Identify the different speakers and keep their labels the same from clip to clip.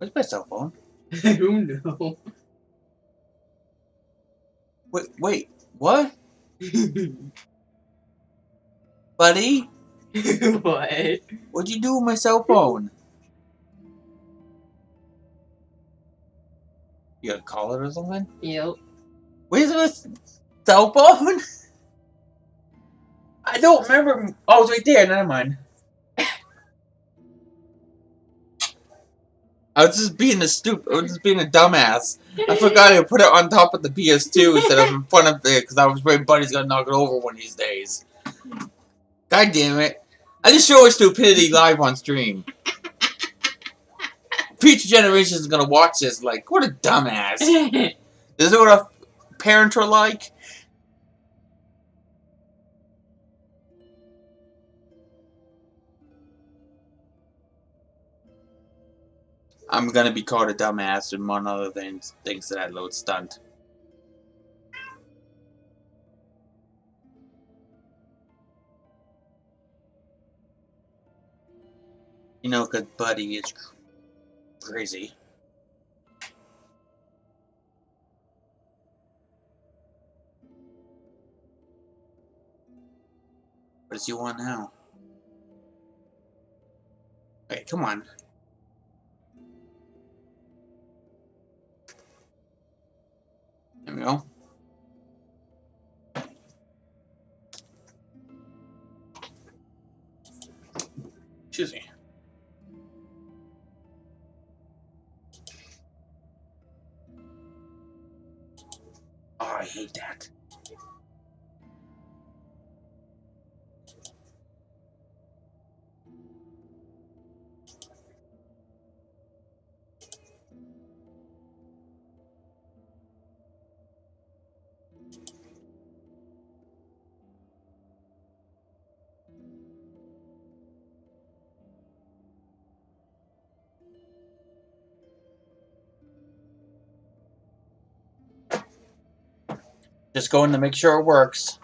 Speaker 1: Where's my cell phone?
Speaker 2: Who knows?
Speaker 1: Wait, what? Buddy?
Speaker 2: What?
Speaker 1: What'd you do with my cell phone? You gotta call it or something?
Speaker 2: Yep.
Speaker 1: Where's my cell phone? I don't remember. Oh, it's right there. Never mind. I was just being a dumbass. I forgot to put it on top of the PS2 instead of in front of it because I was afraid Buddy's gonna knock it over one of these days. God damn it. I just show his stupidity live on stream. Future generations is gonna watch this like, what a dumbass. This is what a parents are like. I'm gonna be called a dumbass and one other things that I load stunt. You know, cause Buddy is crazy. What does he want now? Hey, come on. There we go. Excuse me. Oh, I hate that. Just going to make sure it works.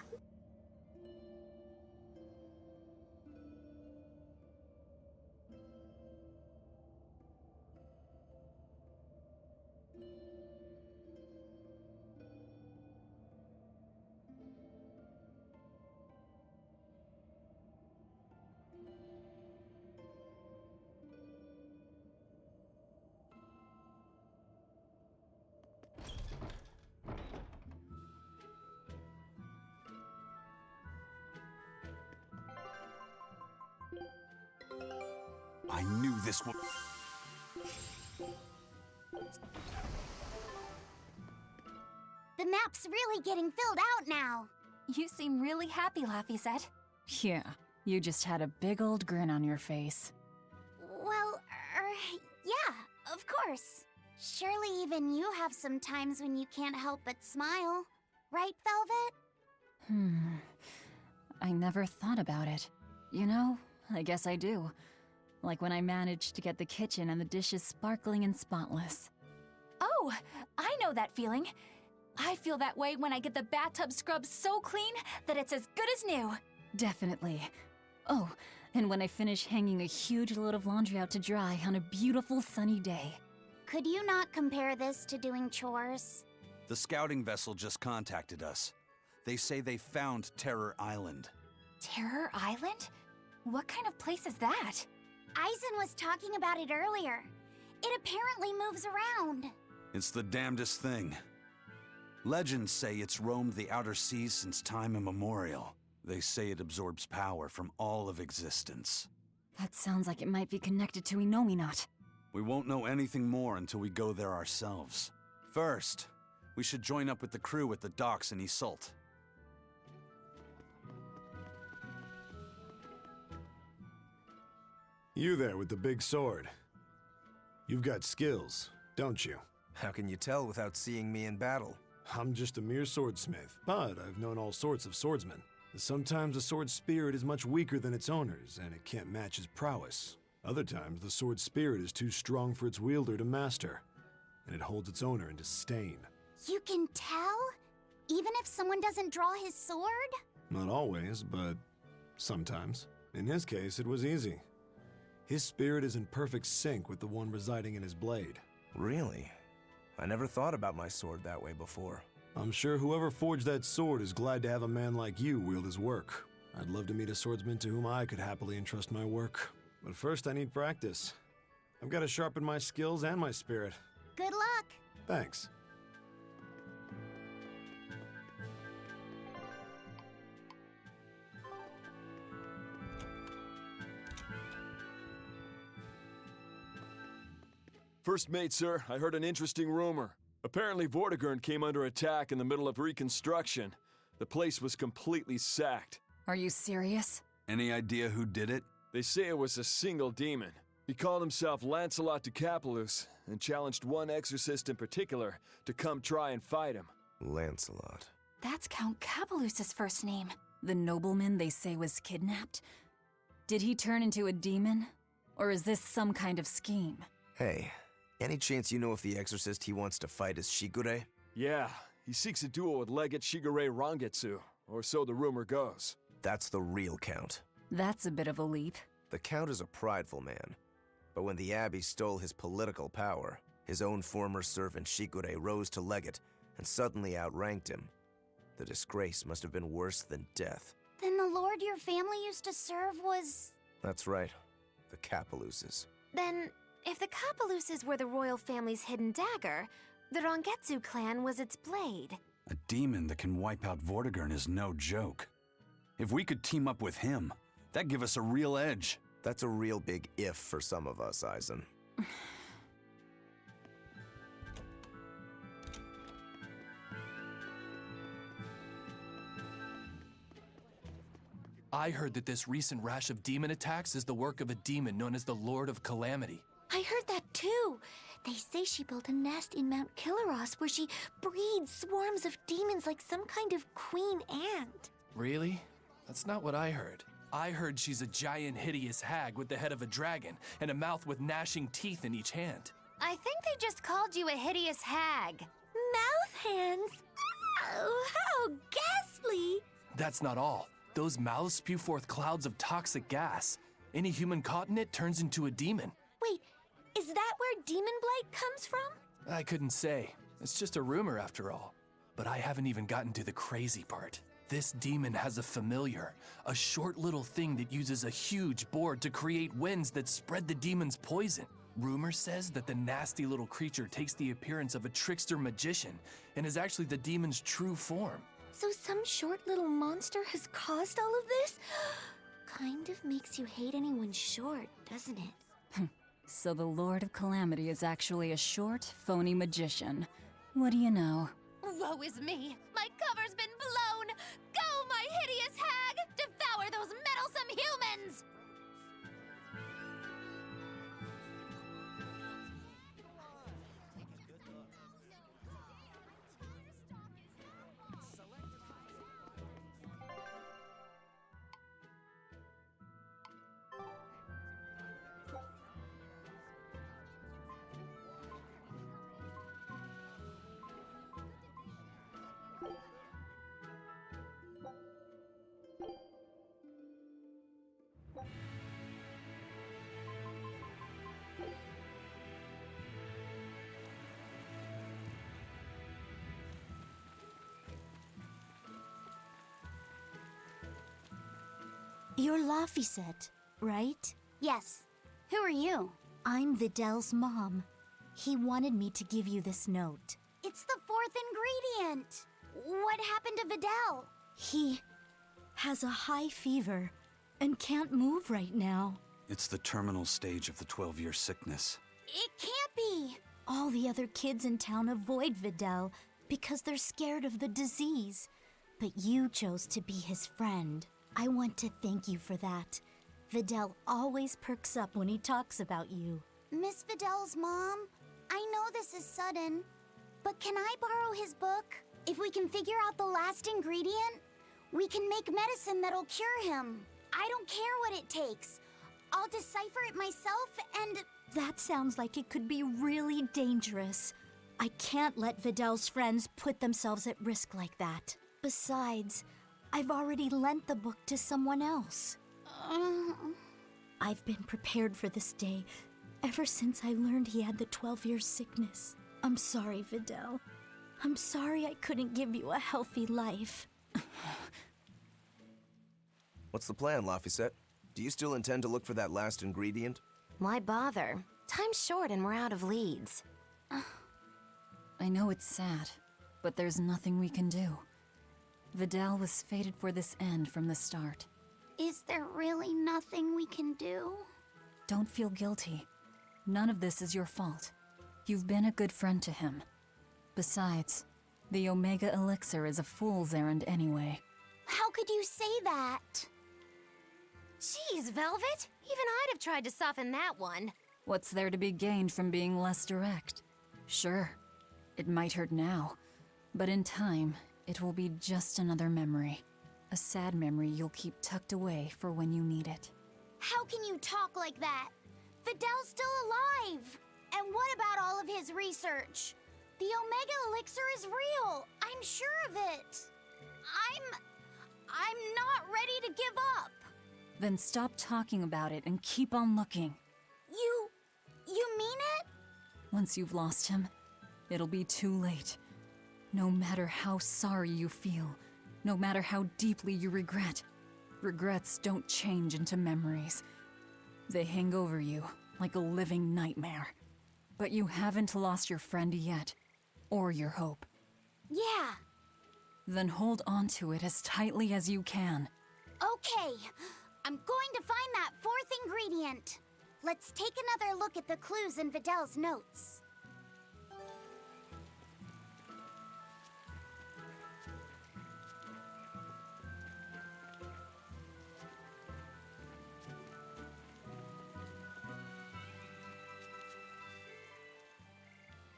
Speaker 3: I knew this would.
Speaker 4: The map's really getting filled out now.
Speaker 5: You seem really happy, Laphicet. Yeah, you just had a big old grin on your face.
Speaker 4: Well, yeah, of course. Surely even you have some times when you can't help but smile. Right, Velvet?
Speaker 5: I never thought about it. You know, I guess I do. Like when I managed to get the kitchen and the dishes sparkling and spotless.
Speaker 6: Oh, I know that feeling. I feel that way when I get the bathtub scrubbed so clean that it's as good as new.
Speaker 5: Definitely. Oh, and when I finish hanging a huge load of laundry out to dry on a beautiful sunny day.
Speaker 4: Could you not compare this to doing chores?
Speaker 3: The scouting vessel just contacted us. They say they found Terror Island.
Speaker 6: Terror Island? What kind of place is that?
Speaker 4: Eisen was talking about it earlier. It apparently moves around.
Speaker 3: It's the damnedest thing. Legends say it's roamed the outer seas since time immemorial. They say it absorbs power from all of existence.
Speaker 5: That sounds like it might be connected to Inominat.
Speaker 3: We won't know anything more until we go there ourselves. First, we should join up with the crew at the docks in Isolt.
Speaker 7: You there with the big sword. You've got skills, don't you?
Speaker 8: How can you tell without seeing me in battle?
Speaker 7: I'm just a mere swordsmith, but I've known all sorts of swordsmen. Sometimes a sword spirit is much weaker than its owners, and it can't match his prowess. Other times, the sword spirit is too strong for its wielder to master, and it holds its owner in disdain.
Speaker 4: You can tell? Even if someone doesn't draw his sword?
Speaker 7: Not always, but sometimes. In his case, it was easy. His spirit is in perfect sync with the one residing in his blade.
Speaker 8: Really? I never thought about my sword that way before.
Speaker 7: I'm sure whoever forged that sword is glad to have a man like you wield his work. I'd love to meet a swordsman to whom I could happily entrust my work. But first I need practice. I've got to sharpen my skills and my spirit.
Speaker 4: Good luck.
Speaker 7: Thanks.
Speaker 9: First mate, sir, I heard an interesting rumor. Apparently Vortigern came under attack in the middle of reconstruction. The place was completely sacked.
Speaker 5: Are you serious?
Speaker 3: Any idea who did it?
Speaker 9: They say it was a single demon. He called himself Lancelot de Capulus and challenged one exorcist in particular to come try and fight him.
Speaker 8: Lancelot.
Speaker 6: That's Count Capulus's first name.
Speaker 5: The nobleman they say was kidnapped? Did he turn into a demon? Or is this some kind of scheme?
Speaker 8: Hey, any chance you know if the exorcist he wants to fight is Shigure?
Speaker 9: Yeah, he seeks a duel with Legate Shigure Rangetsu, or so the rumor goes.
Speaker 8: That's the real Count.
Speaker 5: That's a bit of a leap.
Speaker 8: The Count is a prideful man. But when the Abbey stole his political power, his own former servant Shigure rose to Legate and suddenly outranked him. The disgrace must have been worse than death.
Speaker 4: Then the lord your family used to serve was...
Speaker 8: That's right, the Capuluses.
Speaker 10: Then, if the Capuluses were the royal family's hidden dagger, the Rangetsu clan was its blade.
Speaker 3: A demon that can wipe out Vortigern is no joke. If we could team up with him, that'd give us a real edge.
Speaker 8: That's a real big if for some of us, Aizen.
Speaker 11: I heard that this recent rash of demon attacks is the work of a demon known as the Lord of Calamity.
Speaker 10: I heard that too. They say she built a nest in Mount Killaros where she breeds swarms of demons like some kind of queen ant.
Speaker 11: Really? That's not what I heard. I heard she's a giant, hideous hag with the head of a dragon and a mouth with gnashing teeth in each hand.
Speaker 10: I think they just called you a hideous hag. Mouth hands? Oh, how ghastly!
Speaker 11: That's not all. Those mouths spew forth clouds of toxic gas. Any human caught in it turns into a demon.
Speaker 10: Wait, is that where demon blight comes from?
Speaker 11: I couldn't say. It's just a rumor after all. But I haven't even gotten to the crazy part. This demon has a familiar, a short little thing that uses a huge board to create winds that spread the demon's poison. Rumor says that the nasty little creature takes the appearance of a trickster magician and is actually the demon's true form.
Speaker 10: So some short little monster has caused all of this? Kind of makes you hate anyone short, doesn't it?
Speaker 5: So the Lord of Calamity is actually a short, phony magician. What do you know?
Speaker 10: Woe is me! My cover's been blown! Go, my hideous hag! Devour those meddlesome humans!
Speaker 12: You're Laphicet, right?
Speaker 4: Yes. Who are you?
Speaker 12: I'm Videl's mom. He wanted me to give you this note.
Speaker 4: It's the fourth ingredient. What happened to Videl?
Speaker 12: He has a high fever and can't move right now.
Speaker 3: It's the terminal stage of the 12-year sickness.
Speaker 4: It can't be.
Speaker 12: All the other kids in town avoid Videl because they're scared of the disease. But you chose to be his friend. I want to thank you for that. Videl always perks up when he talks about you.
Speaker 4: Miss Videl's mom, I know this is sudden, but can I borrow his book? If we can figure out the last ingredient, we can make medicine that'll cure him. I don't care what it takes. I'll decipher it myself and...
Speaker 12: That sounds like it could be really dangerous. I can't let Videl's friends put themselves at risk like that. Besides, I've already lent the book to someone else. I've been prepared for this day ever since I learned he had the 12-year sickness. I'm sorry, Videl. I'm sorry I couldn't give you a healthy life.
Speaker 8: What's the plan, Laphicet? Do you still intend to look for that last ingredient?
Speaker 10: Why bother? Time's short and we're out of leads.
Speaker 5: I know it's sad, but there's nothing we can do. Vidal was fated for this end from the start.
Speaker 4: Is there really nothing we can do?
Speaker 5: Don't feel guilty. None of this is your fault. You've been a good friend to him. Besides, the Omega Elixir is a fool's errand anyway.
Speaker 4: How could you say that?
Speaker 10: Jeez, Velvet! Even I'd have tried to soften that one.
Speaker 5: What's there to be gained from being less direct? Sure, it might hurt now, but in time, it will be just another memory. A sad memory you'll keep tucked away for when you need it.
Speaker 4: How can you talk like that? Videl's still alive! And what about all of his research? The Omega Elixir is real! I'm sure of it! I'm not ready to give up!
Speaker 5: Then stop talking about it and keep on looking.
Speaker 4: You mean it?
Speaker 5: Once you've lost him, it'll be too late. No matter how sorry you feel, no matter how deeply you regret, regrets don't change into memories. They hang over you like a living nightmare. But you haven't lost your friend yet, or your hope.
Speaker 4: Yeah.
Speaker 5: Then hold on to it as tightly as you can.
Speaker 4: Okay, I'm going to find that fourth ingredient. Let's take another look at the clues in Videl's notes.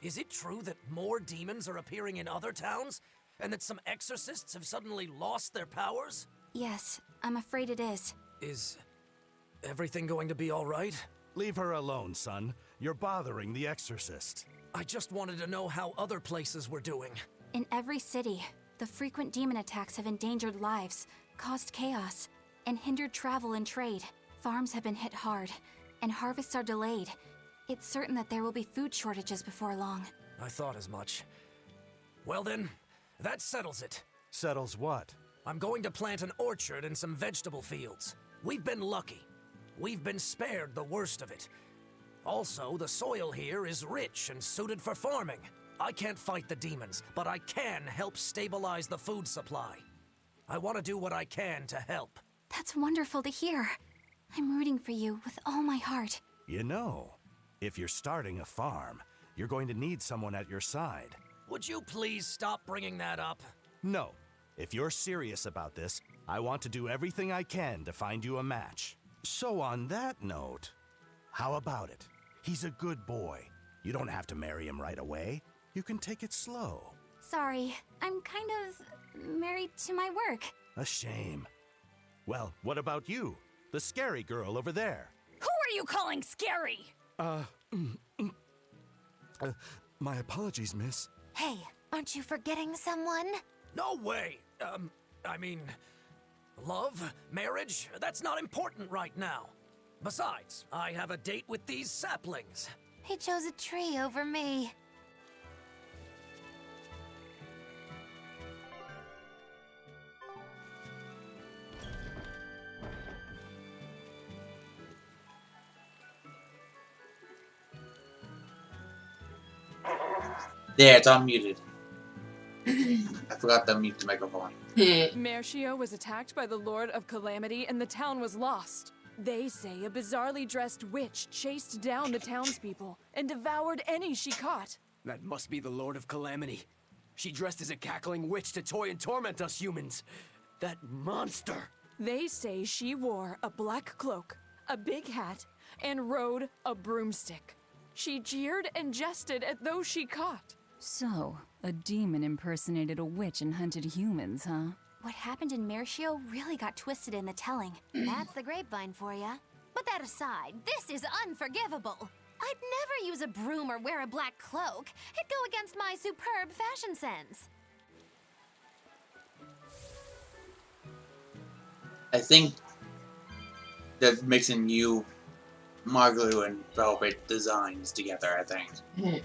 Speaker 13: Is it true that more demons are appearing in other towns? And that some exorcists have suddenly lost their powers?
Speaker 6: Yes, I'm afraid it is.
Speaker 13: Is everything going to be all right?
Speaker 14: Leave her alone, son. You're bothering the exorcist.
Speaker 13: I just wanted to know how other places were doing.
Speaker 6: In every city, the frequent demon attacks have endangered lives, caused chaos, and hindered travel and trade. Farms have been hit hard, and harvests are delayed. It's certain that there will be food shortages before long.
Speaker 13: I thought as much. Well then, that settles it.
Speaker 14: Settles what?
Speaker 13: I'm going to plant an orchard and some vegetable fields. We've been lucky. We've been spared the worst of it. Also, the soil here is rich and suited for farming. I can't fight the demons, but I can help stabilize the food supply. I want to do what I can to help.
Speaker 6: That's wonderful to hear. I'm rooting for you with all my heart.
Speaker 14: You know, if you're starting a farm, you're going to need someone at your side.
Speaker 13: Would you please stop bringing that up?
Speaker 14: No. If you're serious about this, I want to do everything I can to find you a match. So on that note, how about it? He's a good boy. You don't have to marry him right away. You can take it slow.
Speaker 6: Sorry, I'm kind of married to my work.
Speaker 14: A shame. Well, what about you? The scary girl over there.
Speaker 6: Who are you calling scary?
Speaker 14: My apologies, miss.
Speaker 10: Hey, aren't you forgetting someone?
Speaker 13: No way! I mean, love, marriage, that's not important right now. Besides, I have a date with these saplings.
Speaker 10: He chose a tree over me.
Speaker 1: Yeah, it's unmuted. I forgot to mute the microphone.
Speaker 15: Mercio was attacked by the Lord of Calamity and the town was lost. They say a bizarrely dressed witch chased down the townspeople and devoured any she caught.
Speaker 2: That must be the Lord of Calamity. She dressed as a cackling witch to toy and torment us humans. That monster!
Speaker 15: They say she wore a black cloak, a big hat, and rode a broomstick. She jeered and jested at those she caught.
Speaker 5: So, a demon impersonated a witch and hunted humans, huh?
Speaker 6: What happened in Mercio really got twisted in the telling.
Speaker 10: That's the grapevine for ya. But that aside, this is unforgivable. I'd never use a broom or wear a black cloak. It'd go against my superb fashion sense.
Speaker 1: I think That's mixing you, Marglu, and Velvet designs together, I think. I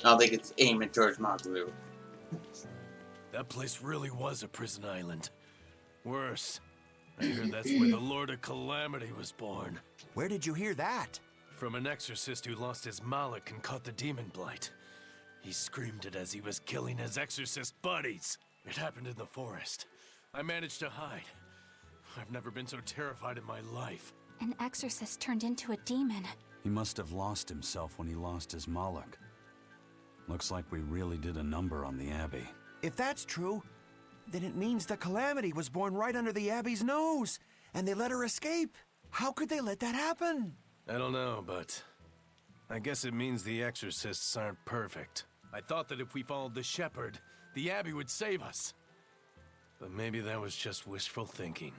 Speaker 1: don't think it's aiming towards Marglu.
Speaker 11: That place really was a prison island. Worse, I hear that's where the Lord of Calamity was born.
Speaker 16: Where did you hear that?
Speaker 11: From an exorcist who lost his malak and caught the demon blight. He screamed it as he was killing his exorcist buddies. It happened in the forest. I managed to hide. I've never been so terrified in my life.
Speaker 6: An exorcist turned into a demon.
Speaker 3: He must have lost himself when he lost his malak. Looks like we really did a number on the Abbey.
Speaker 16: If that's true, then it means the Calamity was born right under the Abbey's nose, and they let her escape. How could they let that happen?
Speaker 11: I don't know, but I guess it means the exorcists aren't perfect. I thought that if we followed the shepherd, the Abbey would save us. But maybe that was just wishful thinking.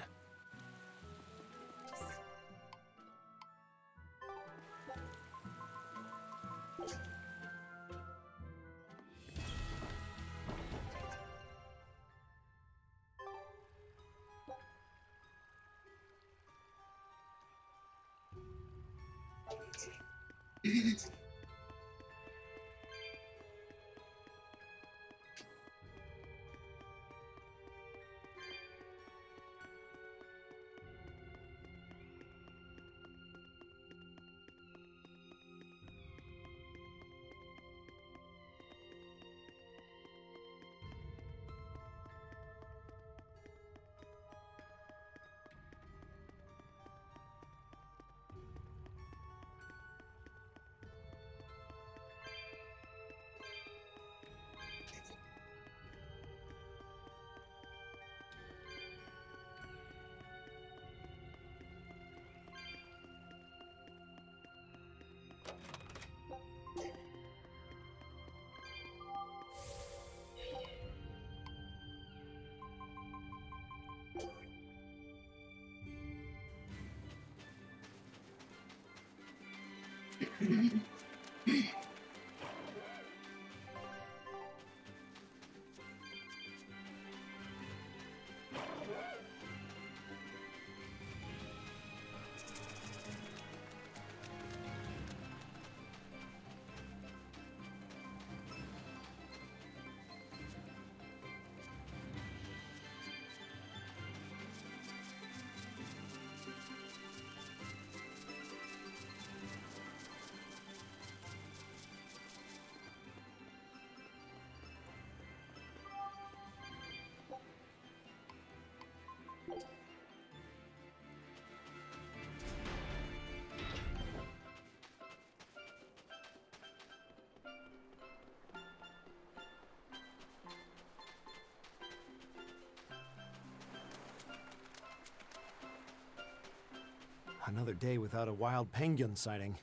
Speaker 7: Another day without a wild penguin sighting.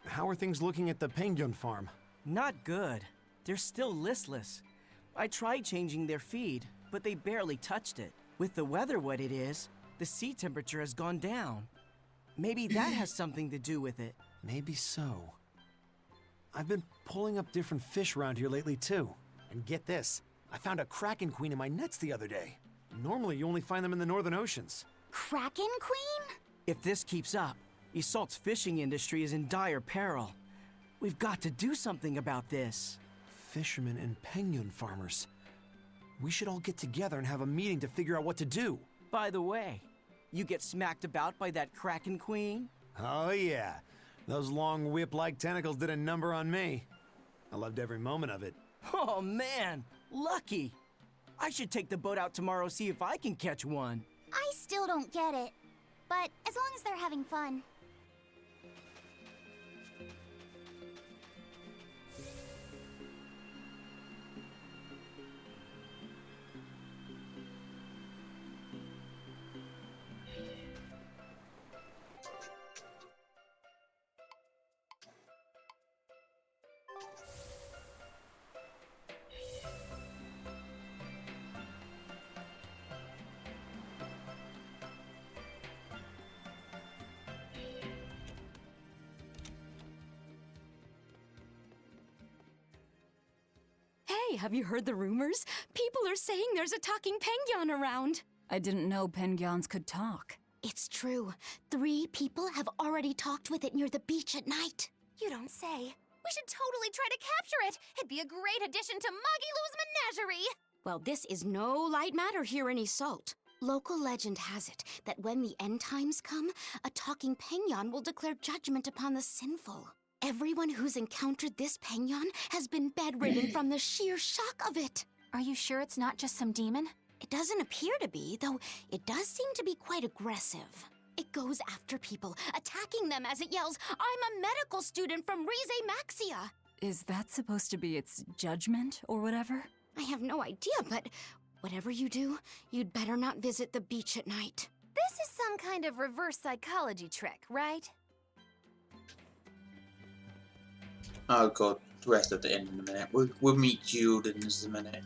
Speaker 7: How are things looking at the penguin farm?
Speaker 17: Not good. They're still listless. I tried changing their feed, but they barely touched it. With the weather what it is, the sea temperature has gone down. Maybe that has something to do with it.
Speaker 7: Maybe so. I've been pulling up different fish around here lately too. And get this, I found a kraken queen in my nets the other day. Normally you only find them in the northern oceans.
Speaker 4: Kraken Queen?
Speaker 17: If this keeps up, Isolt's fishing industry is in dire peril. We've got to do something about this.
Speaker 7: Fishermen and penguin farmers. We should all get together and have a meeting to figure out what to do.
Speaker 17: By the way, you get smacked about by that Kraken Queen?
Speaker 7: Oh yeah. Those long whip-like tentacles did a number on me. I loved every moment of it.
Speaker 17: Oh man, lucky. I should take the boat out tomorrow, see if I can catch one.
Speaker 4: I still don't get it. But as long as they're having fun.
Speaker 5: Hey, have you heard the rumors? People are saying there's a talking penguin around. I didn't know penguins could talk.
Speaker 4: It's true. 3 people have already talked with it near the beach at night.
Speaker 10: You don't say. We should totally try to capture it. It'd be a great addition to Moggy Lou's menagerie.
Speaker 4: Well, this is no light matter here in Isolt. Local legend has it that when the end times come, a talking penguin will declare judgment upon the sinful. Everyone who's encountered this penguin has been bedridden from the sheer shock of it.
Speaker 6: Are you sure it's not just some demon?
Speaker 4: It doesn't appear to be, though it does seem to be quite aggressive. It goes after people, attacking them as it yells, "I'm a medical student from Rize Maxia."
Speaker 5: Is that supposed to be its judgment or whatever?
Speaker 4: I have no idea, but whatever you do, you'd better not visit the beach at night.
Speaker 10: This is some kind of reverse psychology trick, right?
Speaker 1: I'll go to the rest at the end in a minute. We'll meet Jude in just a minute.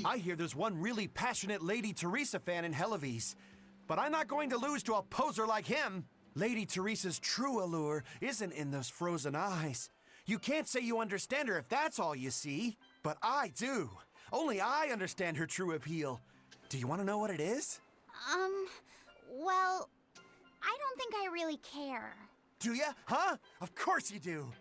Speaker 16: I hear there's one really passionate Lady Teresa fan in Helives, but I'm not going to lose to a poser like him. Lady Teresa's true allure isn't in those frozen eyes. You can't say you understand her if that's all you see, but I do. Only I understand her true appeal. Do you want to know what it is?
Speaker 4: Well, I don't think I really care.
Speaker 16: Do ya? Huh? Of course you do.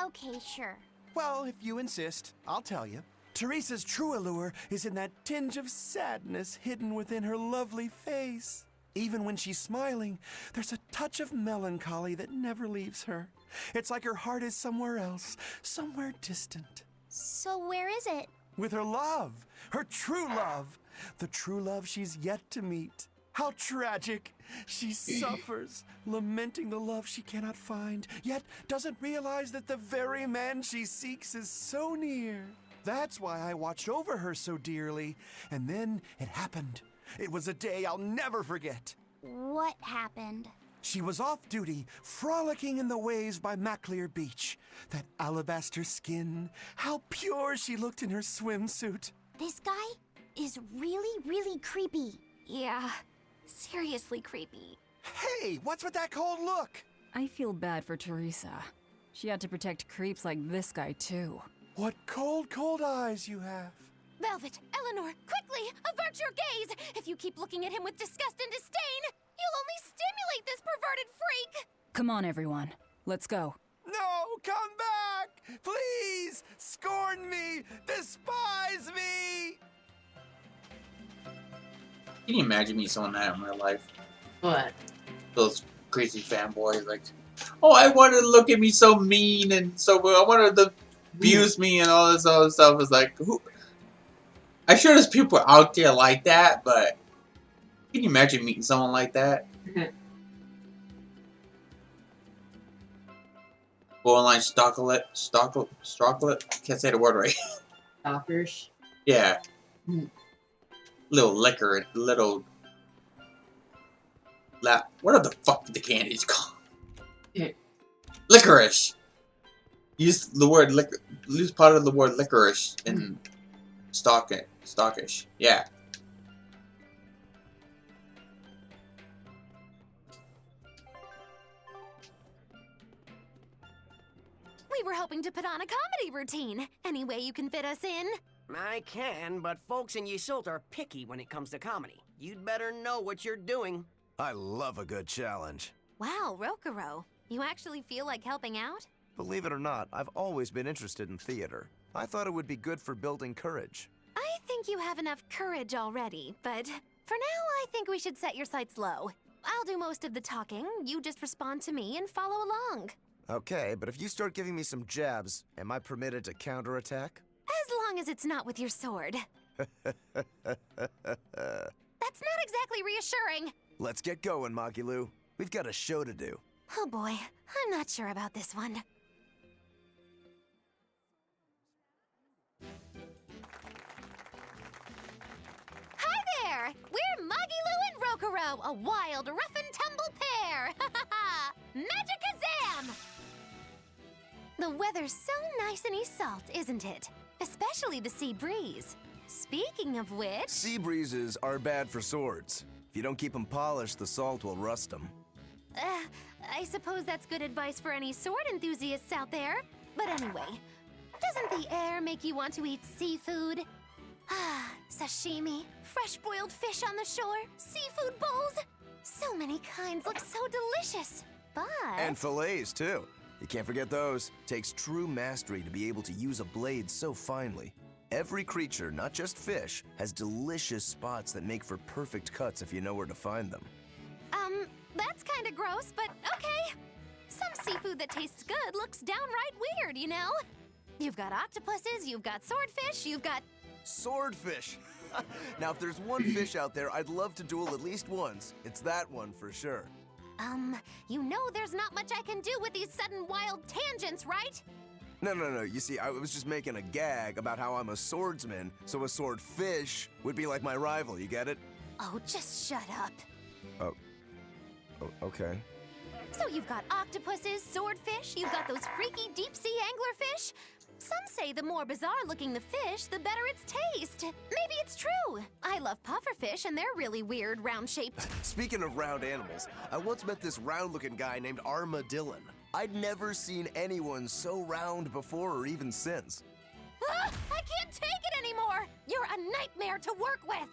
Speaker 4: Okay, sure.
Speaker 16: Well, if you insist, I'll tell you. Teresa's true allure is in that tinge of sadness hidden within her lovely face. Even when she's smiling, there's a touch of melancholy that never leaves her. It's like her heart is somewhere else, somewhere distant.
Speaker 4: So where is it?
Speaker 16: With her love, her true love, the true love she's yet to meet. How tragic! She suffers, lamenting the love she cannot find, yet doesn't realize that the very man she seeks is so near. That's why I watched over her so dearly. And then it happened. It was a day I'll never forget.
Speaker 4: What happened?
Speaker 16: She was off duty, frolicking in the waves by Maclear Beach. That alabaster skin, how pure she looked in her swimsuit.
Speaker 4: This guy is really, really creepy.
Speaker 6: Yeah, seriously creepy.
Speaker 16: Hey, what's with that cold look?
Speaker 5: I feel bad for Teresa. She had to protect creeps like this guy, too.
Speaker 16: What cold, cold eyes you have.
Speaker 10: Velvet, Eleanor, quickly, avert your gaze! If you keep looking at him with disgust and disdain, you'll only stimulate this perverted freak!
Speaker 5: Come on, everyone. Let's go.
Speaker 16: No, come back! Please! Scorn me! Despise me!
Speaker 1: Can you imagine me someone that in real life?
Speaker 18: What?
Speaker 1: Those crazy fanboys, like, oh, I wanted to look at me so mean and so I wanted to abuse me and all this other stuff. It's like, who? I'm sure there's people out there like that, but can you imagine meeting someone like that? Borderline stalklet? Can't say the word right.
Speaker 18: Stalkers?
Speaker 1: Yeah. Little liquor, little... What the fuck the candy's called? Licorice! Use the word use part of the word licorice in stockish. Yeah.
Speaker 10: We were hoping to put on a comedy routine. Any way you can fit us in?
Speaker 17: I can, but folks in Isolt are picky when it comes to comedy. You'd better know what you're doing.
Speaker 8: I love a good challenge.
Speaker 10: Wow, Rokuro. You actually feel like helping out?
Speaker 8: Believe it or not, I've always been interested in theater. I thought it would be good for building courage.
Speaker 10: I think you have enough courage already, but for now, I think we should set your sights low. I'll do most of the talking, you just respond to me and follow along.
Speaker 8: Okay, but if you start giving me some jabs, am I permitted to counterattack?
Speaker 10: As long as it's not with your sword. That's not exactly reassuring.
Speaker 8: Let's get going, Magilu. We've got a show to do.
Speaker 10: Oh boy, I'm not sure about this one. Hi there! We're Magilu and Rokuro, a wild, rough and tumble pair! Magikazam! The weather's so nice in Iseult, isn't it? Especially the sea breeze. Speaking of which...
Speaker 8: Sea breezes are bad for swords. If you don't keep them polished, the salt will rust them.
Speaker 10: I suppose that's good advice for any sword enthusiasts out there. But anyway, doesn't the air make you want to eat seafood? Ah, sashimi, fresh-boiled fish on the shore, seafood bowls. So many kinds look so delicious, but...
Speaker 8: And fillets, too. You can't forget those. Takes true mastery to be able to use a blade so finely. Every creature, not just fish, has delicious spots that make for perfect cuts if you know where to find them.
Speaker 10: That's kinda gross, but okay. Some seafood that tastes good looks downright weird, you know? You've got octopuses, you've got swordfish, you've got...
Speaker 8: Swordfish! Now, if there's one fish out there I'd love to duel at least once, it's that one for sure.
Speaker 10: You know there's not much I can do with these sudden wild tangents, right?
Speaker 8: No. You see, I was just making a gag about how I'm a swordsman, so a swordfish would be like my rival, you get it?
Speaker 10: Oh, just shut up.
Speaker 8: Okay.
Speaker 10: So you've got octopuses, swordfish, you've got those freaky deep-sea anglerfish. Some say the more bizarre-looking the fish, the better its taste. Maybe it's true. I love pufferfish, and they're really weird, round-shaped.
Speaker 8: Speaking of round animals, I once met this round-looking guy named Armadillon. I'd never seen anyone so round before or even since.
Speaker 10: Ah, I can't take it anymore! You're a nightmare to work with!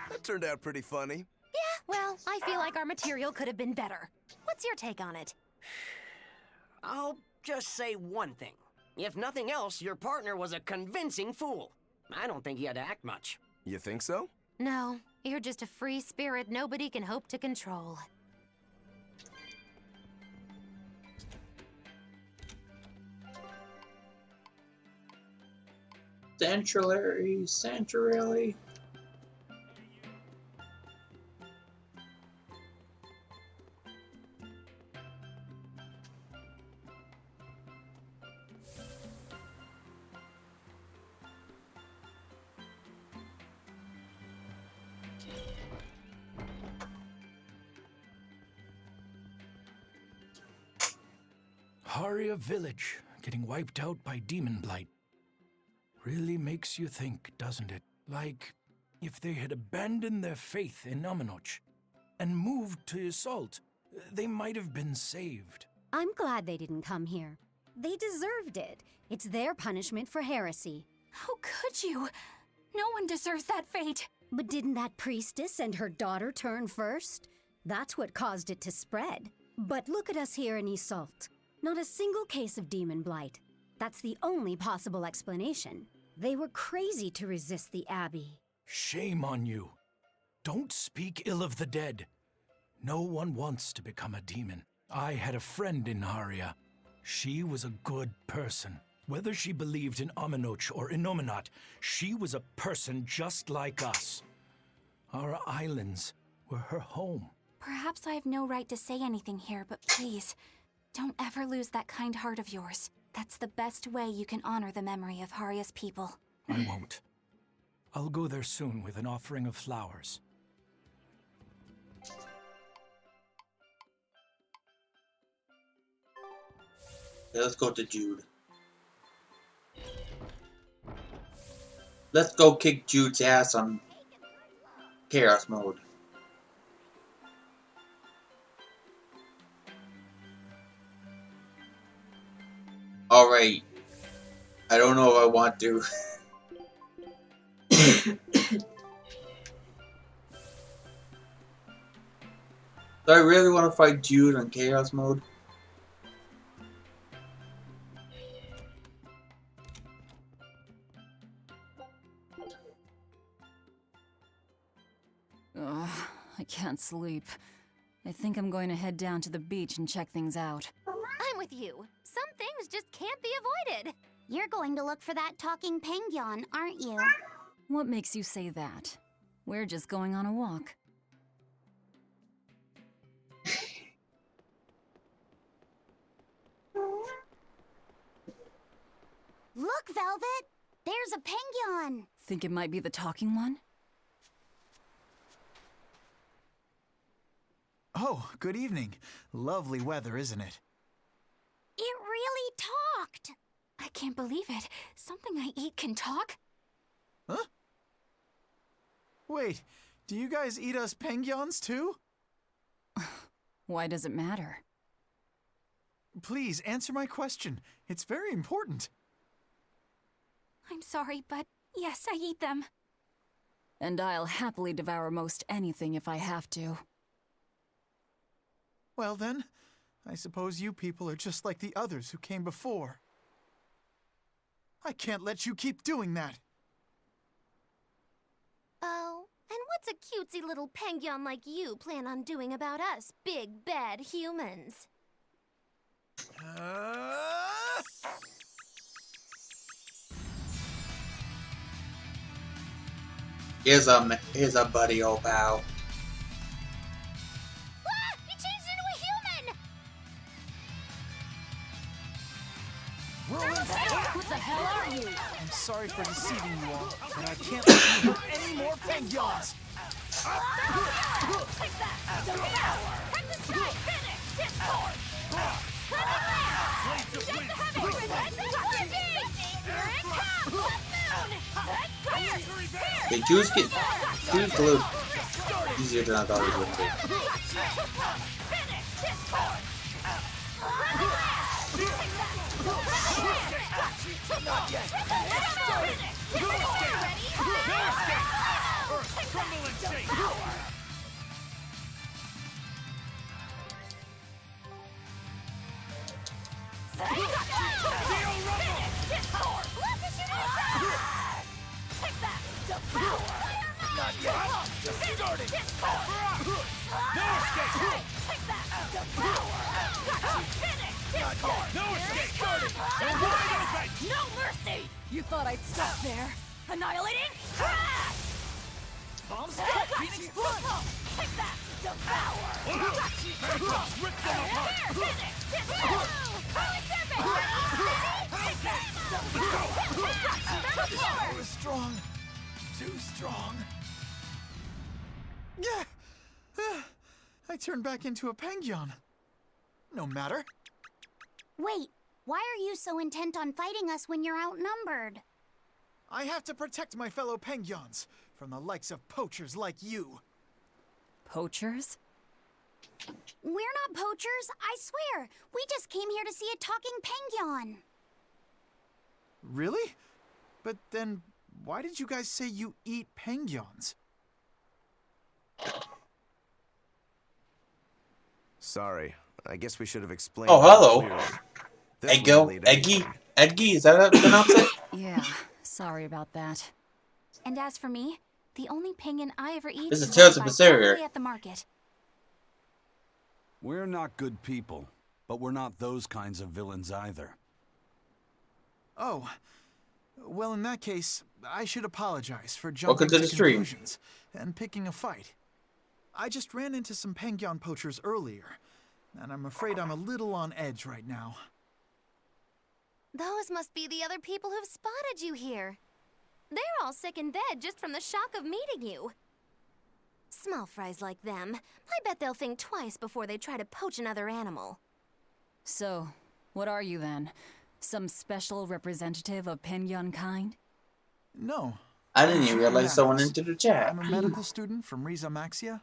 Speaker 8: That turned out pretty funny.
Speaker 10: Yeah, well, I feel like our material could have been better. What's your take on it?
Speaker 19: I'll just say one thing. If nothing else, your partner was a convincing fool. I don't think he had to act much.
Speaker 8: You think so?
Speaker 10: No, you're just a free spirit nobody can hope to control.
Speaker 1: Sanctuary.
Speaker 13: Haria village getting wiped out by demon blight. Really makes you think, doesn't it? Like, if they had abandoned their faith in Aminoch and moved to Iseult, they might have been saved.
Speaker 20: I'm glad they didn't come here. They deserved it. It's their punishment for heresy.
Speaker 6: How could you? No one deserves that fate.
Speaker 20: But didn't that priestess and her daughter turn first? That's what caused it to spread. But look at us here in Iseult. Not a single case of demon blight. That's the only possible explanation. They were crazy to resist the Abbey.
Speaker 13: Shame on you. Don't speak ill of the dead. No one wants to become a demon. I had a friend in Haria. She was a good person. Whether she believed in Aminoch or Innominat, she was a person just like us. Our islands were her home.
Speaker 6: Perhaps I have no right to say anything here, but please, don't ever lose that kind heart of yours. That's the best way you can honor the memory of Haria's people.
Speaker 13: I won't. I'll go there soon with an offering of flowers.
Speaker 1: Let's go to Jude. Let's go kick Jude's ass on Chaos mode. Alright. I don't know if I want to. Do I really want to fight Jude on Chaos Mode?
Speaker 5: Ugh, I can't sleep. I think I'm going to head down to the beach and check things out.
Speaker 10: I'm with you. Some things just can't be avoided.
Speaker 4: You're going to look for that talking penguin, aren't you?
Speaker 5: What makes you say that? We're just going on a walk.
Speaker 4: Look, Velvet! There's a penguin!
Speaker 5: Think it might be the talking one?
Speaker 19: Oh, good evening. Lovely weather, isn't it?
Speaker 4: It really talked!
Speaker 6: I can't believe it. Something I eat can talk?
Speaker 19: Huh? Wait, do you guys eat us penguins too?
Speaker 5: Why does it matter?
Speaker 19: Please, answer my question. It's very important.
Speaker 6: I'm sorry, but yes, I eat them.
Speaker 5: And I'll happily devour most anything if I have to.
Speaker 19: Well then, I suppose you people are just like the others who came before. I can't let you keep doing that.
Speaker 10: Oh, and what's a cutesy little penguin like you plan on doing about us, big bad humans?
Speaker 1: Here's a buddy, old pal.
Speaker 10: Ah! He changed into a human!
Speaker 19: What the hell are you? I'm sorry for deceiving you all, but I can't let you hurt any more penguins!
Speaker 10: Take that! Devour! Princess Strike! Finish! Discord! Shake the heavy! Here it comes! The moon!
Speaker 1: The Jude's a little easier than I thought it would be.
Speaker 10: Finish! Discord! Not yet! Crumble and shake! Not yet! Just started! No escape! Take that! Finish! Not yet! No escape! Started! They're wide open!
Speaker 6: No mercy! You thought I'd stop there? Annihilating?
Speaker 10: Bombs! Phoenix Blood! Take that! Devour! Rip them apart! Finish! Holy Serpent! Take that!
Speaker 19: That was strong. Too strong. Yeah. I turned back into a penguin. No matter.
Speaker 4: Wait, why are you so intent on fighting us when you're outnumbered?
Speaker 19: I have to protect my fellow penguins from the likes of poachers like you.
Speaker 5: Poachers?
Speaker 4: We're not poachers, I swear. We just came here to see a talking penguin.
Speaker 19: Really? But then, why did you guys say you eat penguins?
Speaker 8: Sorry, I guess we should have explained.
Speaker 1: Oh, hello.
Speaker 8: Eggy?
Speaker 1: Eggy, is that how you pronounce it?
Speaker 5: Yeah, sorry about that.
Speaker 6: And as for me, the only penguin I ever eat
Speaker 1: This is
Speaker 6: is
Speaker 1: Tales of
Speaker 6: one I buy
Speaker 1: Berseria.
Speaker 6: probably at the market.
Speaker 3: We're not good people, but we're not those kinds of villains either.
Speaker 19: Oh. Well, in that case, I should apologize for
Speaker 1: Welcome
Speaker 19: jumping
Speaker 1: to the stream.
Speaker 19: conclusions and picking a fight. I just ran into some penguin poachers earlier, and I'm afraid I'm a little on edge right now.
Speaker 10: Those must be the other people who've spotted you here. They're all sick in bed just from the shock of meeting you. Small fries like them, I bet they'll think twice before they try to poach another animal.
Speaker 5: So, what are you then? Some special representative of penguin kind?
Speaker 19: No.
Speaker 1: I didn't even realize someone
Speaker 19: Mathis.
Speaker 1: entered the chat.
Speaker 19: I'm a medical student from Riza Maxia.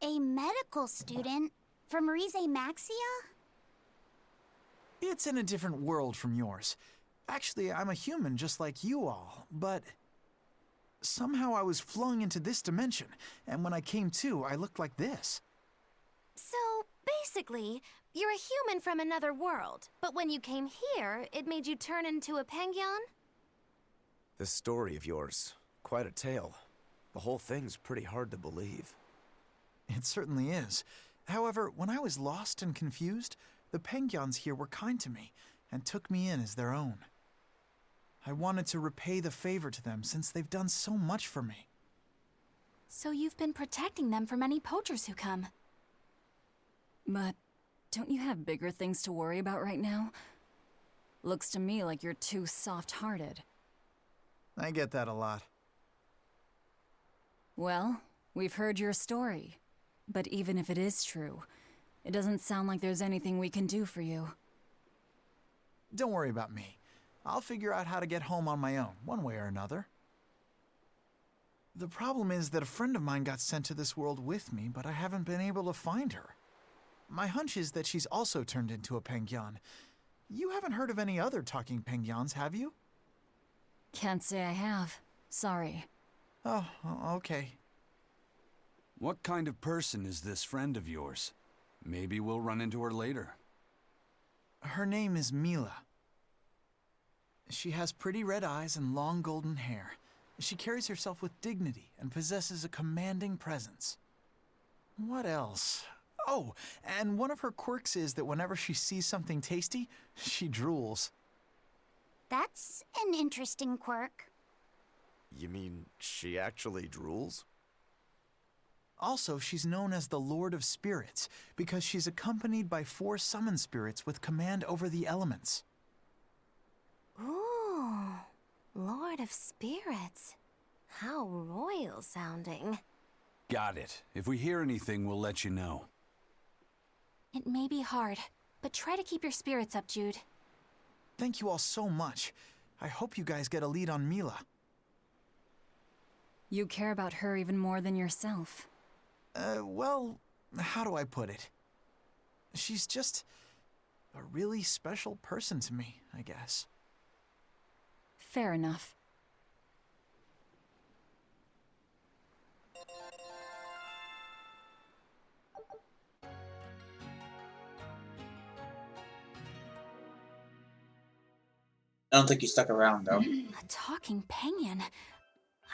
Speaker 4: A medical student from Rize Maxia?
Speaker 19: It's in a different world from yours. Actually, I'm a human just like you all, but somehow I was flung into this dimension, and when I came to, I looked like this.
Speaker 10: So, basically, you're a human from another world, but when you came here, it made you turn into a penguin?
Speaker 8: This story of yours, quite a tale. The whole thing's pretty hard to believe.
Speaker 19: It certainly is. However, when I was lost and confused, the penguins here were kind to me and took me in as their own. I wanted to repay the favor to them since they've done so much for me.
Speaker 6: So you've been protecting them from any poachers who come.
Speaker 5: But don't you have bigger things to worry about right now? Looks to me like you're too soft-hearted.
Speaker 19: I get that a lot.
Speaker 5: Well, we've heard your story. But even if it is true, it doesn't sound like there's anything we can do for you.
Speaker 19: Don't worry about me. I'll figure out how to get home on my own, one way or another. The problem is that a friend of mine got sent to this world with me, but I haven't been able to find her. My hunch is that she's also turned into a penguin. You haven't heard of any other talking penguins, have you?
Speaker 5: Can't say I have. Sorry.
Speaker 19: Oh, okay.
Speaker 3: What kind of person is this friend of yours? Maybe we'll run into her later.
Speaker 19: Her name is Mila. She has pretty red eyes and long golden hair. She carries herself with dignity and possesses a commanding presence. What else? Oh, and one of her quirks is that whenever she sees something tasty, she drools.
Speaker 4: That's an interesting quirk.
Speaker 8: You mean she actually drools?
Speaker 19: Also, she's known as the Lord of Spirits because she's accompanied by 4 summon spirits with command over the elements.
Speaker 10: Ooh, Lord of Spirits. How royal sounding.
Speaker 3: Got it. If we hear anything, we'll let you know.
Speaker 6: It may be hard, but try to keep your spirits up, Jude.
Speaker 19: Thank you all so much. I hope you guys get a lead on Mila.
Speaker 5: You care about her even more than yourself.
Speaker 19: Well, how do I put it? She's just a really special person to me, I guess.
Speaker 5: Fair enough.
Speaker 1: I don't think he stuck around though.
Speaker 6: A talking penguin.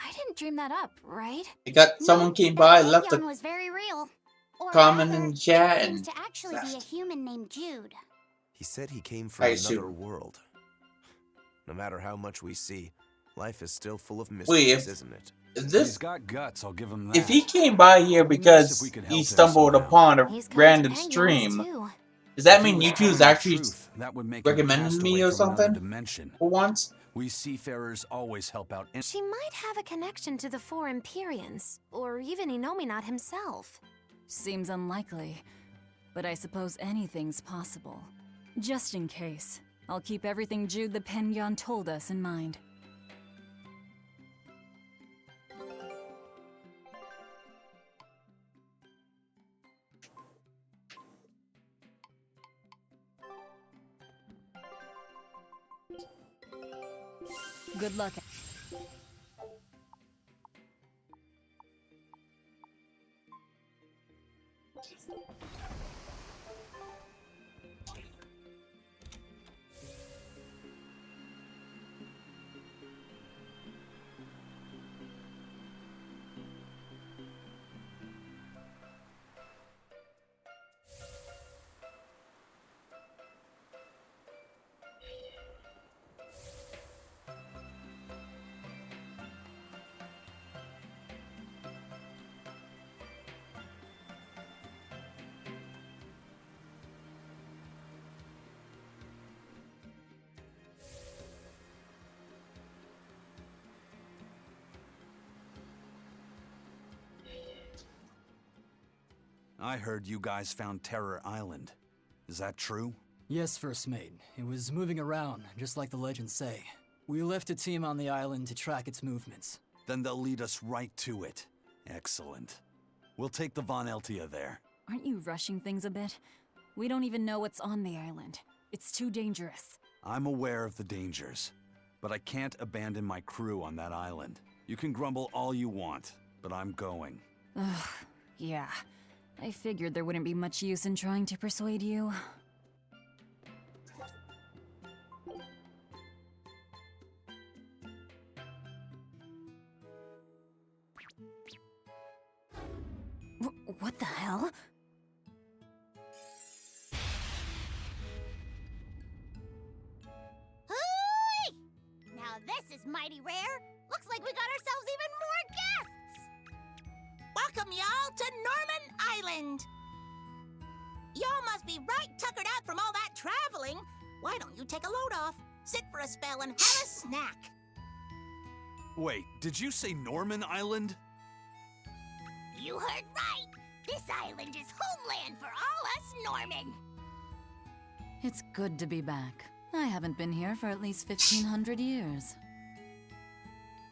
Speaker 6: I didn't dream that up, right?
Speaker 1: He got someone came by, left
Speaker 4: Penguin
Speaker 1: a
Speaker 4: was very real. Or
Speaker 1: comment
Speaker 4: rather,
Speaker 1: in the chat,
Speaker 4: it seems
Speaker 1: and
Speaker 4: to actually be a human named Jude.
Speaker 8: He said he came
Speaker 1: I
Speaker 8: from
Speaker 1: assume.
Speaker 8: another world. No matter how much we see, life is still full of
Speaker 1: Wait,
Speaker 8: mysteries,
Speaker 1: if
Speaker 8: isn't it?
Speaker 1: this,
Speaker 3: He's got guts, I'll give him that.
Speaker 1: if he came by here
Speaker 3: It'd be nice
Speaker 1: because
Speaker 3: if we could help
Speaker 1: he
Speaker 3: him
Speaker 1: stumbled
Speaker 3: somehow.
Speaker 1: upon a
Speaker 10: He's kind to
Speaker 1: random
Speaker 10: penguins,
Speaker 1: stream,
Speaker 10: too.
Speaker 1: does that
Speaker 3: If he
Speaker 1: mean
Speaker 3: was
Speaker 1: YouTube's
Speaker 3: telling the
Speaker 1: actually
Speaker 3: truth, that would make him a
Speaker 1: recommending me
Speaker 3: castaway
Speaker 1: or
Speaker 3: from another
Speaker 1: something?
Speaker 3: dimension.
Speaker 1: For once?
Speaker 3: We seafarers always help out.
Speaker 10: She might have a connection to the 4 Empyreans, or even Inominat himself.
Speaker 5: Seems unlikely, but I suppose anything's possible. Just in case, I'll keep everything Jude the Penguin told us in mind. Good luck.
Speaker 3: I heard you guys found Terror Island. Is that true?
Speaker 21: Yes, First Mate. It was moving around, just like the legends say. We left a team on the island to track its movements.
Speaker 3: Then they'll lead us right to it. Excellent. We'll take the Von Eltia there.
Speaker 5: Aren't you rushing things a bit? We don't even know what's on the island. It's too dangerous.
Speaker 3: I'm aware of the dangers, but I can't abandon my crew on that island. You can grumble all you want, but I'm going.
Speaker 5: Ugh, yeah. I figured there wouldn't be much use in trying to persuade you. What the hell?
Speaker 4: Hooey! Now this is mighty rare. Looks like we got ourselves even more guests!
Speaker 9: Welcome y'all to Norman Island! Y'all must be right tuckered out from all that traveling. Why don't you take a load off, sit for a spell, and have a snack?
Speaker 3: Wait, did you say Norman Island?
Speaker 4: You heard right! This island is homeland for all us Norman!
Speaker 5: It's good to be back. I haven't been here for at least 1,500 years.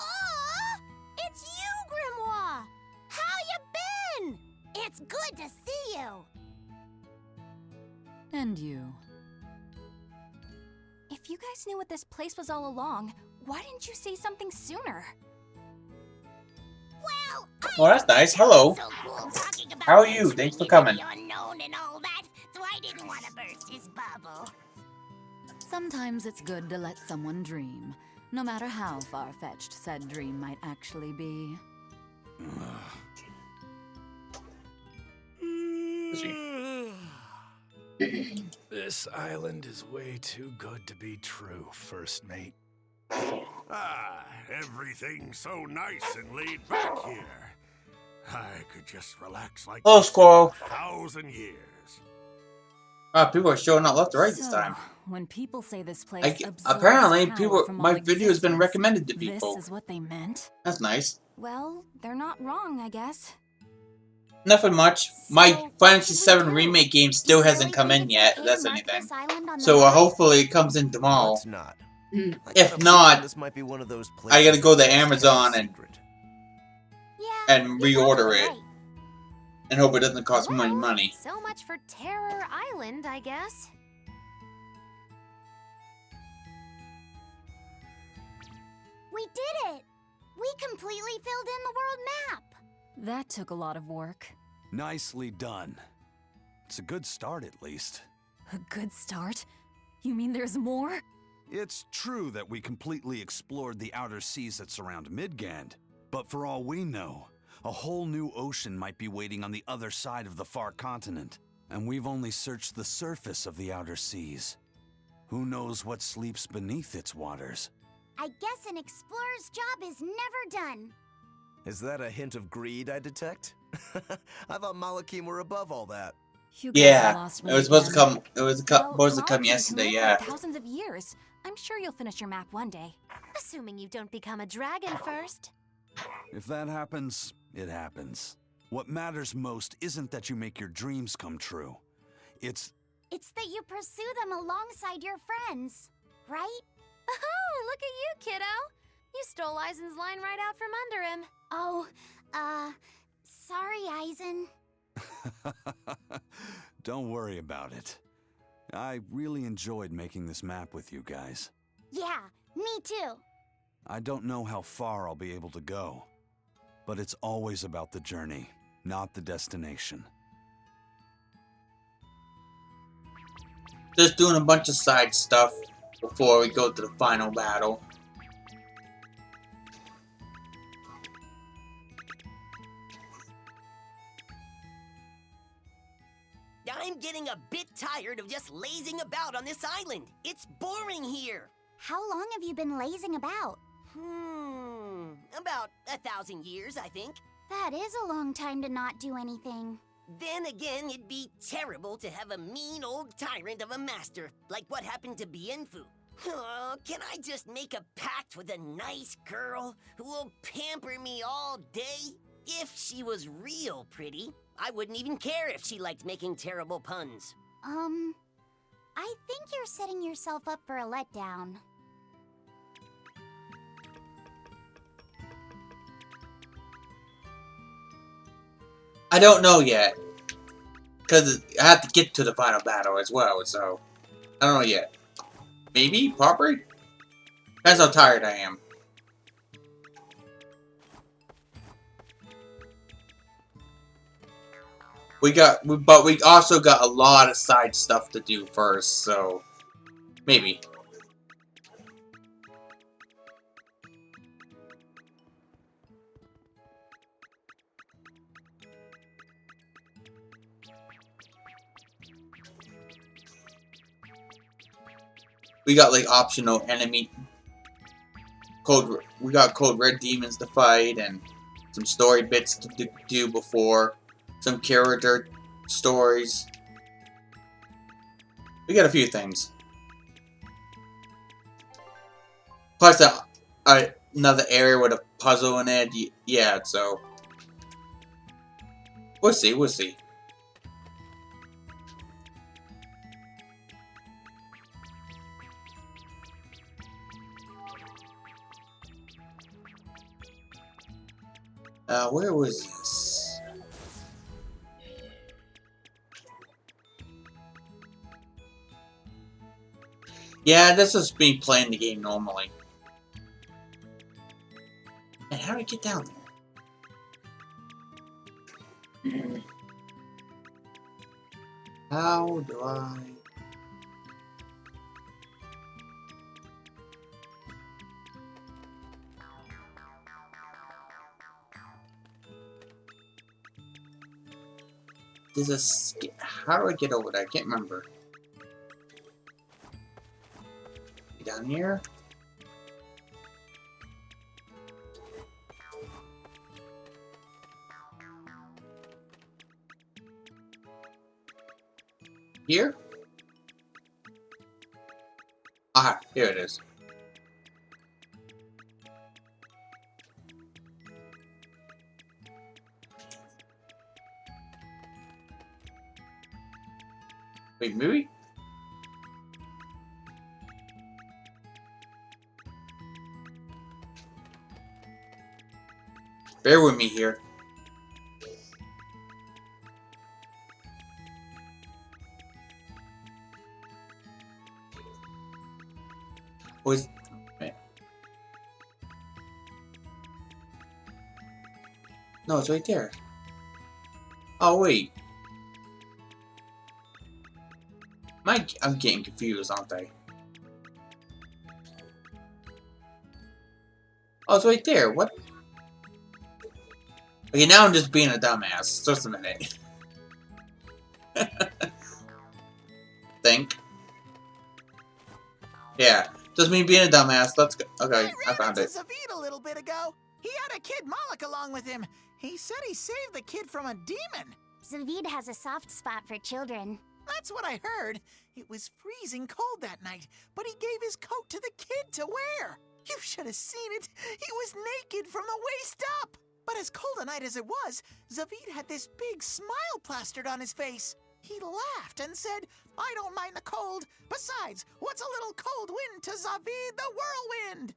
Speaker 4: Aw! It's you, Grimoire! How you been? It's good to see you!
Speaker 5: And you.
Speaker 6: If you guys knew what this place was all along, why didn't you say something sooner?
Speaker 4: Well,
Speaker 1: Oh, that's nice. Hello.
Speaker 4: so cool talking about
Speaker 1: How are you? Thanks for coming.
Speaker 4: the unknown and all that, so I didn't want to burst his bubble.
Speaker 5: Sometimes it's good to let someone dream, no matter how far-fetched said dream might actually be.
Speaker 11: This island is way too good to be true, first mate.
Speaker 22: Ah, everything's so nice and laid back here. I could just relax like
Speaker 1: Hello,
Speaker 22: this
Speaker 1: Squirrel.
Speaker 22: for 1,000 years.
Speaker 1: People are showing up left to right this time.
Speaker 5: When people say this place
Speaker 1: Apparently,
Speaker 5: absorbs
Speaker 1: people.
Speaker 5: power from
Speaker 1: My
Speaker 5: all
Speaker 1: video has been
Speaker 5: existence,
Speaker 1: recommended to people.
Speaker 5: This is what they meant?
Speaker 1: That's nice.
Speaker 6: Well, they're not wrong, I guess.
Speaker 1: Nothing much. My Final Fantasy VII Remake game still hasn't come in yet, if that's anything. So hopefully it comes in tomorrow.
Speaker 8: Let's not.
Speaker 1: If not,
Speaker 8: This might be one of those
Speaker 1: I gotta
Speaker 8: places
Speaker 1: go to
Speaker 8: that's
Speaker 1: Amazon and reorder it.
Speaker 6: right.
Speaker 1: And hope it doesn't cost me money.
Speaker 10: So much for Terror Island, I guess.
Speaker 4: We did it! We completely filled in the world map!
Speaker 5: That took a lot of work.
Speaker 3: Nicely done. It's a good start, at least.
Speaker 5: A good start? You mean there's more?
Speaker 3: It's true that we completely explored the outer seas that surround Midgand, but for all we know, a whole new ocean might be waiting on the other side of the far continent, and we've only searched the surface of the outer seas. Who knows what sleeps beneath its waters?
Speaker 4: I guess an explorer's job is never done.
Speaker 8: Is that a hint of greed I detect? I thought Malakim were above all that.
Speaker 1: Yeah, it was supposed to come. It was supposed to come
Speaker 6: Malachi can
Speaker 1: yesterday.
Speaker 6: live
Speaker 1: Yeah.
Speaker 6: for thousands of years. I'm sure you'll finish your map one day.
Speaker 10: Assuming you don't become a dragon first.
Speaker 3: If that happens, it happens. What matters most isn't that you make your dreams come true. It's
Speaker 4: It's that you pursue them alongside your friends, right?
Speaker 10: Oh, look at you, kiddo. You stole Eisen's line right out from under him.
Speaker 4: Oh, sorry, Eisen.
Speaker 3: Don't worry about it. I really enjoyed making this map with you guys.
Speaker 4: Yeah, me too.
Speaker 3: I don't know how far I'll be able to go, but it's always about the journey, not the destination.
Speaker 1: Just doing a bunch of side stuff before we go to the final battle.
Speaker 23: I'm getting a bit tired of just lazing about on this island. It's boring here.
Speaker 4: How long have you been lazing about?
Speaker 23: About 1,000 years, I think.
Speaker 4: That is a long time to not do anything.
Speaker 23: Then again, it'd be terrible to have a mean old tyrant of a master, like what happened to Bienfu. Oh, can I just make a pact with a nice girl who will pamper me all day? If she was real pretty, I wouldn't even care if she liked making terrible puns.
Speaker 4: I think you're setting yourself up for a letdown.
Speaker 1: I don't know yet. Because I have to get to the final battle as well, so... I don't know yet. Maybe? Probably? Depends how tired I am. but we also got a lot of side stuff to do first, so maybe. We got like optional enemy code. We got code red demons to fight and some story bits to do before, some character stories. We got a few things. Plus another area with a puzzle in it. Yeah, so we'll see. We'll see. Where was this? Yeah, this is me playing the game normally. And how do I get down there? How do I... There's a... How do I get over there? I can't remember. Down here? Here? Ah, here it is. Wait, maybe? Bear with me here. Was no, it's right there. Oh wait, I'm getting confused, aren't I? Oh, it's right there. What? Okay, now I'm just being a dumbass. Just a minute. Think. Yeah, just me being a dumbass. Let's go. Okay, I found it.
Speaker 2: Zavid a little bit ago. He had a kid Moloch along with him. He said he saved the kid from a demon.
Speaker 4: Zavid has a soft spot for children.
Speaker 2: That's what I heard. It was freezing cold that night, but he gave his coat to the kid to wear. You should have seen it. He was naked from the waist up. But as cold a night as it was, Zavid had this big smile plastered on his face. He laughed and said, "I don't mind the cold. Besides, what's a little cold wind to Zavid the whirlwind?"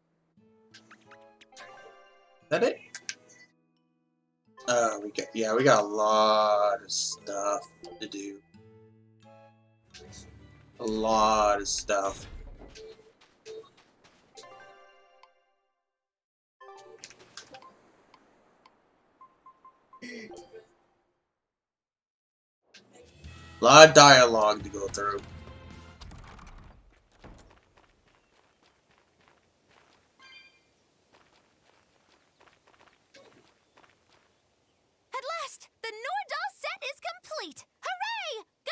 Speaker 1: Is that it? We got a lot of stuff to do. A lot of stuff. A lot of dialogue to go through.
Speaker 10: At last, the Nordal set is complete! Hooray! Go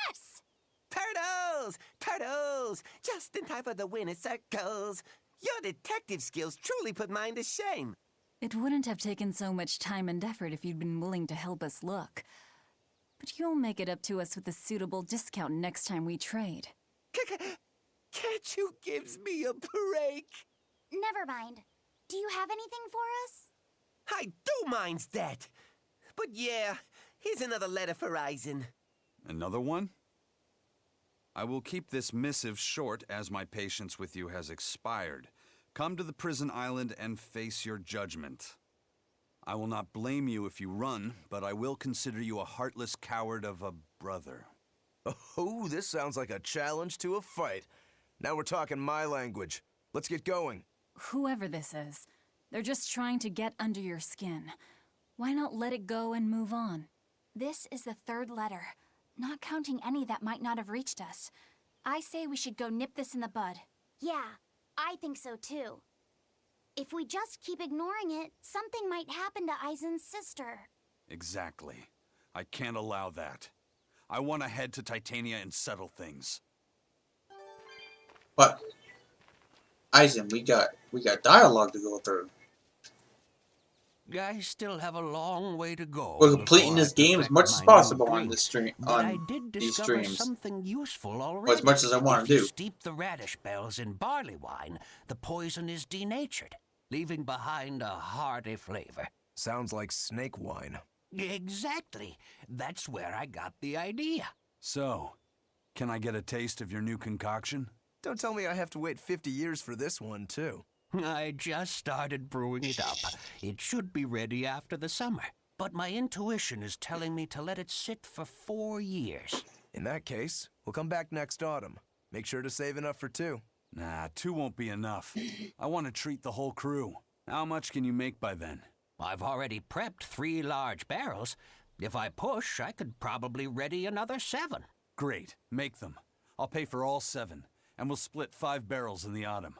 Speaker 10: us!
Speaker 23: Turtles! Turtles! Just in time for the winter circles. Your detective skills truly put mine to shame.
Speaker 5: It wouldn't have taken so much time and effort if you'd been willing to help us look. But you'll make it up to us with a suitable discount next time we trade.
Speaker 23: Can't you give me a break?
Speaker 4: Never mind. Do you have anything for us?
Speaker 23: I do mind that. But yeah, here's another letter for Eisen.
Speaker 3: Another one? I will keep this missive short as my patience with you has expired. Come to the prison island and face your judgment. I will not blame you if you run, but I will consider you a heartless coward of a brother.
Speaker 8: Oh, this sounds like a challenge to a fight. Now we're talking my language. Let's get going.
Speaker 5: Whoever this is, they're just trying to get under your skin. Why not let it go and move on?
Speaker 6: This is the third letter, not counting any that might not have reached us. I say we should go nip this in the bud.
Speaker 4: Yeah, I think so too. If we just keep ignoring it, something might happen to Eisen's sister.
Speaker 3: Exactly. I can't allow that. I want to head to Titania and settle things.
Speaker 1: But Eisen, we got dialogue to go through.
Speaker 12: I still have a long way to go.
Speaker 1: We're completing this game as much as possible on this stream,
Speaker 12: But I
Speaker 1: on
Speaker 12: did
Speaker 1: these
Speaker 12: discover
Speaker 1: streams.
Speaker 12: something useful already.
Speaker 1: Or as much as I want
Speaker 12: If
Speaker 1: to
Speaker 12: you
Speaker 1: do.
Speaker 12: steep the radish bells in barley wine, the poison is denatured, leaving behind a hearty flavor.
Speaker 8: Sounds like snake wine.
Speaker 12: Exactly. That's where I got the idea.
Speaker 3: So, can I get a taste of your new concoction?
Speaker 8: Don't tell me I have to wait 50 years for this one, too.
Speaker 12: I just started brewing it up. It should be ready after the summer. But my intuition is telling me to let it sit for 4 years.
Speaker 8: In that case, we'll come back next autumn. Make sure to save enough for 2.
Speaker 3: Nah, 2 won't be enough. I want to treat the whole crew. How much can you make by then?
Speaker 12: I've already prepped 3 large barrels. If I push, I could probably ready another 7.
Speaker 3: Great, make them. I'll pay for all 7, and we'll split 5 barrels in the autumn.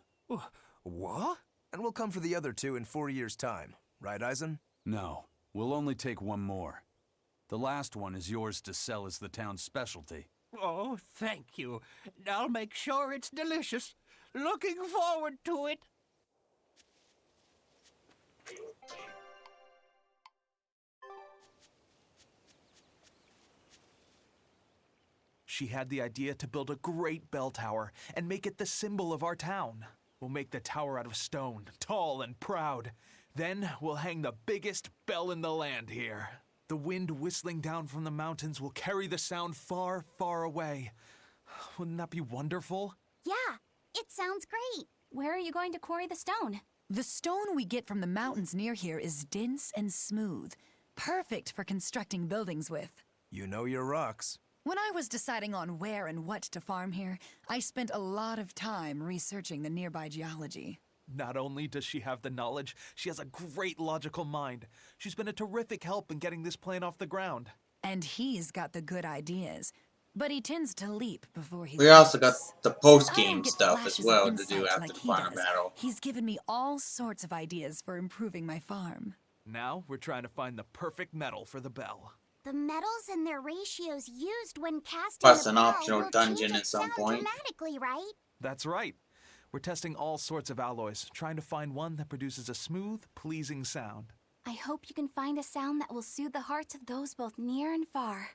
Speaker 8: What? And we'll come for the other 2 in 4 years' time. Right, Eisen?
Speaker 3: No, we'll only take 1 more. The last one is yours to sell as the town's specialty.
Speaker 12: Oh, thank you. I'll make sure it's delicious. Looking forward to it.
Speaker 14: She had the idea to build a great bell tower and make it the symbol of our town. We'll make the tower out of stone, tall and proud. Then we'll hang the biggest bell in the land here. The wind whistling down from the mountains will carry the sound far, far away. Wouldn't that be wonderful?
Speaker 4: Yeah, it sounds great.
Speaker 6: Where are you going to quarry the stone?
Speaker 5: The stone we get from the mountains near here is dense and smooth, perfect for constructing buildings with.
Speaker 8: You know your rocks.
Speaker 5: When I was deciding on where and what to farm here, I spent a lot of time researching the nearby geology.
Speaker 14: Not only does she have the knowledge, she has a great logical mind. She's been a terrific help in getting this plan off the ground.
Speaker 5: And he's got the good ideas, but he tends to leap before he
Speaker 1: We also got
Speaker 5: leaps.
Speaker 1: the
Speaker 5: Since I
Speaker 1: post-game
Speaker 5: don't get
Speaker 1: stuff as
Speaker 5: flashes of
Speaker 1: well to
Speaker 5: insight
Speaker 1: do after
Speaker 5: like
Speaker 1: the
Speaker 5: he
Speaker 1: final
Speaker 5: does,
Speaker 1: battle.
Speaker 5: He's given me all sorts of ideas for improving my farm.
Speaker 14: Now we're trying to find the perfect metal for the bell.
Speaker 4: The metals and their ratios used when casting
Speaker 1: Plus
Speaker 4: the
Speaker 1: an
Speaker 4: bell
Speaker 1: optional
Speaker 4: will
Speaker 1: dungeon
Speaker 4: change
Speaker 1: at
Speaker 4: its
Speaker 1: some
Speaker 4: sound
Speaker 1: point.
Speaker 4: dramatically, right?
Speaker 14: That's right. We're testing all sorts of alloys, trying to find one that produces a smooth, pleasing sound.
Speaker 6: I hope you can find a sound that will soothe the hearts of those both near and far.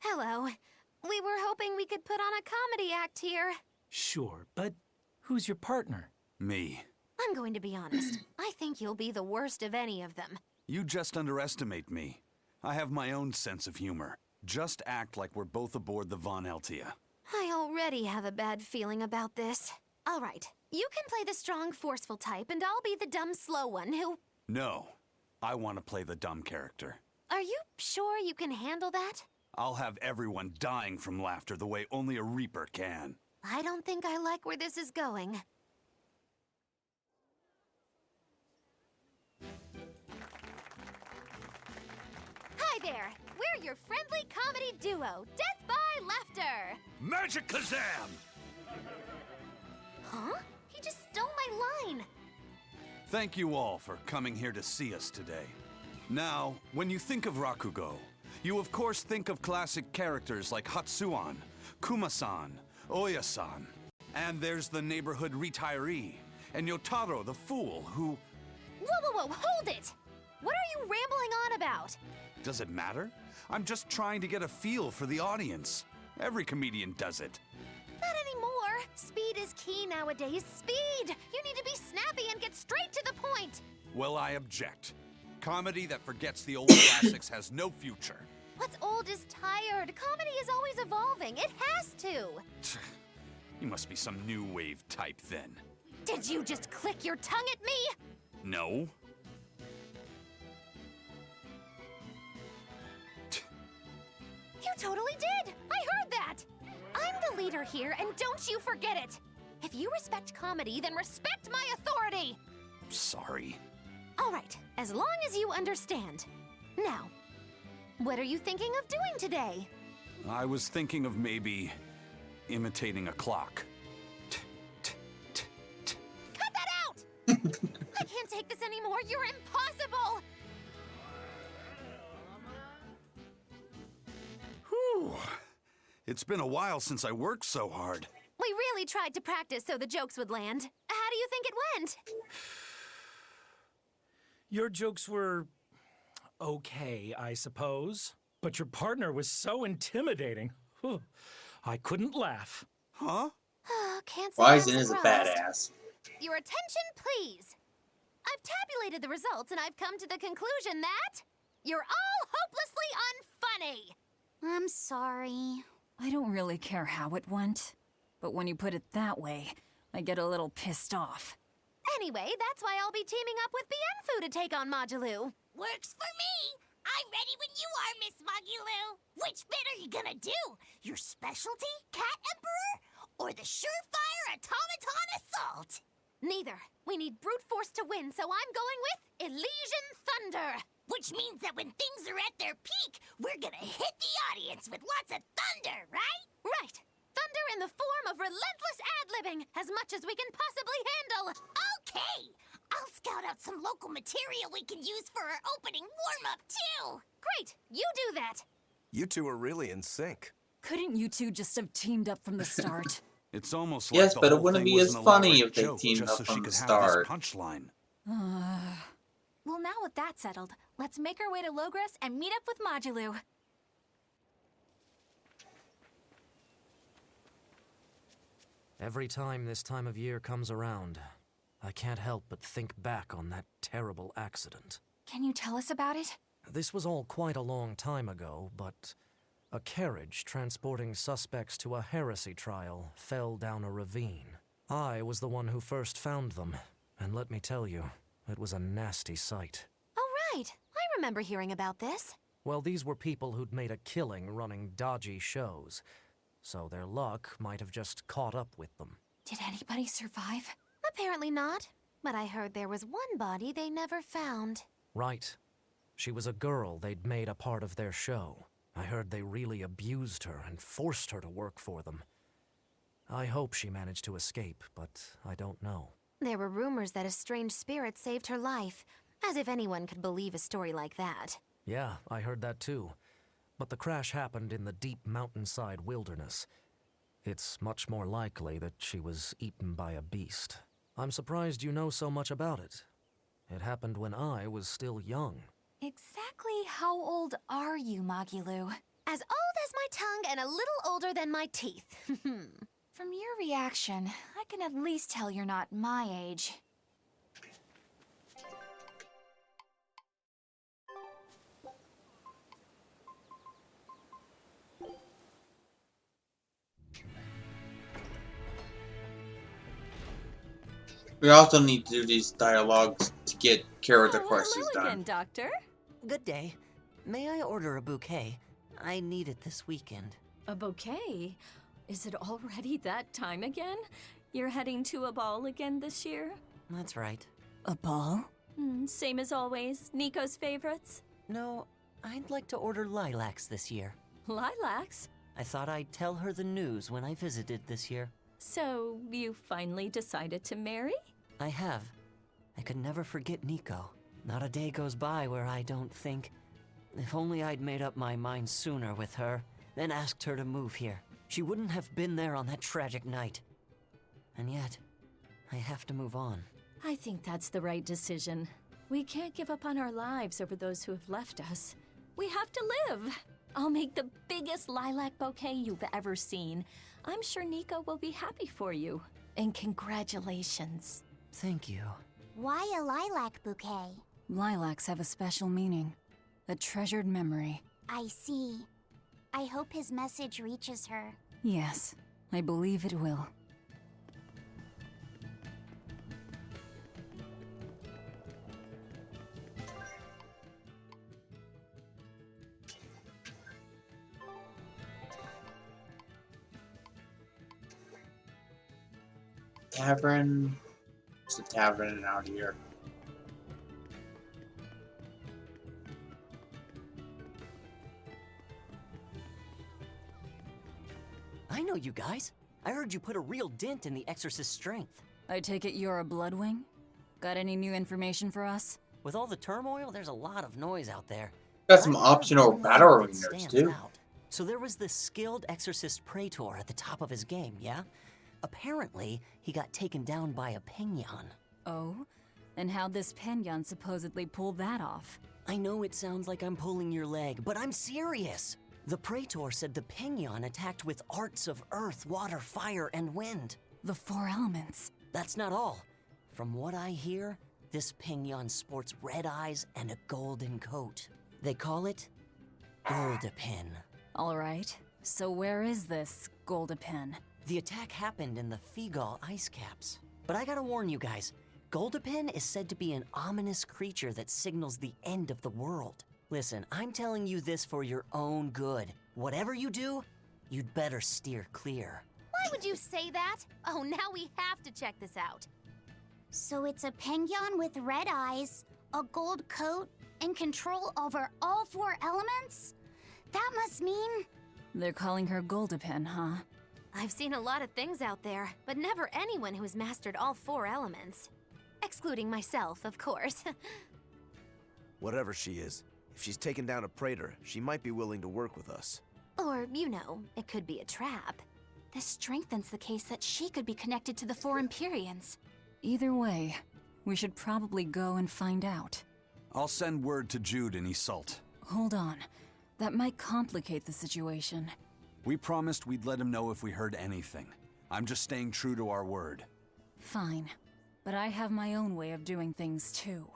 Speaker 10: Hello. We were hoping we could put on a comedy act here.
Speaker 11: Sure, but who's your partner?
Speaker 3: Me.
Speaker 10: I'm going to be honest. I think you'll be the worst of any of them.
Speaker 3: You just underestimate me. I have my own sense of humor. Just act like we're both aboard the Von Altia.
Speaker 10: I already have a bad feeling about this. All right, you can play the strong, forceful type, and I'll be the dumb, slow one who...
Speaker 3: No, I want to play the dumb character.
Speaker 10: Are you sure you can handle that?
Speaker 3: I'll have everyone dying from laughter the way only a Reaper can.
Speaker 10: I don't think I like where this is going. Hi there! We're your friendly comedy duo, Death by Laughter!
Speaker 22: Magic Kazam!
Speaker 10: Huh? He just stole my line!
Speaker 3: Thank you all for coming here to see us today. Now, when you think of Rakugo, you of course think of classic characters like Hatsuan, Kuma-san, Oya-san. And there's the neighborhood retiree, and Yotaro the fool who...
Speaker 10: Whoa, hold it! What are you rambling on about?
Speaker 3: Does it matter? I'm just trying to get a feel for the audience. Every comedian does it.
Speaker 10: Not anymore! Speed is key nowadays. Speed! You need to be snappy and get straight to the point!
Speaker 3: Well, I object. Comedy that forgets the old classics has no future.
Speaker 10: What's old is tired. Comedy is always evolving. It has to.
Speaker 3: You must be some new wave type then.
Speaker 10: Did you just click your tongue at me?
Speaker 3: No.
Speaker 10: You totally did! I heard that! I'm the leader here, and don't you forget it! If you respect comedy, then respect my authority!
Speaker 3: Sorry.
Speaker 10: All right, as long as you understand. Now, what are you thinking of doing today?
Speaker 3: I was thinking of maybe imitating a clock.
Speaker 10: Cut that out! I can't take this anymore. You're impossible!
Speaker 3: Whew. It's been a while since I worked so hard.
Speaker 10: We really tried to practice so the jokes would land. How do you think it went?
Speaker 7: Your jokes were okay, I suppose. But your partner was so intimidating. Whew. I couldn't laugh.
Speaker 3: Huh?
Speaker 10: Can't say
Speaker 1: Ryzen
Speaker 10: I'm
Speaker 1: is a
Speaker 10: surprised.
Speaker 1: badass.
Speaker 10: Your attention, please. I've tabulated the results and I've come to the conclusion that you're all hopelessly unfunny.
Speaker 4: I'm sorry.
Speaker 5: I don't really care how it went, but when you put it that way, I get a little pissed off.
Speaker 10: Anyway, that's why I'll be teaming up with Bienfu to take on Majulu.
Speaker 9: Works for me. I'm ready when you are, Miss Magulu. Which bit are you gonna do? Your specialty, Cat Emperor? Or the surefire automaton assault?
Speaker 10: Neither. We need brute force to win, so I'm going with Elysian Thunder.
Speaker 9: Which means that when things are at their peak, we're gonna hit the audience with lots of thunder, right?
Speaker 10: Right. Thunder in the form of relentless ad-libbing, as much as we can possibly handle.
Speaker 9: Okay! I'll scout out some local material we can use for our opening warm-up, too!
Speaker 10: Great! You do that!
Speaker 8: You two are really in sync.
Speaker 5: Couldn't you two just have teamed up from the start?
Speaker 3: It's almost
Speaker 1: Yes,
Speaker 3: like
Speaker 1: but
Speaker 3: the
Speaker 1: it
Speaker 3: whole
Speaker 1: wouldn't
Speaker 3: thing
Speaker 1: be
Speaker 3: was
Speaker 1: as
Speaker 3: an
Speaker 1: funny
Speaker 3: elaborate
Speaker 1: if they
Speaker 3: joke
Speaker 1: teamed
Speaker 3: just
Speaker 1: up
Speaker 3: so
Speaker 1: from
Speaker 3: she
Speaker 1: the
Speaker 3: could
Speaker 1: start.
Speaker 3: have this punchline.
Speaker 10: Well, now with that settled, let's make our way to Logres and meet up with Majulu.
Speaker 13: Every time this time of year comes around, I can't help but think back on that terrible accident.
Speaker 6: Can you tell us about it?
Speaker 13: This was all quite a long time ago, but a carriage transporting suspects to a heresy trial fell down a ravine. I was the one who first found them, and let me tell you, it was a nasty sight.
Speaker 10: Oh, right. I remember hearing about this.
Speaker 13: Well, these were people who'd made a killing running dodgy shows, so their luck might have just caught up with them.
Speaker 6: Did anybody survive?
Speaker 10: Apparently not. But I heard there was one body they never found.
Speaker 13: Right. She was a girl they'd made a part of their show. I heard they really abused her and forced her to work for them. I hope she managed to escape, but I don't know.
Speaker 10: There were rumors that a strange spirit saved her life. As if anyone could believe a story like that.
Speaker 13: Yeah, I heard that too. But the crash happened in the deep mountainside wilderness. It's much more likely that she was eaten by a beast. I'm surprised you know so much about it. It happened when I was still young.
Speaker 6: Exactly how old are you, Magilu?
Speaker 10: As old as my tongue and a little older than my teeth.
Speaker 6: From your reaction, I can at least tell you're not my age.
Speaker 1: We also need to do these dialogues to get character questions
Speaker 5: hello
Speaker 1: done.
Speaker 5: again, Doctor.
Speaker 23: Good day. May I order a bouquet? I need it this weekend.
Speaker 5: A bouquet? Is it already that time again? You're heading to a ball again this year?
Speaker 23: That's right.
Speaker 5: A ball? Same as always. Nico's favorites?
Speaker 23: No, I'd like to order lilacs this year.
Speaker 5: Lilacs?
Speaker 23: I thought I'd tell her the news when I visited this year.
Speaker 5: So, you finally decided to marry?
Speaker 23: I have. I could never forget Nico. Not a day goes by where I don't think, if only I'd made up my mind sooner with her, then asked her to move here. She wouldn't have been there on that tragic night. And yet, I have to move on.
Speaker 5: I think that's the right decision. We can't give up on our lives over those who have left us. We have to live. I'll make the biggest lilac bouquet you've ever seen. I'm sure Nico will be happy for you. And congratulations.
Speaker 23: Thank you.
Speaker 4: Why a lilac bouquet?
Speaker 5: Lilacs have a special meaning. A treasured memory.
Speaker 4: I see. I hope his message reaches her.
Speaker 5: Yes, I believe it will.
Speaker 1: Tavern? It's a tavern out here.
Speaker 15: I know you guys. I heard you put a real dent in the Exorcist's strength.
Speaker 5: I take it you're a Bloodwing? Got any new information for us?
Speaker 15: With all the turmoil, there's a lot of noise out there.
Speaker 1: Got some optional battle arenas too.
Speaker 15: So there was this skilled Exorcist Praetor at the top of his game, yeah? Apparently, he got taken down by a Pignon.
Speaker 5: Oh? And how'd this Pignon supposedly pull that off?
Speaker 15: I know it sounds like I'm pulling your leg, but I'm serious. The Praetor said the Pignon attacked with arts of earth, water, fire, and wind.
Speaker 5: The 4 elements.
Speaker 15: That's not all. From what I hear, this Pignon sports red eyes and a golden coat. They call it Goldapin.
Speaker 5: All right. So where is this Goldapin?
Speaker 15: The attack happened in the Figal ice caps. But I gotta warn you guys, Goldapin is said to be an ominous creature that signals the end of the world. Listen, I'm telling you this for your own good. Whatever you do, you'd better steer clear.
Speaker 10: Why would you say that? Oh, now we have to check this out.
Speaker 4: So it's a penguin with red eyes, a gold coat, and control over all 4 elements? That must mean...
Speaker 5: They're calling her Goldapin, huh?
Speaker 10: I've seen a lot of things out there, but never anyone who's mastered all 4 elements. Excluding myself, of course.
Speaker 8: Whatever she is, if she's taken down a Praetor, she might be willing to work with us.
Speaker 6: Or, you know, it could be a trap. This strengthens the case that she could be connected to the 4 Empyreans.
Speaker 5: Either way, we should probably go and find out.
Speaker 3: I'll send word to Jude in Iseult.
Speaker 5: Hold on. That might complicate the situation.
Speaker 3: We promised we'd let him know if we heard anything. I'm just staying true to our word.
Speaker 5: Fine. But I have my own way of doing things, too.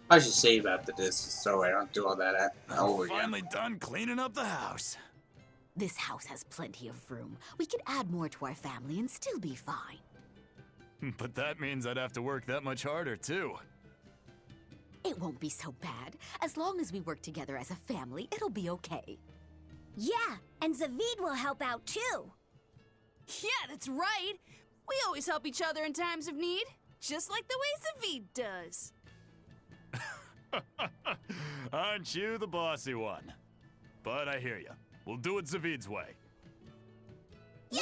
Speaker 1: I should save after this so I don't do all that over again.
Speaker 16: Finally done cleaning up the house.
Speaker 18: This house has plenty of room. We could add more to our family and still be fine.
Speaker 16: But that means I'd have to work that much harder, too.
Speaker 18: It won't be so bad. As long as we work together as a family, it'll be okay.
Speaker 4: Yeah, and Zavid will help out too.
Speaker 24: Yeah, that's right. We always help each other in times of need, just like the way Zavid does.
Speaker 16: Aren't you the bossy one? But I hear you. We'll do it Zavid's way.
Speaker 10: Yeah!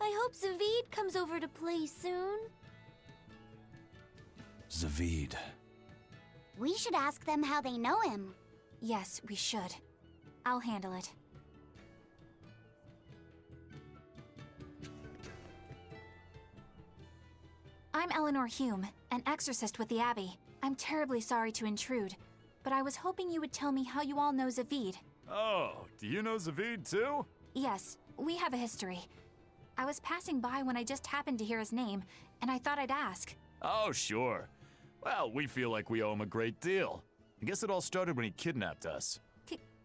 Speaker 10: I hope Zavid comes over to play soon.
Speaker 3: Zavid.
Speaker 4: We should ask them how they know him.
Speaker 6: Yes, we should. I'll handle it. I'm Eleanor Hume, an exorcist with the Abbey. I'm terribly sorry to intrude, but I was hoping you would tell me how you all know Zavid.
Speaker 16: Oh, do you know Zavid too?
Speaker 6: Yes, we have a history. I was passing by when I just happened to hear his name, and I thought I'd ask.
Speaker 16: Oh, sure. Well, we feel like we owe him a great deal. I guess it all started when he kidnapped us.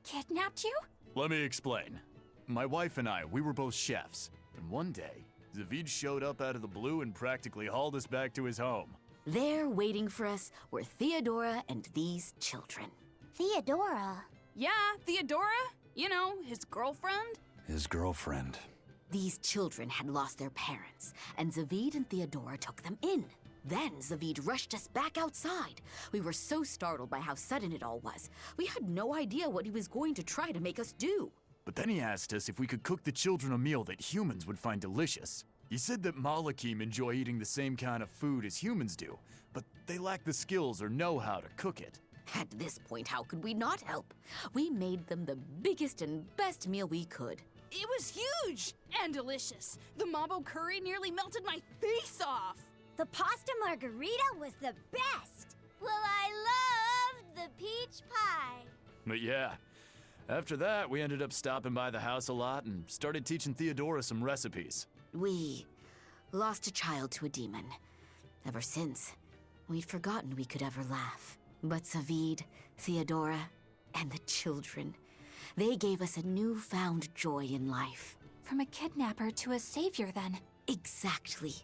Speaker 6: Kidnapped you?
Speaker 16: Let me explain. My wife and I, we were both chefs, and one day, Zavid showed up out of the blue and practically hauled us back to his home.
Speaker 18: There, waiting for us, were Theodora and these children.
Speaker 4: Theodora?
Speaker 24: Yeah, Theodora. You know, his girlfriend.
Speaker 3: His girlfriend.
Speaker 18: These children had lost their parents, and Zavid and Theodora took them in. Then Zavid rushed us back outside. We were so startled by how sudden it all was. We had no idea what he was going to try to make us do.
Speaker 16: But then he asked us if we could cook the children a meal that humans would find delicious. He said that Malakim enjoy eating the same kind of food as humans do, but they lack the skills or know-how to cook it.
Speaker 18: At this point, how could we not help? We made them the biggest and best meal we could.
Speaker 24: It was huge and delicious. The mambo curry nearly melted my face off.
Speaker 4: The pasta margarita was the best.
Speaker 10: Well, I loved the peach pie.
Speaker 16: But yeah, after that, we ended up stopping by the house a lot and started teaching Theodora some recipes.
Speaker 18: We lost a child to a demon. Ever since, we'd forgotten we could ever laugh. But Zavid, Theodora, and the children, they gave us a newfound joy in life.
Speaker 6: From a kidnapper to a savior, then.
Speaker 18: Exactly.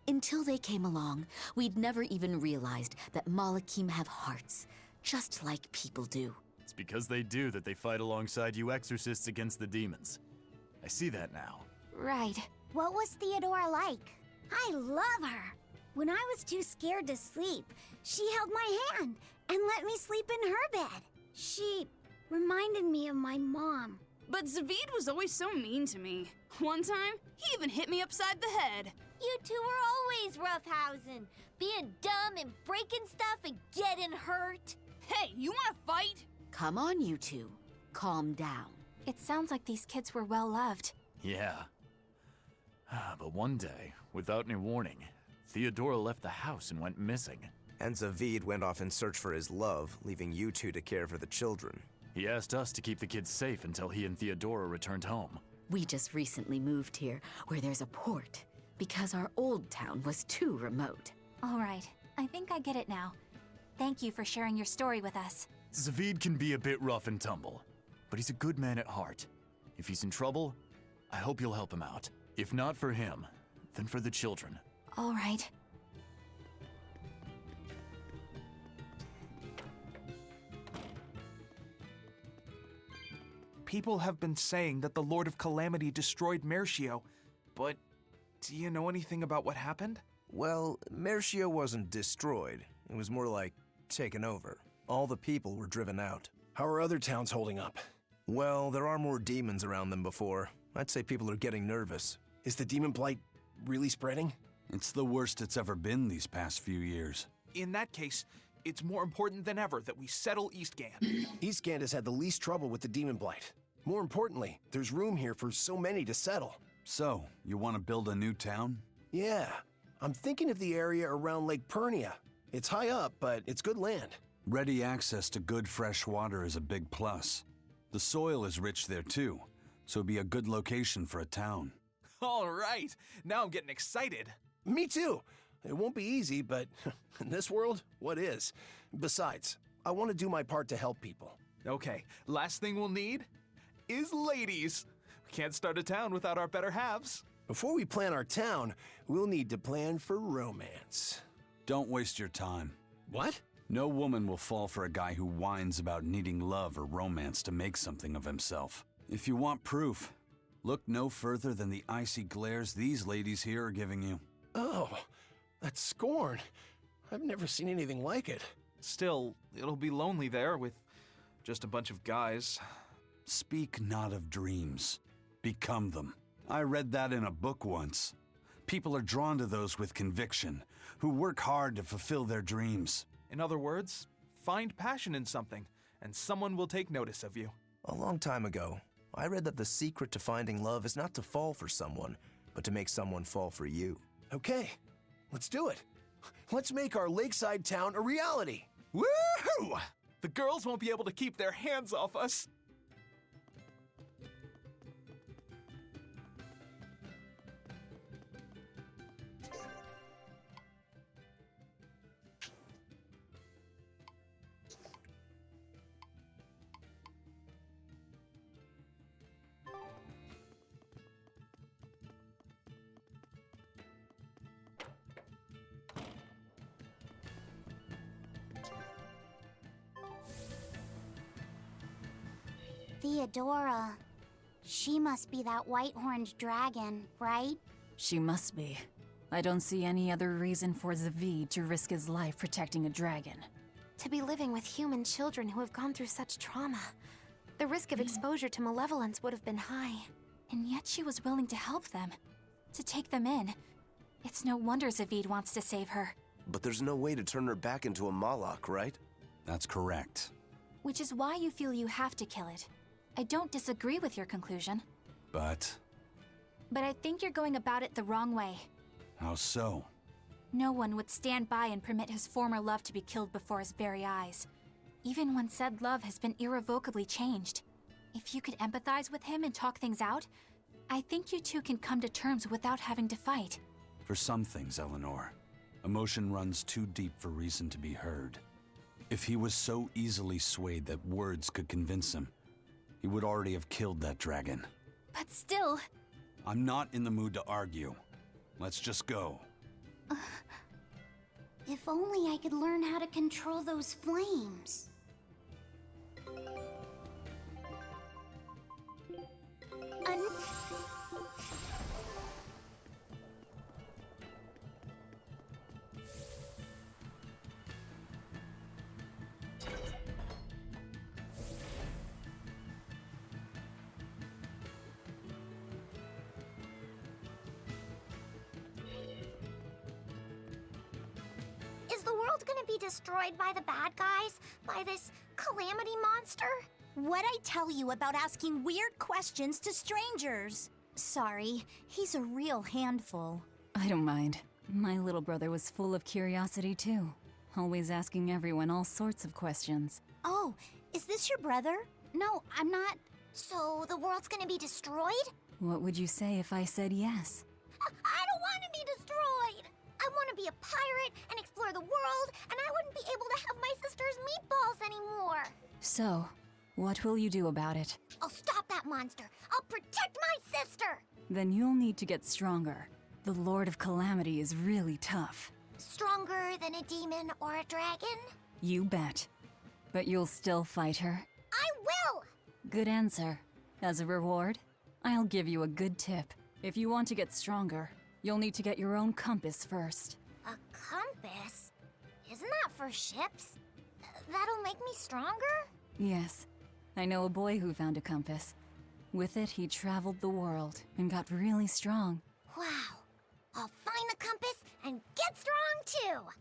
Speaker 18: Until they came along, we'd never even realized that Malakim have hearts, just like people do.
Speaker 16: It's because they do that they fight alongside you exorcists against the demons. I see that now.
Speaker 6: Right.
Speaker 4: What was Theodora like? I love her. When I was too scared to sleep, she held my hand and let me sleep in her bed. She reminded me of my mom.
Speaker 24: But Zavid was always so mean to me. One time, he even hit me upside the head.
Speaker 10: You two were always roughhousing, being dumb and breaking stuff and getting hurt.
Speaker 24: Hey, you wanna fight?
Speaker 18: Come on, you two. Calm down.
Speaker 6: It sounds like these kids were well loved.
Speaker 16: Yeah. But one day, without any warning, Theodora left the house and went missing.
Speaker 8: And Zavid went off in search for his love, leaving you two to care for the children.
Speaker 16: He asked us to keep the kids safe until he and Theodora returned home.
Speaker 18: We just recently moved here, where there's a port, because our old town was too remote.
Speaker 6: All right, I think I get it now. Thank you for sharing your story with us.
Speaker 16: Zavid can be a bit rough and tumble, but he's a good man at heart. If he's in trouble, I hope you'll help him out. If not for him, then for the children.
Speaker 6: All right.
Speaker 14: People have been saying that the Lord of Calamity destroyed Mercio, but do you know anything about what happened?
Speaker 8: Well, Mercio wasn't destroyed. It was more like taken over. All the people were driven out.
Speaker 17: How are other towns holding up?
Speaker 8: Well, there are more demons around than before. I'd say people are getting nervous.
Speaker 17: Is the demon blight really spreading?
Speaker 3: It's the worst it's ever been these past few years.
Speaker 14: In that case, it's more important than ever that we settle Eastgand.
Speaker 17: Eastgand has had the least trouble with the demon blight. More importantly, there's room here for so many to settle.
Speaker 3: So, you want to build a new town?
Speaker 17: Yeah. I'm thinking of the area around Lake Pernia. It's high up, but it's good land.
Speaker 3: Ready access to good fresh water is a big plus. The soil is rich there too, so it'd be a good location for a town.
Speaker 14: All right, now I'm getting excited.
Speaker 17: Me too. It won't be easy, but in this world, what is? Besides, I want to do my part to help people.
Speaker 14: Okay, last thing we'll need is ladies. We can't start a town without our better halves.
Speaker 17: Before we plan our town, we'll need to plan for romance.
Speaker 3: Don't waste your time.
Speaker 17: What?
Speaker 3: No woman will fall for a guy who whines about needing love or romance to make something of himself. If you want proof, look no further than the icy glares these ladies here are giving you.
Speaker 17: Oh, that's scorn. I've never seen anything like it.
Speaker 14: Still, it'll be lonely there with just a bunch of guys.
Speaker 3: Speak not of dreams. Become them. I read that in a book once. People are drawn to those with conviction, who work hard to fulfill their dreams.
Speaker 14: In other words, find passion in something, and someone will take notice of you.
Speaker 8: A long time ago, I read that the secret to finding love is not to fall for someone, but to make someone fall for you.
Speaker 17: Okay, let's do it. Let's make our lakeside town a reality.
Speaker 14: Woohoo! The girls won't be able to keep their hands off us.
Speaker 4: Theodora. She must be that white-horned dragon, right?
Speaker 5: She must be. I don't see any other reason for Zavid to risk his life protecting a dragon.
Speaker 6: To be living with human children who have gone through such trauma. The risk of exposure to malevolence would have been high. And yet she was willing to help them. To take them in. It's no wonder Zavid wants to save her.
Speaker 8: But there's no way to turn her back into a Malak, right?
Speaker 3: That's correct.
Speaker 6: Which is why you feel you have to kill it. I don't disagree with your conclusion.
Speaker 3: But
Speaker 6: I think you're going about it the wrong way.
Speaker 3: how so?
Speaker 6: No one would stand by and permit his former love to be killed before his very eyes. Even when said love has been irrevocably changed. If you could empathize with him and talk things out, I think you two can come to terms without having to fight.
Speaker 3: For some things, Eleanor, emotion runs too deep for reason to be heard. If he was so easily swayed that words could convince him, he would already have killed that dragon.
Speaker 6: But still...
Speaker 3: I'm not in the mood to argue. Let's just go.
Speaker 4: If only I could learn how to control those flames. destroyed by the bad guys? By this calamity monster? What'd I tell you about asking weird questions to strangers? Sorry, he's a real handful.
Speaker 5: I don't mind. My little brother was full of curiosity too. Always asking everyone all sorts of questions.
Speaker 4: Oh, is this your brother? No, I'm not. So the world's gonna be destroyed?
Speaker 5: What would you say if I said yes?
Speaker 4: I don't want to be destroyed! I want to be a pirate and explore the world, and I wouldn't be able to have my sister's meatballs anymore!
Speaker 5: So, what will you do about it?
Speaker 4: I'll stop that monster! I'll protect my sister!
Speaker 5: Then you'll need to get stronger. The Lord of Calamity is really tough.
Speaker 4: Stronger than a demon or a dragon?
Speaker 5: You bet. But you'll still fight her?
Speaker 4: I will!
Speaker 5: Good answer. As a reward, I'll give you a good tip. If you want to get stronger, you'll need to get your own compass first.
Speaker 4: A compass? Isn't that for ships? That'll make me stronger?
Speaker 5: Yes. I know a boy who found a compass. With it, he traveled the world and got really strong.
Speaker 4: Wow. I'll find the compass and get strong too!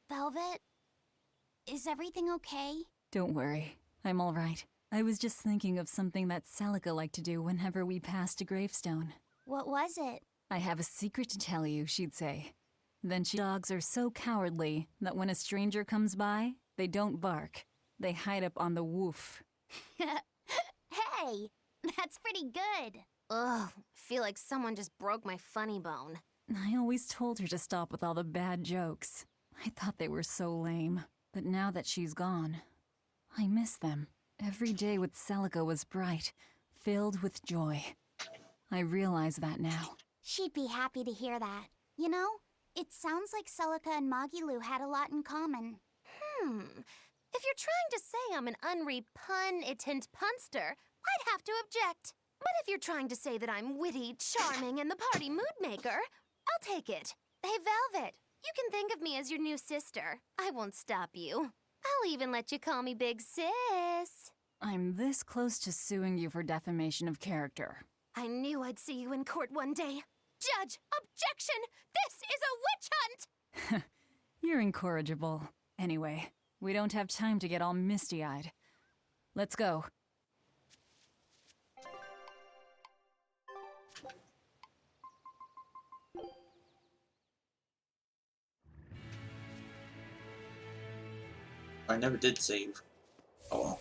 Speaker 4: Velvet? Is everything okay?
Speaker 5: Don't worry. I'm all right. I was just thinking of something that Celica liked to do whenever we passed a gravestone.
Speaker 4: What was it?
Speaker 5: I have a secret to tell you, she'd say. Then dogs are so cowardly that when a stranger comes by, they don't bark. They hide up on the woof.
Speaker 4: Hey, that's pretty good.
Speaker 10: Ugh, feel like someone just broke my funny bone.
Speaker 5: I always told her to stop with all the bad jokes. I thought they were so lame. But now that she's gone, I miss them. Every day with Celica was bright, filled with joy. I realize that now.
Speaker 4: She'd be happy to hear that. You know, it sounds like Celica and Magilu had a lot in common.
Speaker 10: If you're trying to say I'm an unrepugnant punster, I'd have to object. But if you're trying to say that I'm witty, charming, and the party mood maker, I'll take it. Hey, Velvet, you can think of me as your new sister. I won't stop you. I'll even let you call me Big Sis.
Speaker 5: I'm this close to suing you for defamation of character.
Speaker 10: I knew I'd see you in court one day. Judge, objection! This is a witch hunt!
Speaker 5: You're incorrigible. Anyway, we don't have time to get all misty-eyed. Let's go.
Speaker 1: I never did save. Oh well.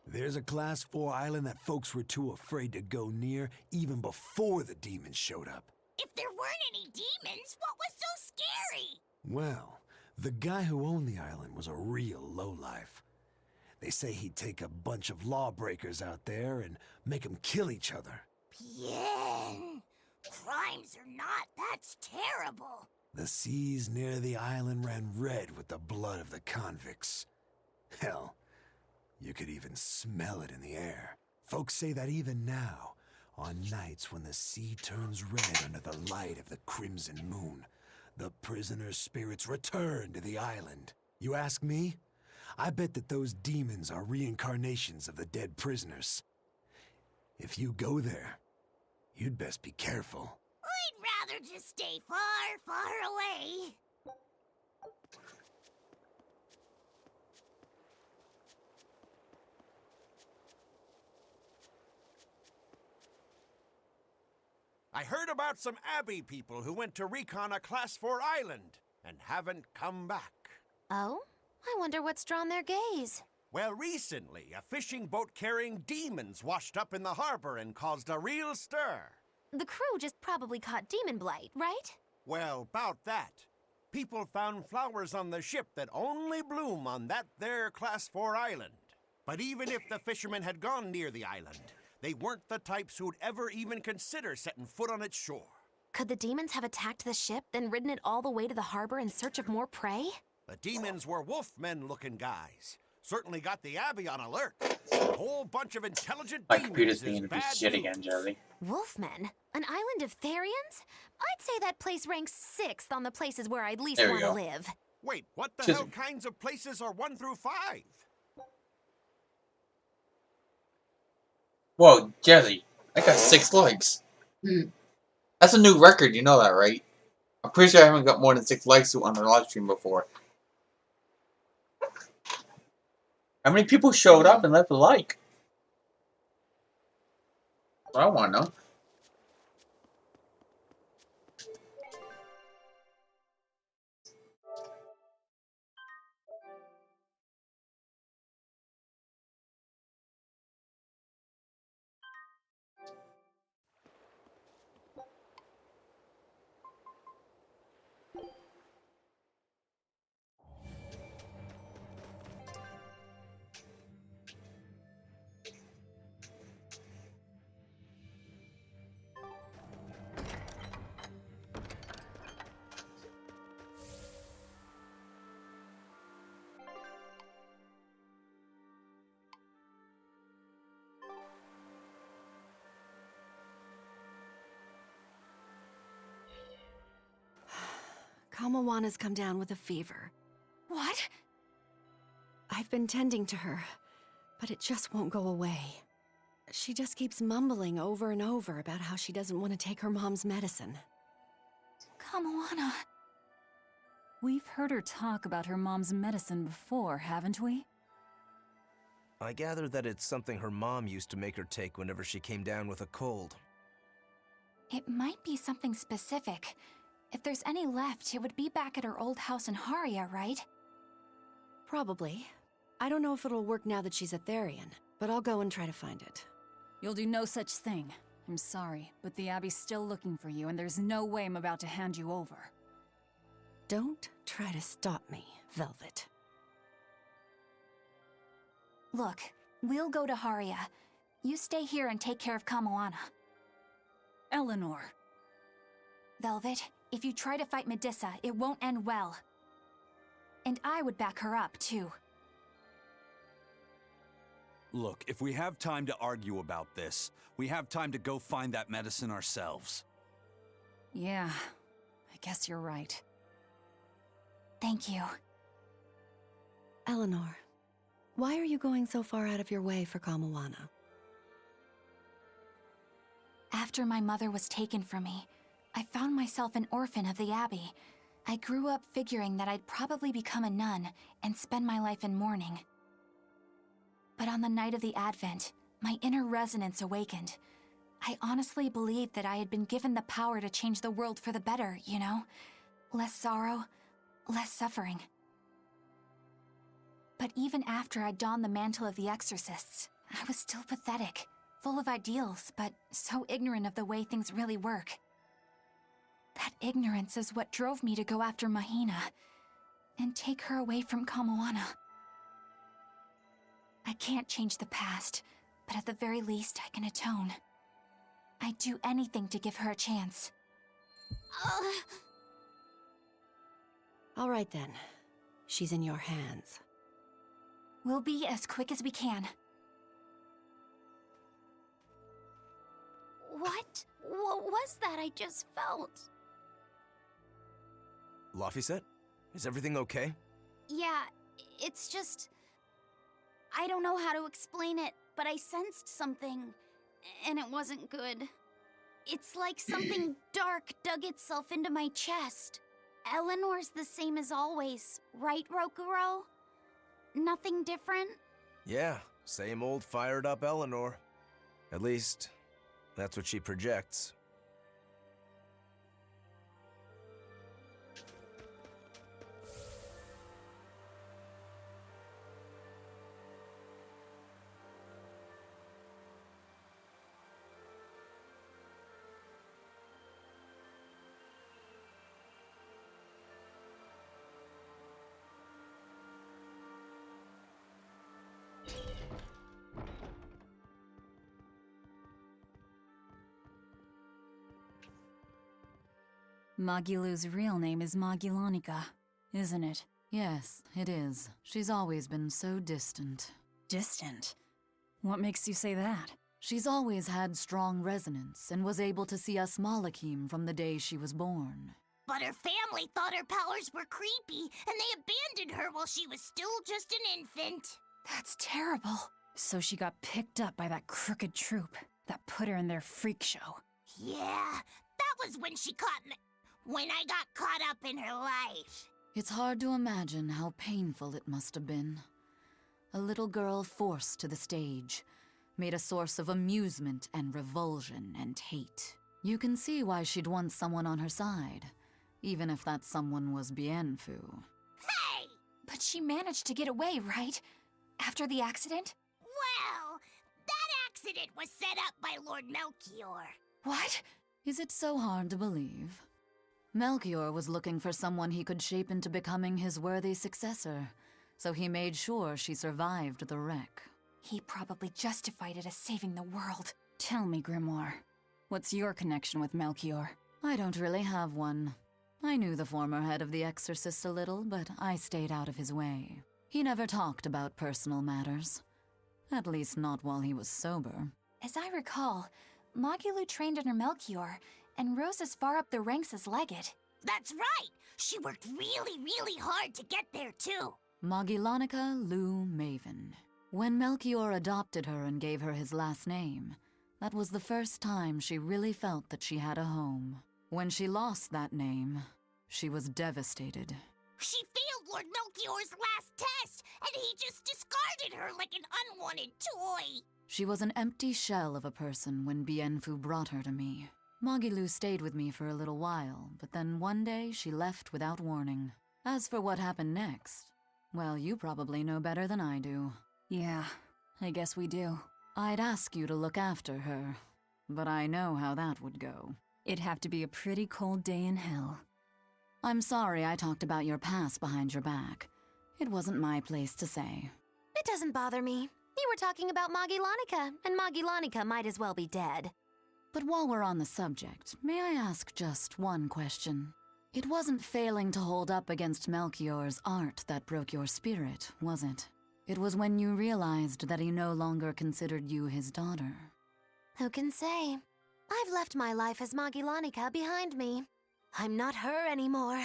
Speaker 22: There's a Class 4 island that folks were too afraid to go near even before the demons showed up.
Speaker 9: If there weren't any demons, what was so scary?
Speaker 22: Well, the guy who owned the island was a real lowlife. They say he'd take a bunch of lawbreakers out there and make them kill each other.
Speaker 9: Bien. Crimes or not, that's terrible.
Speaker 22: The seas near the island ran red with the blood of the convicts. Hell, you could even smell it in the air. Folks say that even now, on nights when the sea turns red under the light of the crimson moon, the prisoners' spirits return to the island. You ask me? I bet that those demons are reincarnations of the dead prisoners. If you go there, you'd best be careful.
Speaker 9: I'd rather just stay far, far away.
Speaker 2: I heard about some Abbey people who went to recon a Class 4 island and haven't come back.
Speaker 10: Oh? I wonder what's drawn their gaze.
Speaker 2: Well, recently, a fishing boat carrying demons washed up in the harbor and caused a real stir.
Speaker 10: The crew just probably caught demon blight, right?
Speaker 2: Well, about that. People found flowers on the ship that only bloom on that there Class 4 island. But even if the fishermen had gone near the island, they weren't the types who'd ever even consider setting foot on its shore.
Speaker 10: Could the demons have attacked the ship, then ridden it all the way to the harbor in search of more prey?
Speaker 2: The demons were wolfmen-looking guys. Certainly got the Abbey on alert. A whole bunch of intelligent
Speaker 1: My
Speaker 2: demons
Speaker 1: computer's
Speaker 2: is
Speaker 1: being a piece
Speaker 2: bad
Speaker 1: of shit
Speaker 2: news.
Speaker 1: again, Josie.
Speaker 10: Wolfmen? An island of Therians? I'd say that place ranks 6th on the places where I'd least
Speaker 1: There we
Speaker 10: want to
Speaker 1: go.
Speaker 10: live.
Speaker 2: Wait, what the
Speaker 1: Just-
Speaker 2: hell kinds of places are 1 through 5?
Speaker 1: Whoa, Josie, I got 6 likes. That's a new record, you know that, right? I'm pretty sure I haven't got more than 6 likes on the live stream before. How many people showed up and left a like? I want to know.
Speaker 19: Kamawana's come down with a fever.
Speaker 6: What?
Speaker 19: I've been tending to her, but it just won't go away. She just keeps mumbling over and over about how she doesn't want to take her mom's medicine.
Speaker 6: Kamawana.
Speaker 5: We've heard her talk about her mom's medicine before, haven't we?
Speaker 8: I gather that it's something her mom used to make her take whenever she came down with a cold.
Speaker 6: It might be something specific. If there's any left, it would be back at her old house in Haria, right?
Speaker 19: Probably. I don't know if it'll work now that she's a Therian, but I'll go and try to find it.
Speaker 5: You'll do no such thing. I'm sorry, but the Abbey's still looking for you, and there's no way I'm about to hand you over.
Speaker 19: Don't try to stop me, Velvet.
Speaker 6: Look, we'll go to Haria. You stay here and take care of Kamawana.
Speaker 5: Eleanor.
Speaker 6: Velvet, if you try to fight Medusa, it won't end well. And I would back her up, too.
Speaker 3: Look, if we have time to argue about this, we have time to go find that medicine ourselves.
Speaker 5: Yeah, I guess you're right.
Speaker 6: Thank you.
Speaker 19: Eleanor, why are you going so far out of your way for Kamawana?
Speaker 6: After my mother was taken from me, I found myself an orphan of the Abbey. I grew up figuring that I'd probably become a nun and spend my life in mourning. But on the night of the Advent, my inner resonance awakened. I honestly believed that I had been given the power to change the world for the better, you know? Less sorrow, less suffering. But even after I donned the mantle of the exorcists, I was still pathetic, full of ideals, but so ignorant of the way things really work. That ignorance is what drove me to go after Mahina and take her away from Kamawana. I can't change the past, but at the very least I can atone. I'd do anything to give her a chance.
Speaker 19: All right then. She's in your hands.
Speaker 6: We'll be as quick as we can.
Speaker 4: What was that I just felt?
Speaker 8: Laphicet? Is everything okay?
Speaker 4: Yeah, it's just... I don't know how to explain it, but I sensed something, and it wasn't good. It's like something dark dug itself into my chest. Eleanor's the same as always, right, Rokuro? Nothing different?
Speaker 8: Yeah, same old fired up Eleanor. At least, that's what she projects.
Speaker 5: Magilu's real name is Magilonica, isn't it? Yes, it is. She's always been so distant. Distant? What makes you say that? She's always had strong resonance and was able to see us Malakim from the day she was born.
Speaker 9: But her family thought her powers were creepy, and they abandoned her while she was still just an infant.
Speaker 5: That's terrible. So she got picked up by that crooked troupe that put her in their freak show.
Speaker 9: Yeah, that was when when I got caught up in her life.
Speaker 5: It's hard to imagine how painful it must have been. A little girl forced to the stage, made a source of amusement and revulsion and hate. You can see why she'd want someone on her side, even if that someone was Bienfu.
Speaker 9: Hey!
Speaker 6: But she managed to get away, right? After the accident?
Speaker 9: Well, that accident was set up by Lord Melchior.
Speaker 5: What? Is it so hard to believe? Melchior was looking for someone he could shape into becoming his worthy successor, so he made sure she survived the wreck.
Speaker 6: He probably justified it as saving the world.
Speaker 5: Tell me, Grimoire, what's your connection with Melchior? I don't really have one. I knew the former head of the Exorcists a little, but I stayed out of his way. He never talked about personal matters. At least not while he was sober.
Speaker 6: As I recall, Magilu trained under Melchior and rose as far up the ranks as legate.
Speaker 9: That's right! She worked really hard to get there, too.
Speaker 5: Magilonica Lou Maven. When Melchior adopted her and gave her his last name, that was the first time she really felt that she had a home. When she lost that name, she was devastated.
Speaker 9: She failed Lord Melchior's last test, and he just discarded her like an unwanted toy.
Speaker 5: She was an empty shell of a person when Bienfu brought her to me. Magilu stayed with me for a little while, but then one day she left without warning. As for what happened next, well, you probably know better than I do. Yeah, I guess we do. I'd ask you to look after her, but I know how that would go. It'd have to be a pretty cold day in hell. I'm sorry I talked about your past behind your back. It wasn't my place to say.
Speaker 10: It doesn't bother me. You were talking about Magilonica, and Magilonica might as well be dead.
Speaker 5: But while we're on the subject, may I ask just one question? It wasn't failing to hold up against Melchior's art that broke your spirit, was it? It was when you realized that he no longer considered you his daughter.
Speaker 10: Who can say? I've left my life as Magilonica behind me. I'm not her anymore.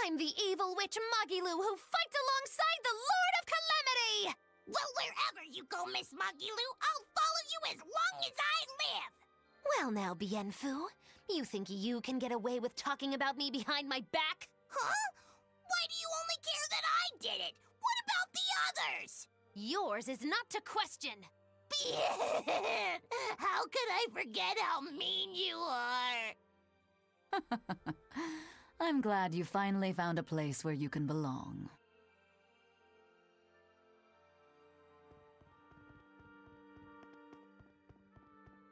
Speaker 10: I'm the evil witch Magilu who fights alongside the Lord of Calamity!
Speaker 9: Well, wherever you go, Miss Magilu, I'll follow you as long as I live!
Speaker 10: Well now, Bienfu, you think you can get away with talking about me behind my back?
Speaker 9: Huh? Why do you only care that I did it? What about the others?
Speaker 10: Yours is not to question.
Speaker 9: How could I forget how mean you are?
Speaker 5: I'm glad you finally found a place where you can belong.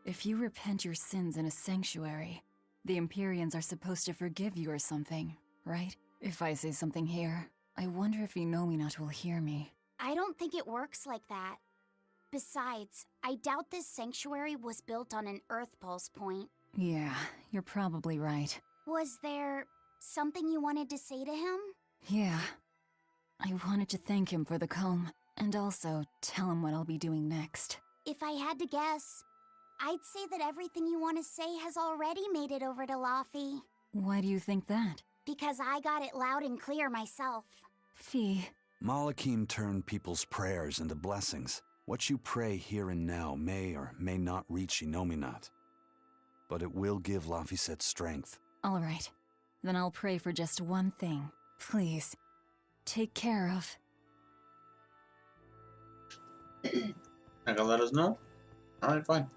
Speaker 5: If you repent your sins in a sanctuary, the Empyreans are supposed to forgive you or something, right? If I say something here, I wonder if Inominat will hear me.
Speaker 4: I don't think it works like that. Besides, I doubt this sanctuary was built on an Earth Pulse point.
Speaker 5: Yeah, you're probably right.
Speaker 4: Was there something you wanted to say to him?
Speaker 5: Yeah. I wanted to thank him for the comb, and also tell him what I'll be doing next.
Speaker 4: If I had to guess, I'd say that everything you want to say has already made it over to Laffy.
Speaker 5: Why do you think that?
Speaker 4: Because I got it loud and clear myself.
Speaker 5: Fee.
Speaker 3: Malakim turned people's prayers into blessings. What you pray here and now may or may not reach Inominat. But it will give Laphicet strength.
Speaker 5: All right. Then I'll pray for just one thing. Please, take care of...
Speaker 1: Not gonna let us know? Alright, fine.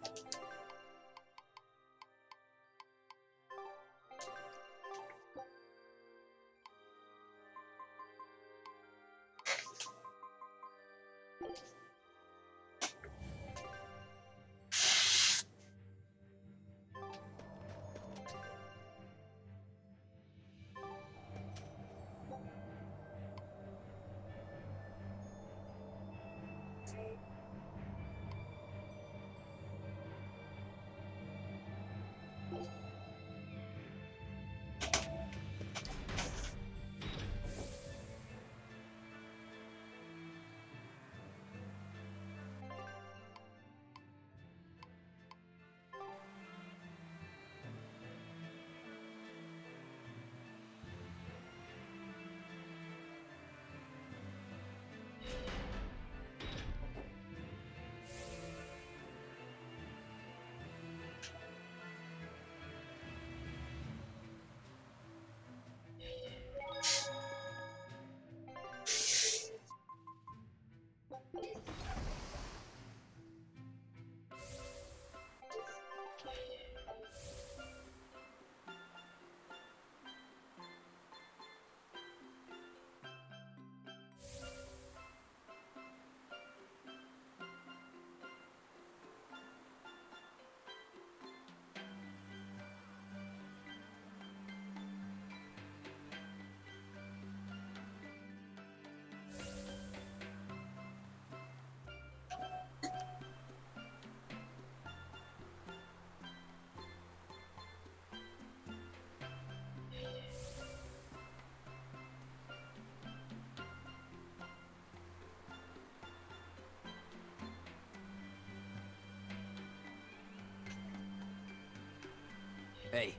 Speaker 11: Hey,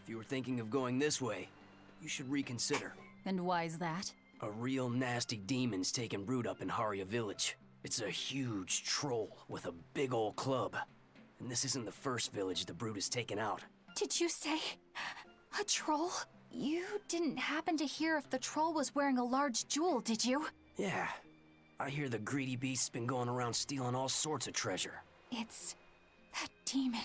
Speaker 11: if you were thinking of going this way, you should reconsider.
Speaker 5: And why's that?
Speaker 11: A real nasty demon's taking root up in Haria village. It's a huge troll with a big old club. And this isn't the first village the brute has taken out.
Speaker 6: Did you say a troll? You didn't happen to hear if the troll was wearing a large jewel, did you?
Speaker 11: Yeah, I hear the greedy beast's been going around stealing all sorts of treasure.
Speaker 6: It's that demon.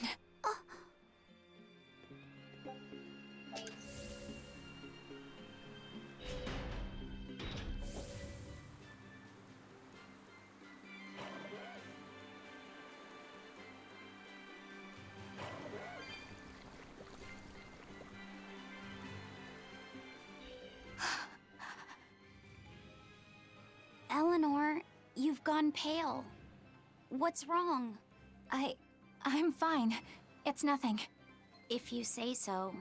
Speaker 4: Eleanor, you've gone pale. What's wrong?
Speaker 6: I'm fine. It's nothing.
Speaker 4: If you say so.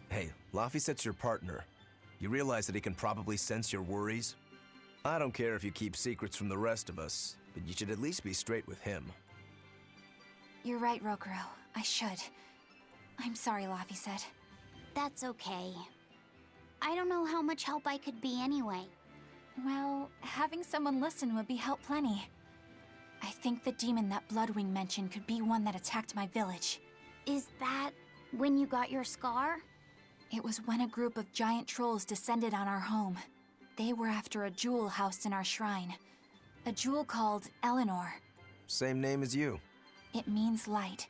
Speaker 8: Hey, Laphicet's your partner. You realize that he can probably sense your worries? I don't care if you keep secrets from the rest of us, but you should at least be straight with him.
Speaker 6: You're right, Rokuro. I should. I'm sorry, Laphicet.
Speaker 4: That's okay. I don't know how much help I could be anyway.
Speaker 6: Well, having someone listen would be help plenty. I think the demon that Bloodwing mentioned could be one that attacked my village.
Speaker 4: Is that when you got your scar?
Speaker 6: It was when a group of giant trolls descended on our home. They were after a jewel housed in our shrine. A jewel called Eleanor.
Speaker 8: Same name as you.
Speaker 6: It means light.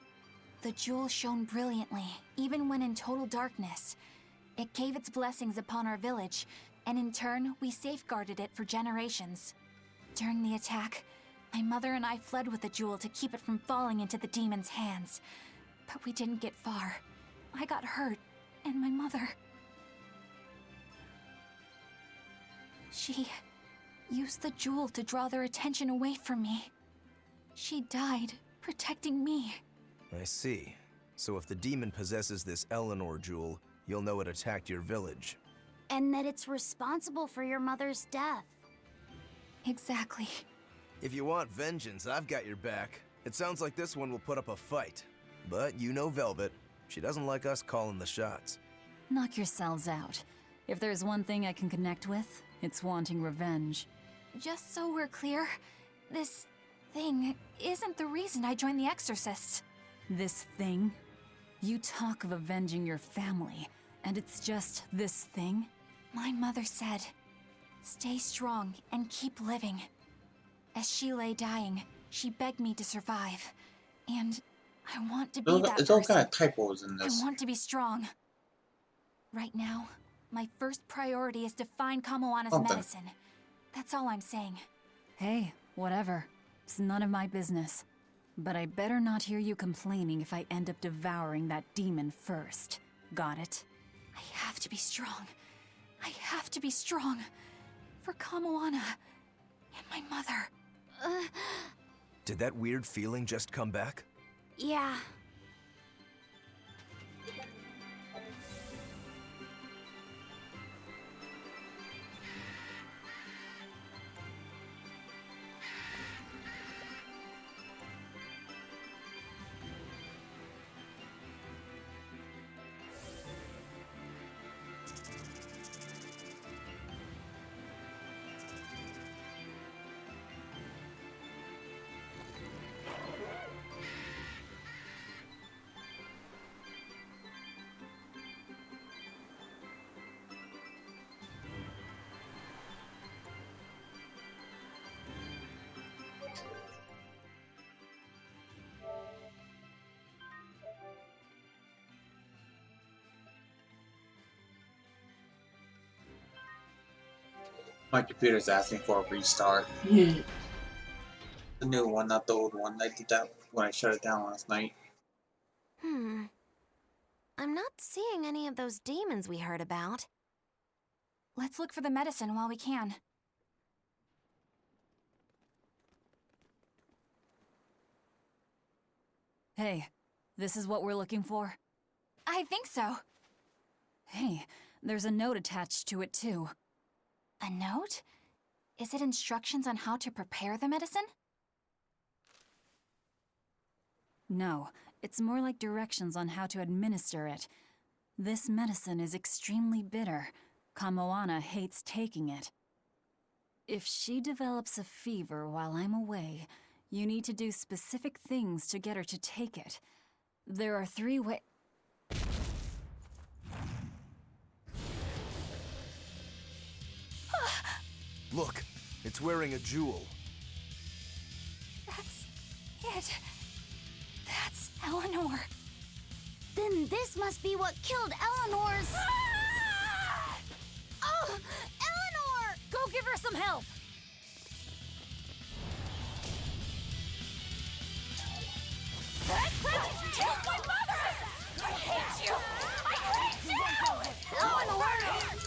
Speaker 6: The jewel shone brilliantly, even when in total darkness. It gave its blessings upon our village, and in turn, we safeguarded it for generations. During the attack, my mother and I fled with the jewel to keep it from falling into the demon's hands. But we didn't get far. I got hurt, and my mother... She used the jewel to draw their attention away from me. She died, protecting me.
Speaker 8: I see. So if the demon possesses this Eleanor jewel, you'll know it attacked your village.
Speaker 4: And that it's responsible for your mother's death.
Speaker 6: Exactly.
Speaker 8: If you want vengeance, I've got your back. It sounds like this one will put up a fight. But you know Velvet. She doesn't like us calling the shots.
Speaker 5: Knock yourselves out. If there's one thing I can connect with, it's wanting revenge.
Speaker 6: Just so we're clear, this thing isn't the reason I joined the Exorcists.
Speaker 5: This thing? You talk of avenging your family, and it's just this thing?
Speaker 6: My mother said, "Stay strong and keep living." As she lay dying, she begged me to survive. And I want to be that person.
Speaker 1: There's all kind of typos in this.
Speaker 6: I want to be strong. Right now, my first priority is to find Kamoana's medicine. That's all I'm saying.
Speaker 5: Hey, whatever. It's none of my business. But I better not hear you complaining if I end up devouring that demon first. Got it?
Speaker 6: I have to be strong. I have to be strong. For Kamoana and my mother.
Speaker 8: Did that weird feeling just come back?
Speaker 4: Yeah.
Speaker 1: My computer's asking for a restart. The new one, not the old one. I did that when I shut it down last night.
Speaker 18: I'm not seeing any of those demons we heard about.
Speaker 6: Let's look for the medicine while we can.
Speaker 5: Hey, this is what we're looking for?
Speaker 6: I think so.
Speaker 5: Hey, there's a note attached to it too.
Speaker 6: A note? Is it instructions on how to prepare the medicine?
Speaker 5: No, It's more like directions on how to administer it. This medicine is extremely bitter. Kamoana hates taking it. If she develops a fever while I'm away, you need to do specific things to get her to take it. There are 3 ways.
Speaker 8: Look, it's wearing a jewel.
Speaker 6: That's it. That's Eleanor.
Speaker 4: Then this must be what killed Eleanor's... Oh! Eleanor!
Speaker 5: Go give her some help!
Speaker 6: Kill my mother! I hate you! I hate you!
Speaker 4: Eleanor!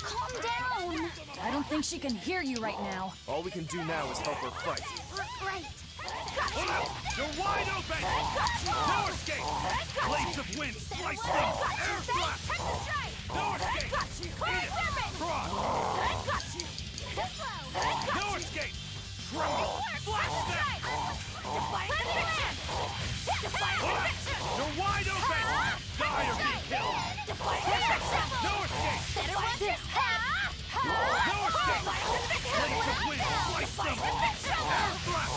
Speaker 4: Calm down!
Speaker 5: I don't think she can hear you right now.
Speaker 8: All we can do now is help her fight.
Speaker 4: Right.
Speaker 3: Pull out! You're wide open! No escape! Blades of wind, slice them! Air blast! No escape! Eat it! Cross! No escape! Tremble! Blast them! You're wide open! Die or be killed! No escape! No escape! Blades of wind, slice them! Air blast!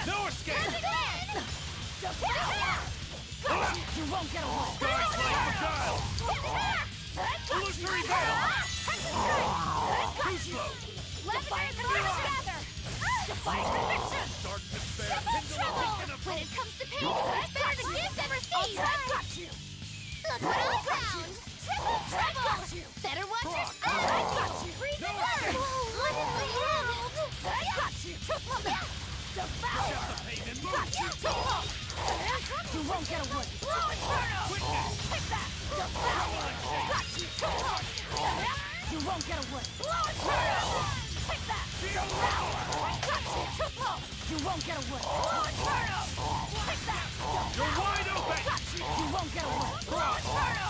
Speaker 3: No escape!
Speaker 6: You won't get away!
Speaker 3: Guys like Beguile! Illusory veil! Too slow!
Speaker 6: Levitate and work together!
Speaker 3: Darkness bear!
Speaker 10: When it comes to pain, it's better to give than receive! Look what I found! Triple! Better watch your step! Freeze and burn! What in the world? I got you! Devour!
Speaker 6: You won't get away!
Speaker 10: Slow Inferno! Take that! Devour! Got you!
Speaker 6: You won't get away!
Speaker 10: Slow Inferno! Take that! Devour! Got you!
Speaker 6: You won't get away!
Speaker 10: Slow Inferno! Take that!
Speaker 3: You're wide open!
Speaker 10: Got you!
Speaker 6: You won't get away!
Speaker 10: Slow Inferno!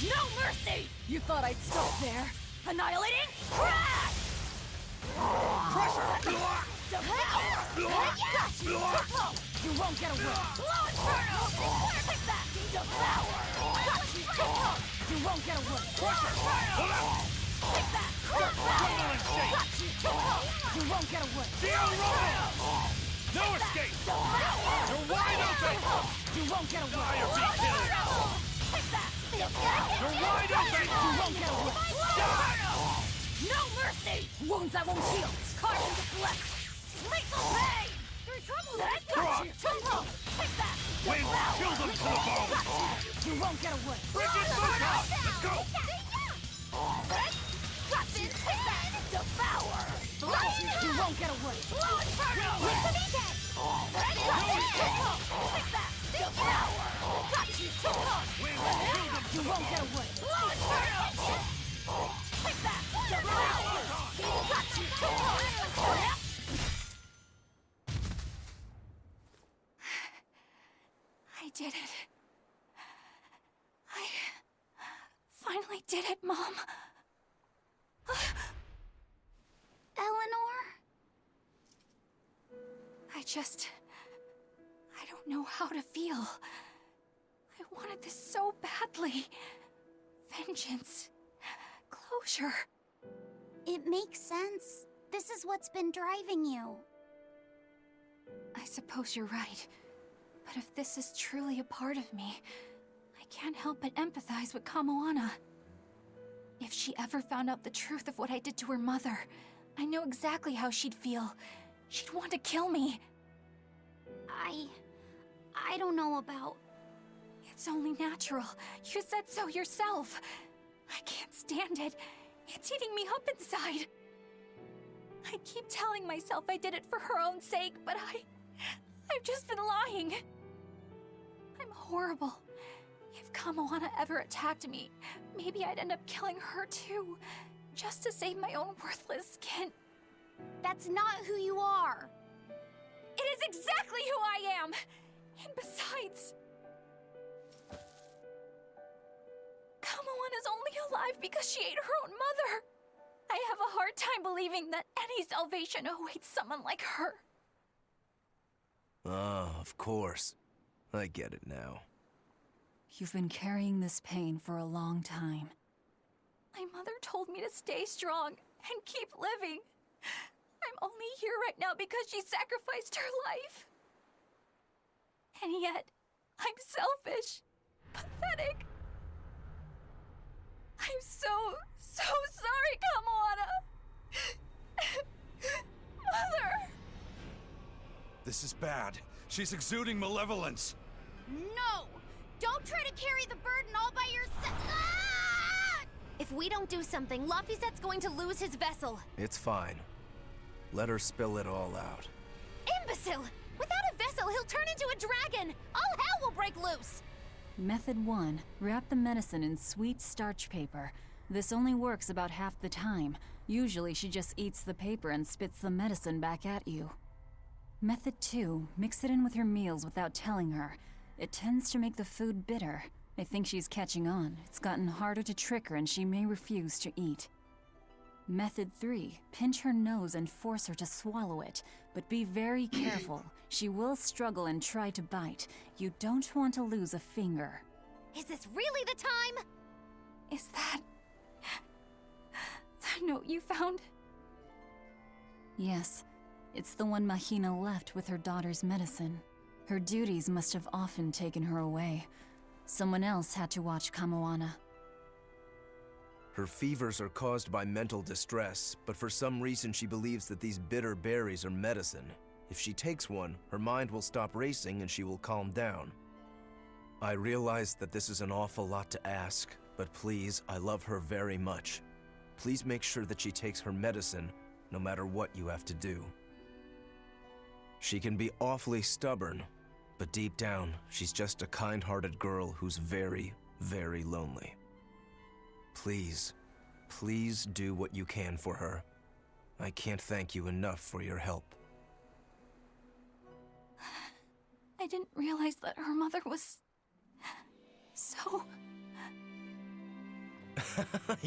Speaker 6: No mercy! You thought I'd stop there? Annihilating crash!
Speaker 3: Pressure!
Speaker 10: Devour! Got you!
Speaker 6: You won't get away!
Speaker 10: Slow Inferno! Take that! Devour! Got you!
Speaker 6: You won't get away!
Speaker 10: Pressure! Take that!
Speaker 3: Tumbling shape!
Speaker 10: Got you!
Speaker 6: You won't get away!
Speaker 3: Dio Rumble! No escape! You're wide open!
Speaker 6: You won't get away!
Speaker 3: Die or be killed!
Speaker 10: Take that!
Speaker 3: You're wide open!
Speaker 6: You won't get away!
Speaker 3: Die!
Speaker 6: No mercy! Wounds that won't heal! Carving the flesh!
Speaker 10: Lethal pain! You're trouble! Got you! Take that!
Speaker 3: Wind, chill them to the bone!
Speaker 6: You won't get away!
Speaker 3: Frigid Bullshot! Let's go!
Speaker 10: Got this! Take that! Devour!
Speaker 6: You won't get away!
Speaker 10: Slow Inferno! Take that! Devour! Got you!
Speaker 3: Wind, chill them
Speaker 6: You won't get away!
Speaker 10: Slow Inferno! Take that! Devour! Got you!
Speaker 6: I did it. I finally did it, Mom.
Speaker 4: Eleanor?
Speaker 6: I don't know how to feel. I wanted this so badly. Vengeance. Closure.
Speaker 4: It makes sense. This is what's been driving you.
Speaker 6: I suppose you're right. But if this is truly a part of me, I can't help but empathize with Kamoana. If she ever found out the truth of what I did to her mother, I know exactly how she'd feel. She'd want to kill me.
Speaker 4: I don't know about...
Speaker 6: It's only natural. You said so yourself. I can't stand it. It's eating me up inside. I keep telling myself I did it for her own sake, but I've just been lying. I'm horrible. If Kamoana ever attacked me, maybe I'd end up killing her too, just to save my own worthless skin.
Speaker 4: That's not who you are.
Speaker 6: It is exactly who I am! And besides... Kamoana's only alive because she ate her own mother. I have a hard time believing that any salvation awaits someone like her.
Speaker 8: Ah, of course. I get it now.
Speaker 5: You've been carrying this pain for a long time.
Speaker 6: My mother told me to stay strong and keep living. I'm only here right now because she sacrificed her life. And yet, I'm selfish, pathetic. I'm so sorry, Kamoana. Mother!
Speaker 3: This is bad. She's exuding malevolence.
Speaker 10: No! Don't try to carry the burden all by yourself! Ah! If we don't do something, Laphicet's going to lose his vessel.
Speaker 8: It's fine. Let her spill it all out.
Speaker 10: Imbecile! Without a vessel, he'll turn into a dragon! All hell will break loose!
Speaker 5: Method 1. Wrap the medicine in sweet starch paper. This only works about half the time. Usually she just eats the paper and spits the medicine back at you. Method 2. Mix it in with her meals without telling her. It tends to make the food bitter. I think she's catching on. It's gotten harder to trick her and she may refuse to eat. Method 3. Pinch her nose and force her to swallow it. But be very careful. She will struggle and try to bite. You don't want to lose a finger.
Speaker 10: Is this really the time?
Speaker 6: Is that the note you found?
Speaker 5: Yes. It's the one Mahina left with her daughter's medicine. Her duties must have often taken her away. Someone else had to watch Kamoana.
Speaker 8: Her fevers are caused by mental distress, but for some reason she believes that these bitter berries are medicine. If she takes one, her mind will stop racing and she will calm down. I realize that this is an awful lot to ask, but please, I love her very much. Please make sure that she takes her medicine, no matter what you have to do. She can be awfully stubborn, but deep down, she's just a kind-hearted girl who's very, very lonely. Please, please do what you can for her. I can't thank you enough for your help.
Speaker 6: I didn't realize that her mother was so...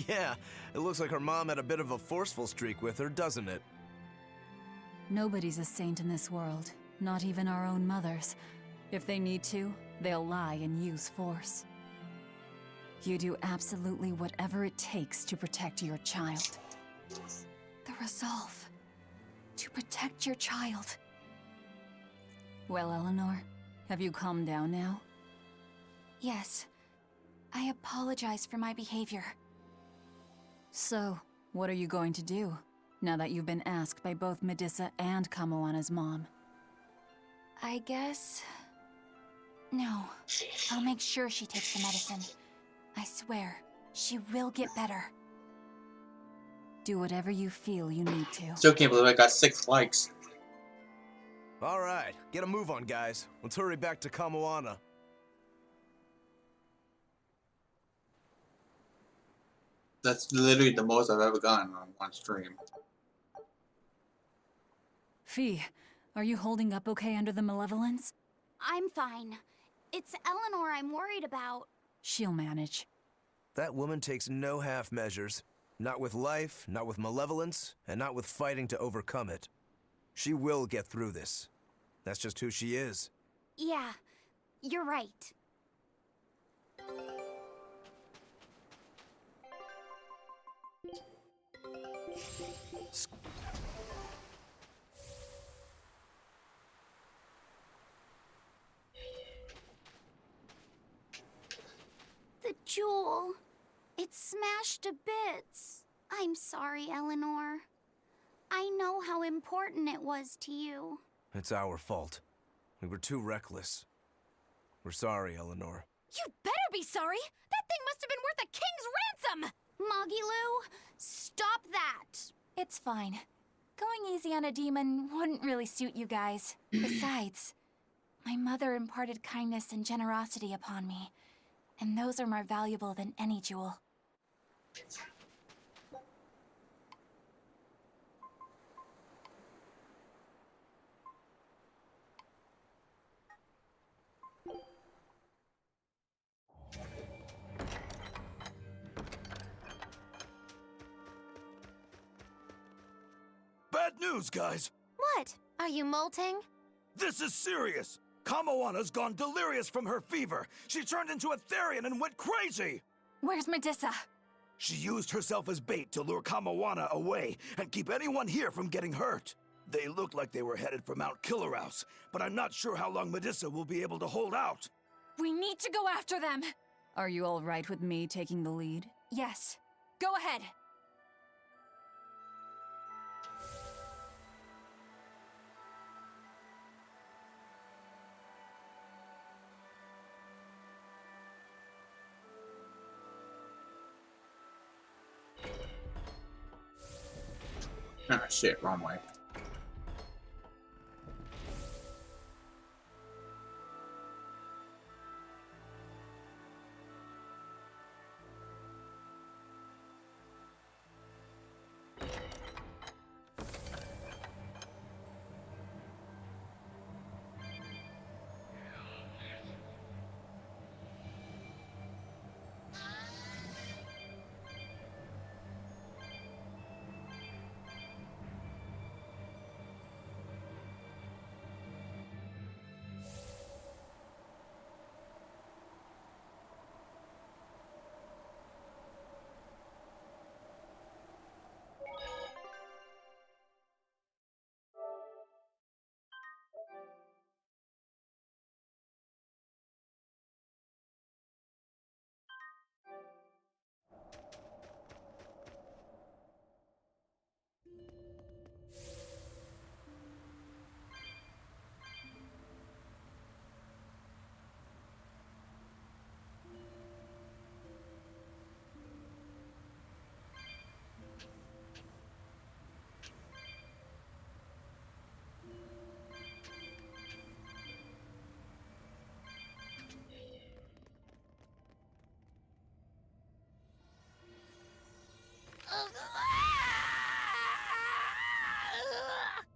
Speaker 8: Yeah, it looks like her mom had a bit of a forceful streak with her, doesn't it?
Speaker 5: Nobody's a saint in this world, not even our own mothers. If they need to, they'll lie and use force. You do absolutely whatever it takes to protect your child.
Speaker 6: The resolve to protect your child.
Speaker 5: Well, Eleanor, have you calmed down now?
Speaker 6: Yes. I apologize for my behavior.
Speaker 5: So, what are you going to do, now that you've been asked by both Medissa and Kamoana's mom?
Speaker 6: I guess... No. I'll make sure she takes the medicine. I swear, she will get better.
Speaker 5: Do whatever you feel you need to.
Speaker 1: Still can't believe I got 6 likes.
Speaker 8: Alright, get a move on, guys. Let's hurry back to Kamoana.
Speaker 1: That's literally the most I've ever gotten on one stream.
Speaker 5: Fee, are you holding up okay under the malevolence?
Speaker 4: I'm fine. It's Eleanor I'm worried about.
Speaker 5: She'll manage.
Speaker 8: That woman takes no half measures. Not with life, not with malevolence, and not with fighting to overcome it. She will get through this. That's just who she is.
Speaker 4: Yeah, you're right. The jewel. It's smashed to bits. I'm sorry, Eleanor. I know how important it was to you.
Speaker 8: It's our fault. We were too reckless. We're sorry, Eleanor.
Speaker 10: You better be sorry! That thing must have been worth a king's ransom!
Speaker 4: Moggy stop that!
Speaker 6: It's fine. Going easy on a demon wouldn't really suit you guys. Besides, my mother imparted kindness and generosity upon me, and those are more valuable than any jewel.
Speaker 3: Bad news, guys!
Speaker 10: What? Are you molting?
Speaker 3: This is serious! Kamawana's gone delirious from her fever. She turned into a Therian and went crazy!
Speaker 6: Where's Medusa?
Speaker 3: She used herself as bait to lure Kamawana away and keep anyone here from getting hurt. They looked like they were headed for Mount Killerhouse, but I'm not sure how long Medusa will be able to hold out.
Speaker 6: We need to go after them!
Speaker 5: Are you all right with me taking the lead?
Speaker 6: Yes. Go ahead.
Speaker 1: Ah, shit, wrong way.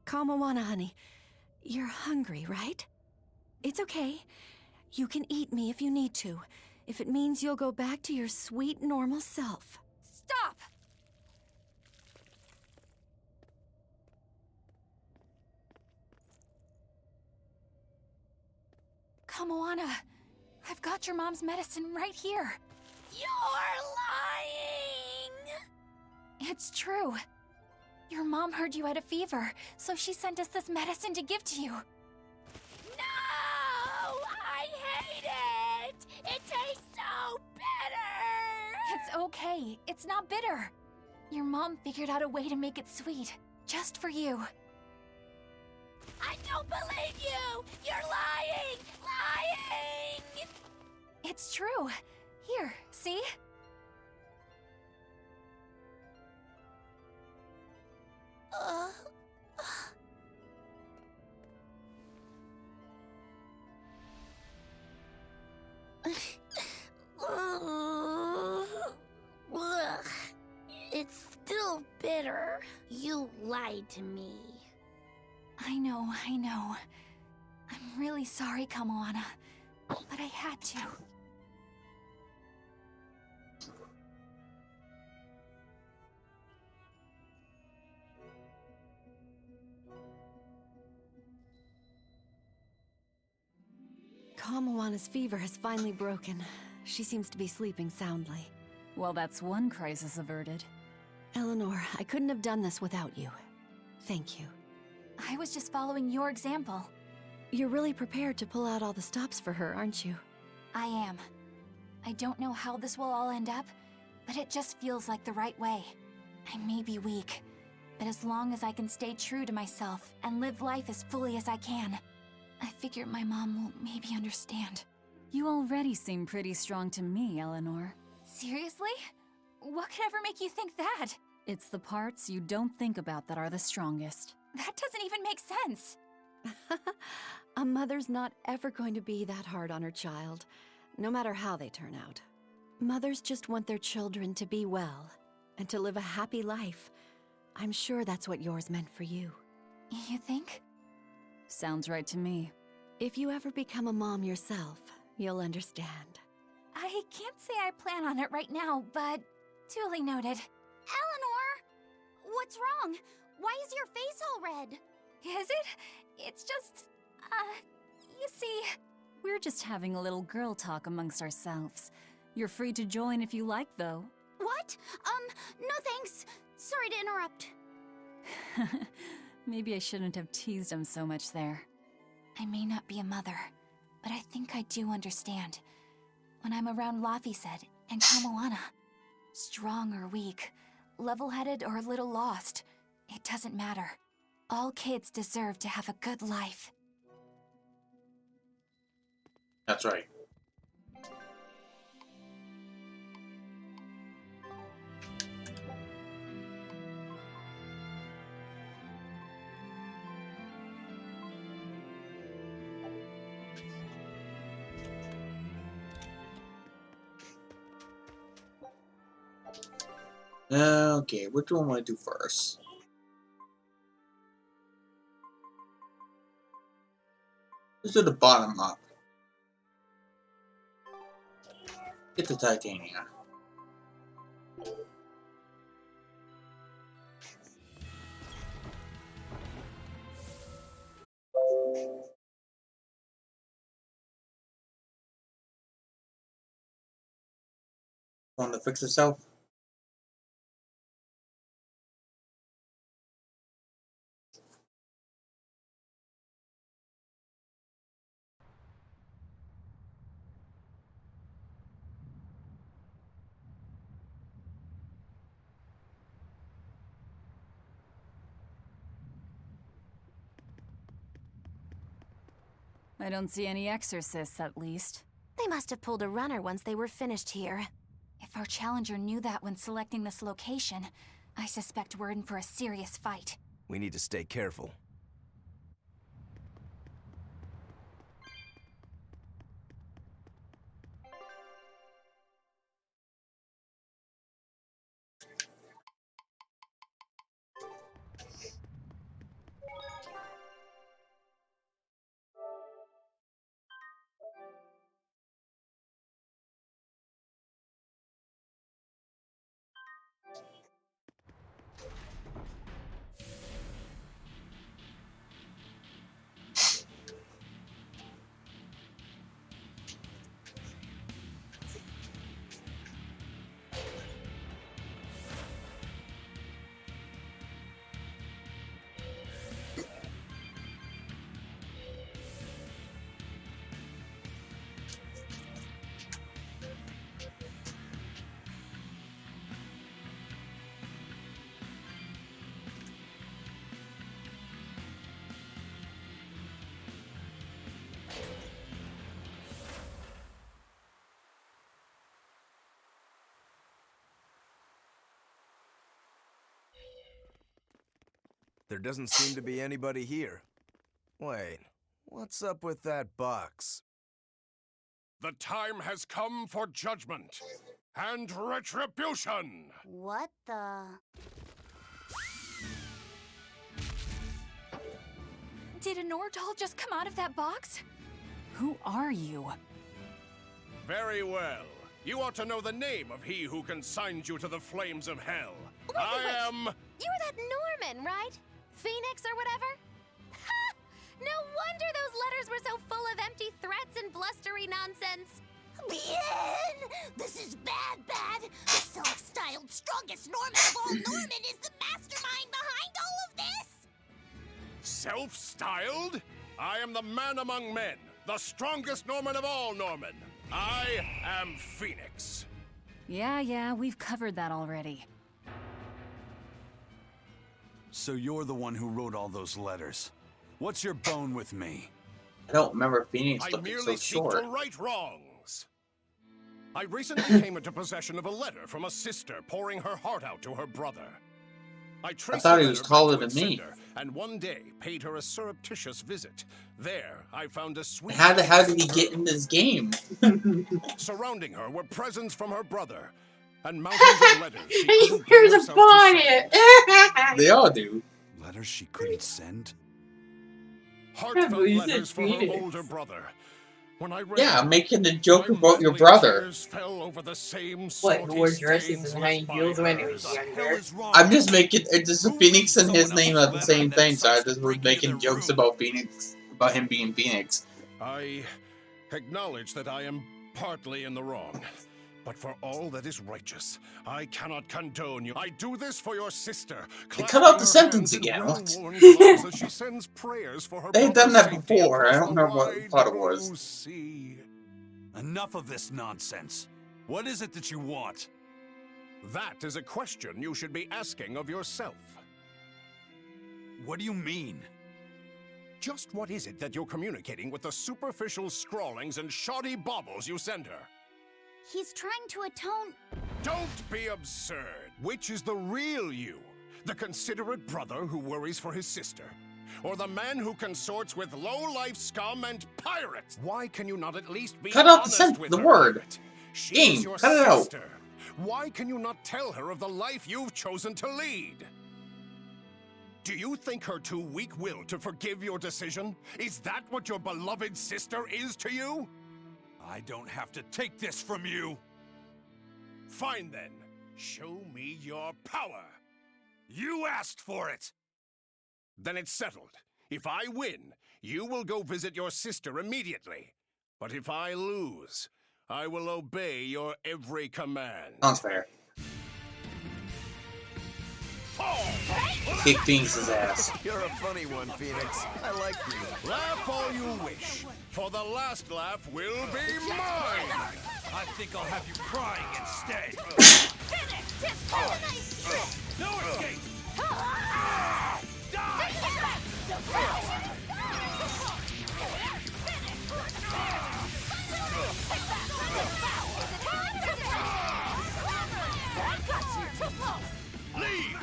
Speaker 19: Kamawana, honey. You're hungry, right? It's okay. You can eat me if you need to, if it means you'll go back to your sweet, normal self.
Speaker 6: Stop! Kamoana, I've got your mom's medicine right here.
Speaker 9: You're lying!
Speaker 6: It's true. Your mom heard you had a fever, so she sent us this medicine to give to you.
Speaker 9: No! I hate it! It tastes so bitter!
Speaker 6: It's okay. It's not bitter. Your mom figured out a way to make it sweet, just for you.
Speaker 9: I don't believe you! You're lying! Lying!
Speaker 6: It's true. Here, see?
Speaker 9: It's still bitter. You lied to me.
Speaker 6: I know. I'm really sorry, Kamoana, but I had to.
Speaker 19: Kamawana's fever has finally broken. She seems to be sleeping soundly.
Speaker 5: Well, that's one crisis averted.
Speaker 19: Eleanor, I couldn't have done this without you. Thank you.
Speaker 6: I was just following your example.
Speaker 19: You're really prepared to pull out all the stops for her, aren't you?
Speaker 6: I am. I don't know how this will all end up, but it just feels like the right way. I may be weak, but as long as I can stay true to myself and live life as fully as I can, I figure my mom will maybe understand.
Speaker 5: You already seem pretty strong to me, Eleanor.
Speaker 6: Seriously? What could ever make you think that?
Speaker 5: It's the parts you don't think about that are the strongest.
Speaker 6: That doesn't even make sense.
Speaker 19: A mother's not ever going to be that hard on her child, no matter how they turn out. Mothers just want their children to be well and to live a happy life. I'm sure that's what yours meant for you.
Speaker 6: You think?
Speaker 5: Sounds right to me.
Speaker 19: If you ever become a mom yourself, you'll understand.
Speaker 6: I can't say I plan on it right now, but duly noted.
Speaker 4: Eleanor! What's wrong? Why is your face all red?
Speaker 6: Is it? It's just...
Speaker 5: You see, we're just having a little girl talk amongst ourselves. You're free to join if you like, though.
Speaker 4: What? No thanks. Sorry to interrupt.
Speaker 5: Maybe I shouldn't have teased him so much there.
Speaker 6: I may not be a mother, but I think I do understand. When I'm around Laphicet and Kamoana, strong or weak, level-headed or a little lost, it doesn't matter. All kids deserve to have a good life.
Speaker 1: That's right. Okay, which one want to do first? Let's do the bottom up. Get the titanium. Want to fix itself?
Speaker 5: I don't see any exorcists, at least.
Speaker 6: They must have pulled a runner once they were finished here. If our challenger knew that when selecting this location, I suspect we're in for a serious fight.
Speaker 8: We need to stay careful. There doesn't seem to be anybody here. Wait, what's up with that box?
Speaker 2: The time has come for judgment and retribution!
Speaker 4: What the...
Speaker 6: Did a Nordal just come out of that box?
Speaker 5: Who are you?
Speaker 2: Very well. You ought to know the name of he who consigned you to the flames of hell.
Speaker 10: Wait.
Speaker 2: I am...
Speaker 10: You're that Norman, right? Phoenix or whatever? Ha! No wonder those letters were so full of empty threats and blustery nonsense.
Speaker 9: Bien! This is bad. The self-styled strongest Norman of all Norman is the mastermind behind all of this!
Speaker 2: Self-styled? I am the man among men, the strongest Norman of all Norman. I am Phoenix.
Speaker 5: Yeah, we've covered that already.
Speaker 3: So you're the one who wrote all those letters. What's your bone with me?
Speaker 1: I don't remember Phoenix
Speaker 2: I
Speaker 1: looking
Speaker 2: merely
Speaker 1: so
Speaker 2: seek
Speaker 1: short.
Speaker 2: to right wrongs. I recently came into possession of a letter from a sister pouring her heart out to her brother. I traced
Speaker 1: thought
Speaker 2: the
Speaker 1: he was
Speaker 2: letter
Speaker 1: taller
Speaker 2: back to
Speaker 1: than
Speaker 2: its
Speaker 1: me.
Speaker 2: sender, and one day paid her a surreptitious visit. There, I found a sweet.
Speaker 1: How did he get in this game?
Speaker 2: Surrounding her were presents from her brother, and mountains of letters she couldn't bring
Speaker 7: Here's a
Speaker 2: herself to send.
Speaker 7: bonnet.
Speaker 1: They all do.
Speaker 3: Letters she couldn't send?
Speaker 2: Heartfelt
Speaker 7: Well, you said
Speaker 2: letters for her
Speaker 7: Phoenix.
Speaker 2: older brother. When I read
Speaker 1: Yeah,
Speaker 2: them,
Speaker 1: making a joke
Speaker 2: my
Speaker 1: about your
Speaker 2: manly
Speaker 1: brother.
Speaker 2: tears fell over the same
Speaker 7: What,
Speaker 2: salty
Speaker 7: who wore dresses
Speaker 2: stains
Speaker 7: and
Speaker 2: left
Speaker 7: high
Speaker 2: by
Speaker 7: heels when he
Speaker 2: her.
Speaker 7: was younger?
Speaker 1: I'm just making it's just Phoenix and his name are the same thing, so I just was making jokes about Phoenix. about him being Phoenix.
Speaker 17: I acknowledge that I am partly in the wrong. But for all that is righteous, I cannot condone you. I do this for your sister.
Speaker 1: They cut out the sentence again. What?
Speaker 17: She sends prayers for her
Speaker 1: They've done
Speaker 17: brother's
Speaker 1: that
Speaker 17: safety
Speaker 1: before. I
Speaker 17: across
Speaker 1: don't
Speaker 17: the
Speaker 1: remember what
Speaker 17: wide
Speaker 1: thought it
Speaker 17: blue
Speaker 1: was.
Speaker 17: sea.
Speaker 3: Enough of this nonsense. What is it that you want?
Speaker 17: That is a question you should be asking of yourself.
Speaker 3: What do you mean?
Speaker 17: Just what is it that you're communicating with the superficial scrawlings and shoddy baubles you send her?
Speaker 4: He's trying to atone.
Speaker 17: Don't be absurd. Which is the real you? The considerate brother who worries for his sister? Or the man who consorts with low-life scum and pirates? Why can you not at least be
Speaker 1: Cut out
Speaker 17: honest with
Speaker 1: the
Speaker 17: her?
Speaker 1: word.
Speaker 17: She
Speaker 1: Game,
Speaker 17: is your
Speaker 1: cut it out.
Speaker 17: sister. Why can you not tell her of the life you've chosen to lead? Do you think her too weak-willed to forgive your decision? Is that what your beloved sister is to you?
Speaker 3: I don't have to take this from you.
Speaker 17: Fine then. Show me your power.
Speaker 3: You asked for it.
Speaker 17: Then it's settled. If I win, you will go visit your sister immediately. But if I lose, I will obey your every command.
Speaker 1: Sounds fair. Kick Phoenix's ass.
Speaker 8: You're a funny one, Phoenix. I like you.
Speaker 17: Laugh all you wish, for the last laugh will be mine.
Speaker 3: I think I'll have you crying instead. No escape! Leave!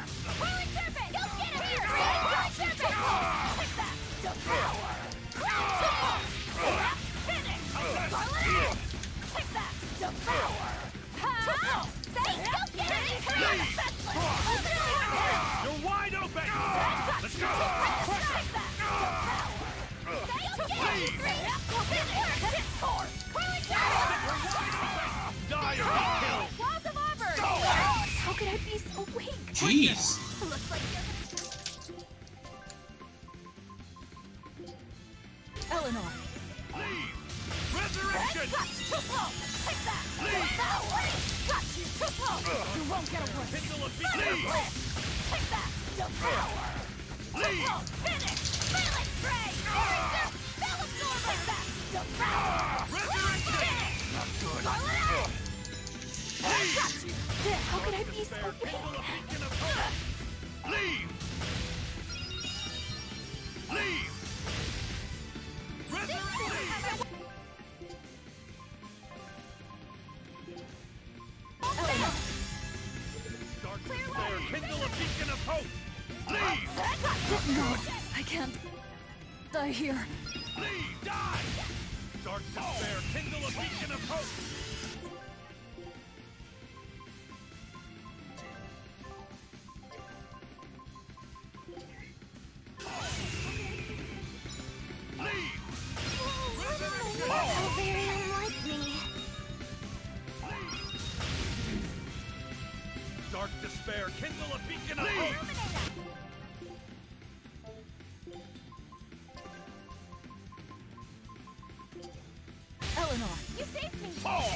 Speaker 3: You're wide open! Let's go!
Speaker 6: How could I be so weak?
Speaker 1: Jeez.
Speaker 6: Looks like
Speaker 5: Eleanor.
Speaker 3: Resurrection!
Speaker 6: you won't get away.
Speaker 3: Kindle of Beacon!
Speaker 6: Take that! Devour!
Speaker 3: Leave!
Speaker 6: Finish! Phalanx Ray! Spell Absorber! Take that! Devour!
Speaker 3: Resurrection!
Speaker 6: Not good. How could I be so weak?
Speaker 3: Leave! Leave! Resurrection! Dark Despair, kindle a beacon of hope! Leave!
Speaker 5: No, I can't die here.
Speaker 3: Leave! Die! Dark Despair, kindle a beacon of hope!
Speaker 6: How very unlike me.
Speaker 3: Dark Despair, kindle a beacon of hope!
Speaker 5: Eleanor.
Speaker 6: You saved me.
Speaker 3: Fall!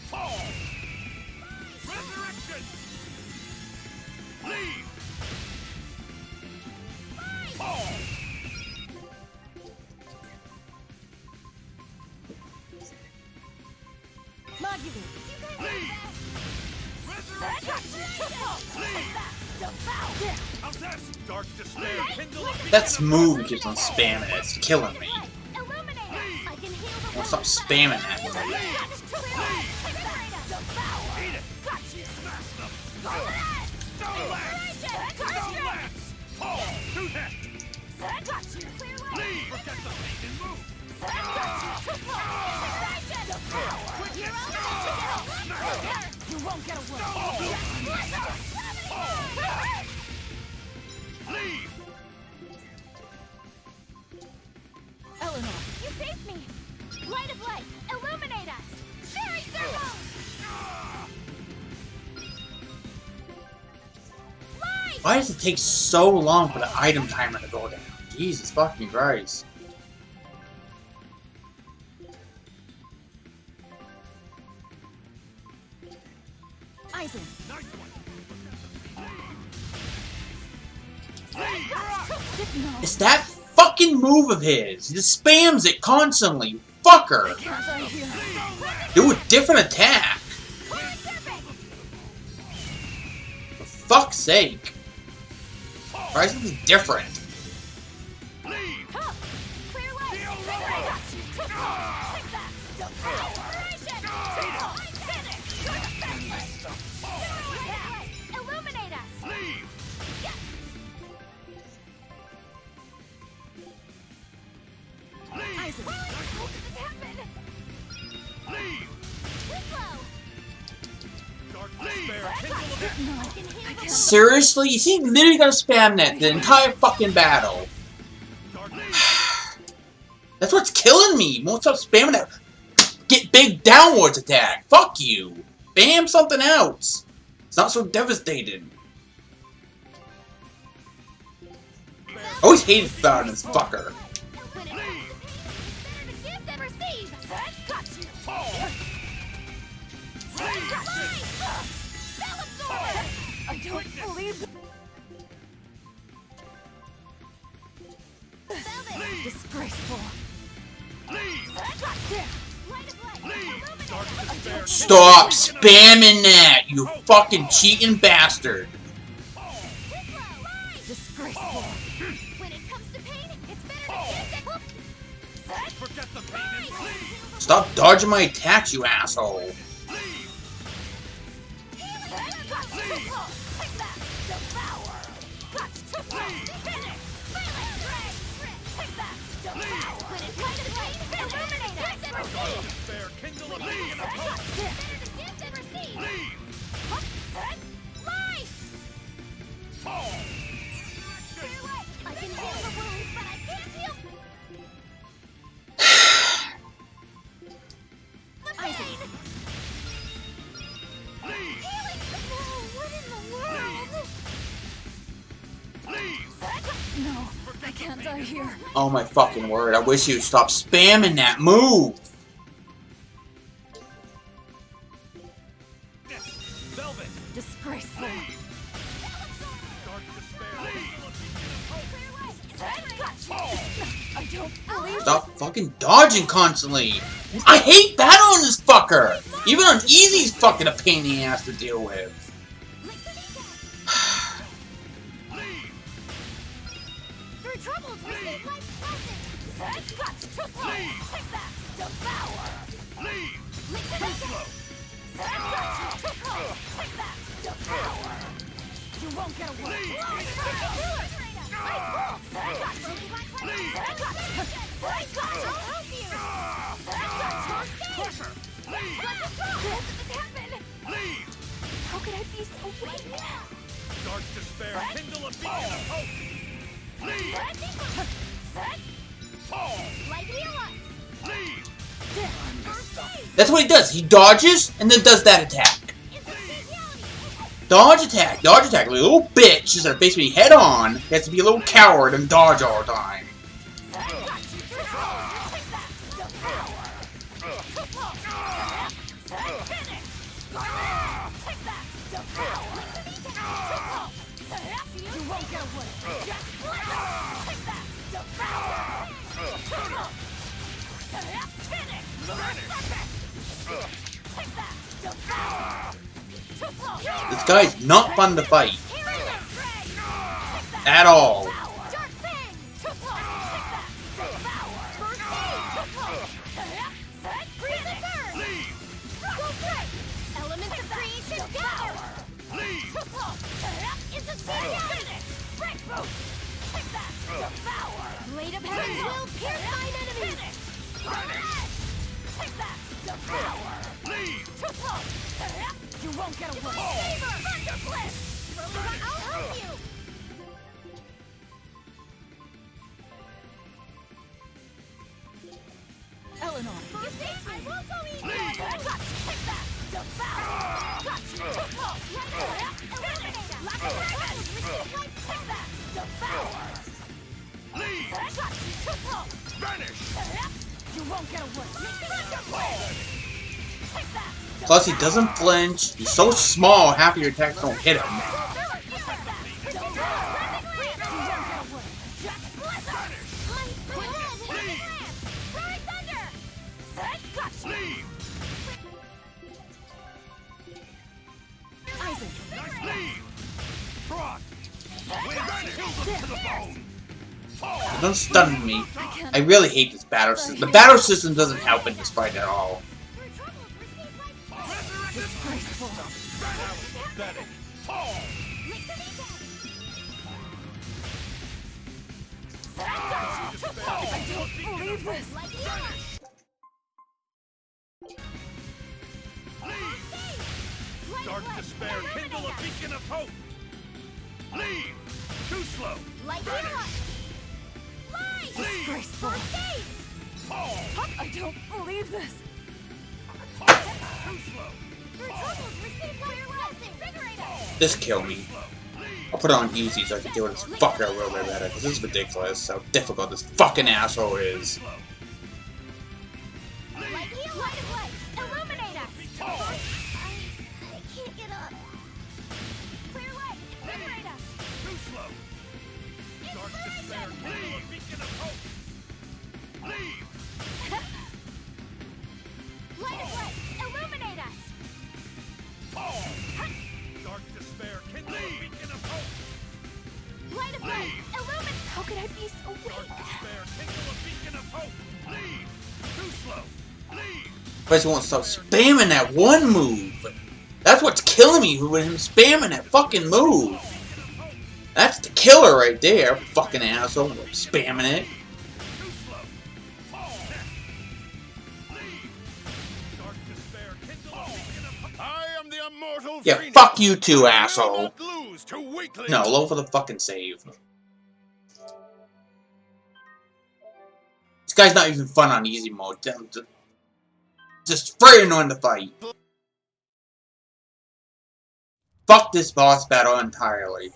Speaker 3: Fall! Resurrection! Leave! Fall!
Speaker 5: Maggie.
Speaker 3: Leave! Resurrection! Leave! How's this? Dark Despair, kindle a beacon
Speaker 1: That
Speaker 3: of
Speaker 1: smooth
Speaker 3: hope!
Speaker 1: keeps on spamming it. It's killing me.
Speaker 6: I can heal the
Speaker 1: Don't stop spamming that.
Speaker 3: Eat it! Smash them! Stone Lance! Stone Lance! Fall! Do that! Leave! Forget the pain and move!
Speaker 6: You won't get away.
Speaker 3: Leave!
Speaker 5: Eleanor.
Speaker 6: You saved me. Light of light, illuminate us. Fairy circle.
Speaker 1: Why does it take so long for the item timer to go down? Jesus fucking Christ.
Speaker 5: Aizen.
Speaker 1: It's that fucking move of his. He just spams it constantly. Fucker. Do a different attack. For fuck's sake. Why is it different?
Speaker 6: Illuminate us!
Speaker 5: Aizen.
Speaker 6: How did this happen?
Speaker 1: Seriously? Is he literally gonna spam that the entire fucking battle? That's what's killing me. Won't stop spamming that. Get big downwards attack. Fuck you. Bam something else. It's not so devastated. I always hated Farron, this fucker.
Speaker 5: I don't believe. Disgraceful.
Speaker 1: Stop spamming that, you fucking cheating bastard.
Speaker 5: Disgraceful.
Speaker 6: When it comes to pain, it's better to forget the pain.
Speaker 1: Stop dodging my attacks, you asshole.
Speaker 6: I can heal the wounds, but I can't heal the pain. What in the world?
Speaker 5: No, I can't die here.
Speaker 1: Oh my fucking word, I wish you would stop spamming that move.
Speaker 5: Disgraceful. I don't believe.
Speaker 1: Stop fucking dodging constantly. I hate battling this fucker. Even on easy, he's fucking a pain in the ass to deal with.
Speaker 6: Through troubles, receive life's blessings. Take that. Devour. Take that. Devour. You won't get away. How could I be so weak?
Speaker 17: Dark despair, kindle a beacon of hope.
Speaker 6: Like heal us.
Speaker 1: That's what he does. He dodges and then does that attack. Dodge attack, dodge attack. Like a little bitch is gonna face me head on. He has to be a little coward and dodge all the time. This guy's not fun to fight. At all.
Speaker 6: Elements of creation gather. Blade of Heaven's will pierce mine enemies. Take that. Devour. You won't get away. Thunder Blitz. I'll help you.
Speaker 5: Eleanor.
Speaker 6: You see, I won't go easy. Take that. Devour. Eliminate us. Lack of receive life. Take that. Devour.
Speaker 24: You won't get away.
Speaker 1: Plus, he doesn't flinch. He's so small, half of your attacks don't hit him. Don't stun me. I really hate this battle system. The battle system doesn't help in this fight at all.
Speaker 24: I don't believe this.
Speaker 17: Dark despair, kindle a beacon of hope! Leave! Too slow!
Speaker 24: Disgraceful. I don't believe this.
Speaker 1: Just kill me. I'll put it on easy so I can deal with this fucker a little bit better, because this is ridiculous how difficult this fucking asshole is.
Speaker 24: How could I be so weak?
Speaker 1: But he won't stop spamming that one move. That's what's killing me with him spamming that fucking move. That's the killer right there, fucking asshole. Spamming it. Yeah, fuck you too, asshole. No, low for the fucking save. This guy's not even fun on easy mode. Just very annoying to fight. Fuck this boss battle entirely.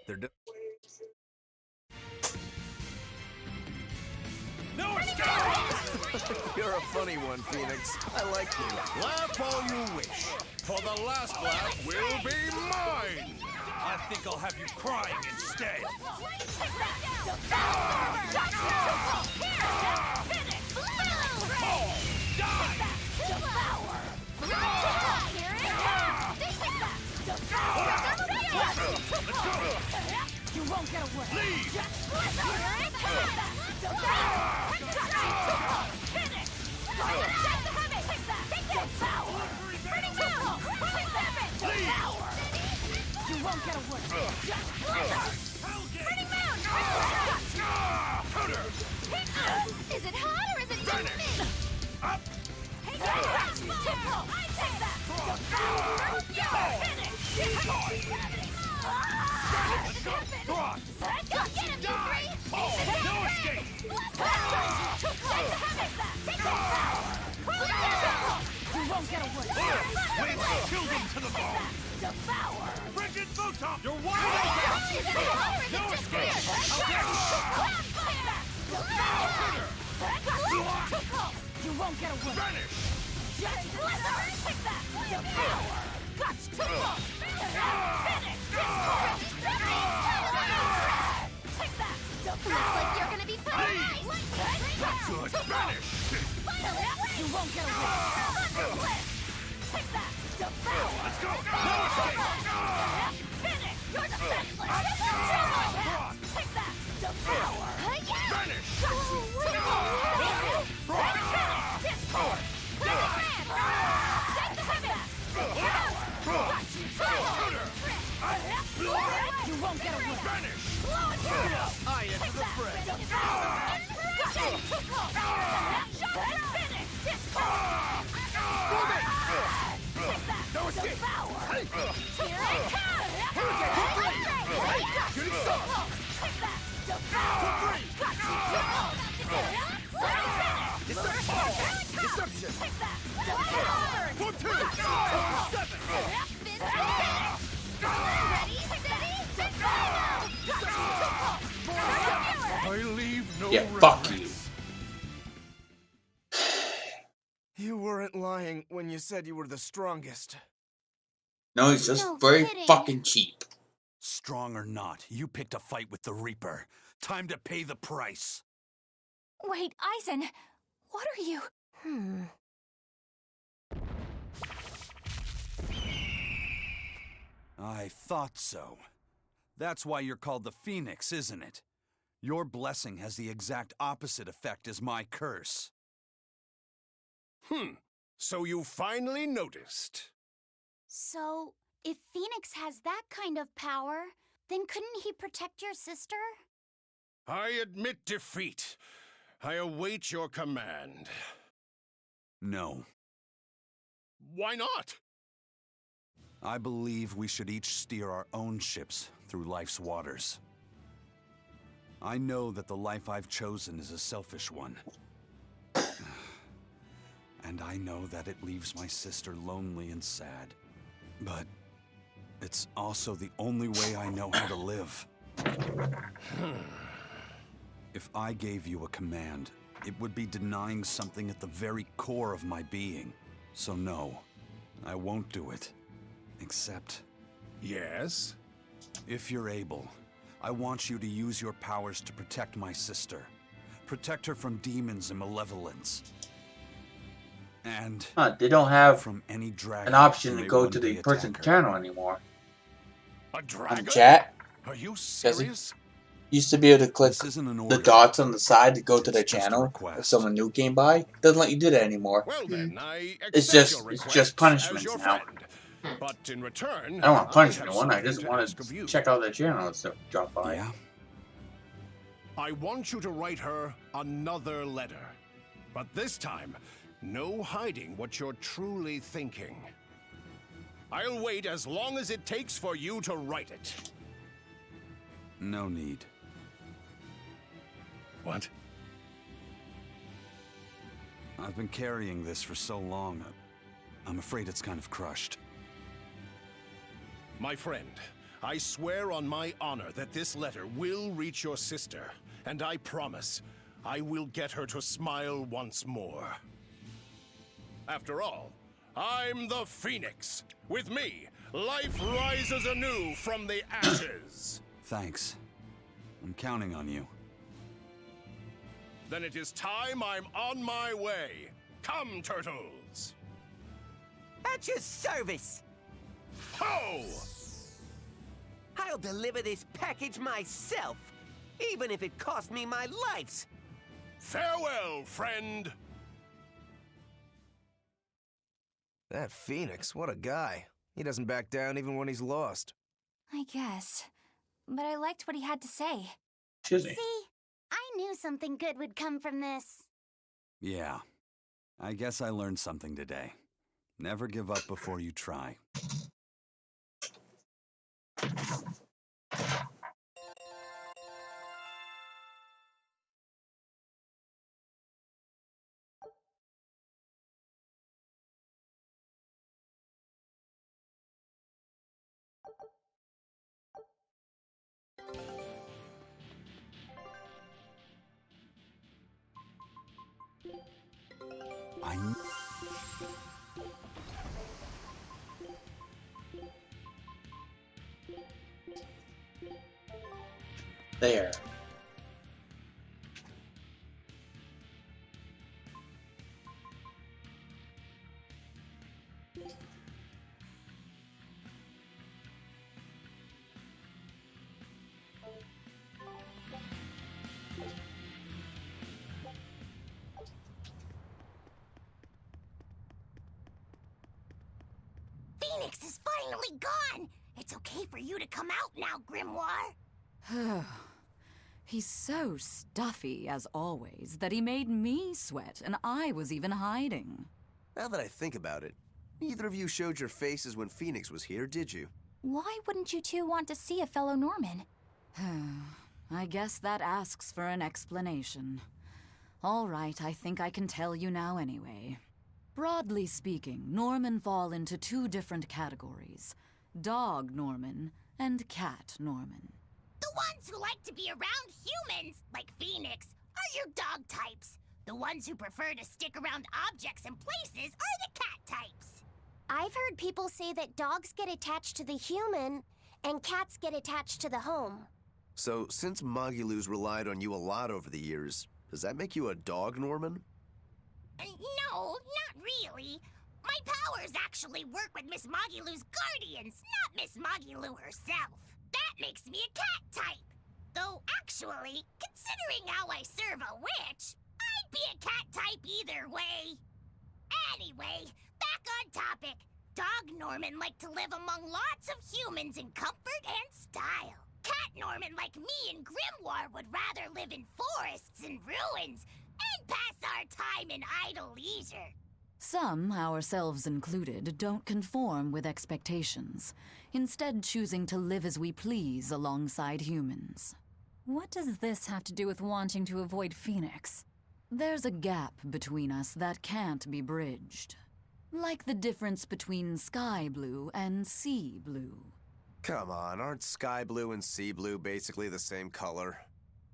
Speaker 8: They're
Speaker 17: No
Speaker 8: You're a funny one, Phoenix. I like you.
Speaker 17: Laugh all you wish, for the last laugh will be mine! I think I'll have you crying instead.
Speaker 24: You won't get away.
Speaker 17: Leave!
Speaker 24: You won't get away.
Speaker 10: Is it hot or is it just me?
Speaker 17: Up!
Speaker 10: I take that! Get him, you three!
Speaker 17: No escape!
Speaker 24: You won't get away.
Speaker 17: We've killed him to the bone!
Speaker 24: Devour!
Speaker 17: Frigid Photon! You're wide open! No escape!
Speaker 24: You won't get away.
Speaker 17: Vanish!
Speaker 24: Just blizzard! Take that! Devour! Guts to look! Finish!
Speaker 17: Good. Vanish!
Speaker 24: You won't get away! Take that! Devour!
Speaker 17: Let's go!
Speaker 24: Finish! You're defenseless! Take that! Devour!
Speaker 17: Vanish!
Speaker 24: Discord! Take the heavens! You won't get away!
Speaker 17: Vanish!
Speaker 24: I enter the fray! Finish! Discord!
Speaker 17: No escape!
Speaker 24: Devour! Here I come!
Speaker 17: Shooting star!
Speaker 24: Take that! Devour!
Speaker 17: Deception!
Speaker 24: Take that! Devour!
Speaker 17: For two! I leave no
Speaker 1: Yeah, fuck you.
Speaker 8: You weren't lying when you said you were the strongest.
Speaker 1: No, he's just
Speaker 4: No
Speaker 1: very
Speaker 4: kidding.
Speaker 1: fucking cheap.
Speaker 3: Strong or not, you picked a fight with the Reaper. Time to pay the price.
Speaker 6: Wait, Eisen, what are you?
Speaker 3: I thought so. That's why you're called the Phoenix, isn't it? Your blessing has the exact opposite effect as my curse.
Speaker 17: So you finally noticed.
Speaker 4: So, if Phoenix has that kind of power, then couldn't he protect your sister?
Speaker 17: I admit defeat. I await your command.
Speaker 3: No.
Speaker 17: Why not?
Speaker 3: I believe we should each steer our own ships through life's waters. I know that the life I've chosen is a selfish one. And I know that it leaves my sister lonely and sad. But it's also the only way I know how to live. If I gave you a command, it would be denying something at the very core of my being. So no, I won't do it. Except...
Speaker 17: Yes?
Speaker 3: If you're able, I want you to use your powers to protect my sister. Protect her from demons and malevolence. And
Speaker 1: they don't have
Speaker 3: from any dragon
Speaker 1: an option
Speaker 3: who
Speaker 1: to
Speaker 3: may
Speaker 1: go
Speaker 3: one
Speaker 1: to the
Speaker 3: day
Speaker 1: person
Speaker 3: attack her.
Speaker 1: channel anymore.
Speaker 17: A dragon?
Speaker 1: On chat,
Speaker 17: Are you
Speaker 1: because
Speaker 17: serious?
Speaker 1: you used to be able to click
Speaker 3: This isn't an
Speaker 1: the
Speaker 3: order.
Speaker 1: dots on the side to go to their
Speaker 3: It's just a
Speaker 1: channel if
Speaker 3: request.
Speaker 1: someone new came by. Doesn't let you do that anymore.
Speaker 17: Well then, I
Speaker 1: It's
Speaker 17: accept
Speaker 1: just
Speaker 17: your
Speaker 1: it's
Speaker 17: request
Speaker 1: just
Speaker 17: as
Speaker 1: punishments
Speaker 17: your
Speaker 1: now.
Speaker 17: friend. But in return,
Speaker 1: I don't want to punish
Speaker 17: have
Speaker 1: anyone. I
Speaker 17: something
Speaker 1: just
Speaker 17: to
Speaker 1: want
Speaker 17: ask of
Speaker 1: to
Speaker 17: you.
Speaker 1: check out their channel and stuff. Drop by.
Speaker 3: Yeah?
Speaker 17: I want you to write her another letter. But this time, no hiding what you're truly thinking. I'll wait as long as it takes for you to write it.
Speaker 3: No need.
Speaker 17: What?
Speaker 3: I've been carrying this for so long, I'm afraid it's kind of crushed.
Speaker 17: My friend, I swear on my honor that this letter will reach your sister, and I promise I will get her to smile once more. After all, I'm the Phoenix. With me, life rises anew from the ashes.
Speaker 3: Thanks. I'm counting on you.
Speaker 17: Then it is time I'm on my way. Come, turtles.
Speaker 7: At your service.
Speaker 17: Ho!
Speaker 7: I'll deliver this package myself, even if it costs me my life.
Speaker 17: Farewell, friend.
Speaker 8: That Phoenix, what a guy. He doesn't back down even when he's lost.
Speaker 6: I guess. But I liked what he had to say.
Speaker 1: Excuse me.
Speaker 4: See, I knew something good would come from this.
Speaker 3: Yeah. I guess I learned something today. Never give up before you try.
Speaker 1: There.
Speaker 9: Phoenix is finally gone! It's okay for you to come out now, Grimoire.
Speaker 5: He's so stuffy, as always, that he made me sweat, and I was even hiding.
Speaker 8: Now that I think about it, neither of you showed your faces when Phoenix was here, did you?
Speaker 6: Why wouldn't you two want to see a fellow Norman?
Speaker 5: I guess that asks for an explanation. All right, I think I can tell you now anyway. Broadly speaking, Norman fall into two different categories. Dog Norman and cat Norman.
Speaker 9: The ones who like to be around humans, like Phoenix, are your dog types. The ones who prefer to stick around objects and places are the cat types.
Speaker 4: I've heard people say that dogs get attached to the human and cats get attached to the home.
Speaker 8: So, since Moggyloos relied on you a lot over the years, does that make you a dog, Norman?
Speaker 9: No, not really. My powers actually work with Miss Moggyloo's guardians, not Miss Moggyloo herself. That makes me a cat type. Though, actually, considering how I serve a witch, I'd be a cat type either way. Anyway, back on topic. Dog Norman like to live among lots of humans in comfort and style. Cat Norman like me and Grimoire would rather live in forests and ruins and pass our time in idle leisure.
Speaker 5: Some, ourselves included, don't conform with expectations, instead choosing to live as we please alongside humans. What does this have to do with wanting to avoid Phoenix? There's a gap between us that can't be bridged. Like the difference between sky blue and sea blue.
Speaker 8: Come on, aren't sky blue and sea blue basically the same color?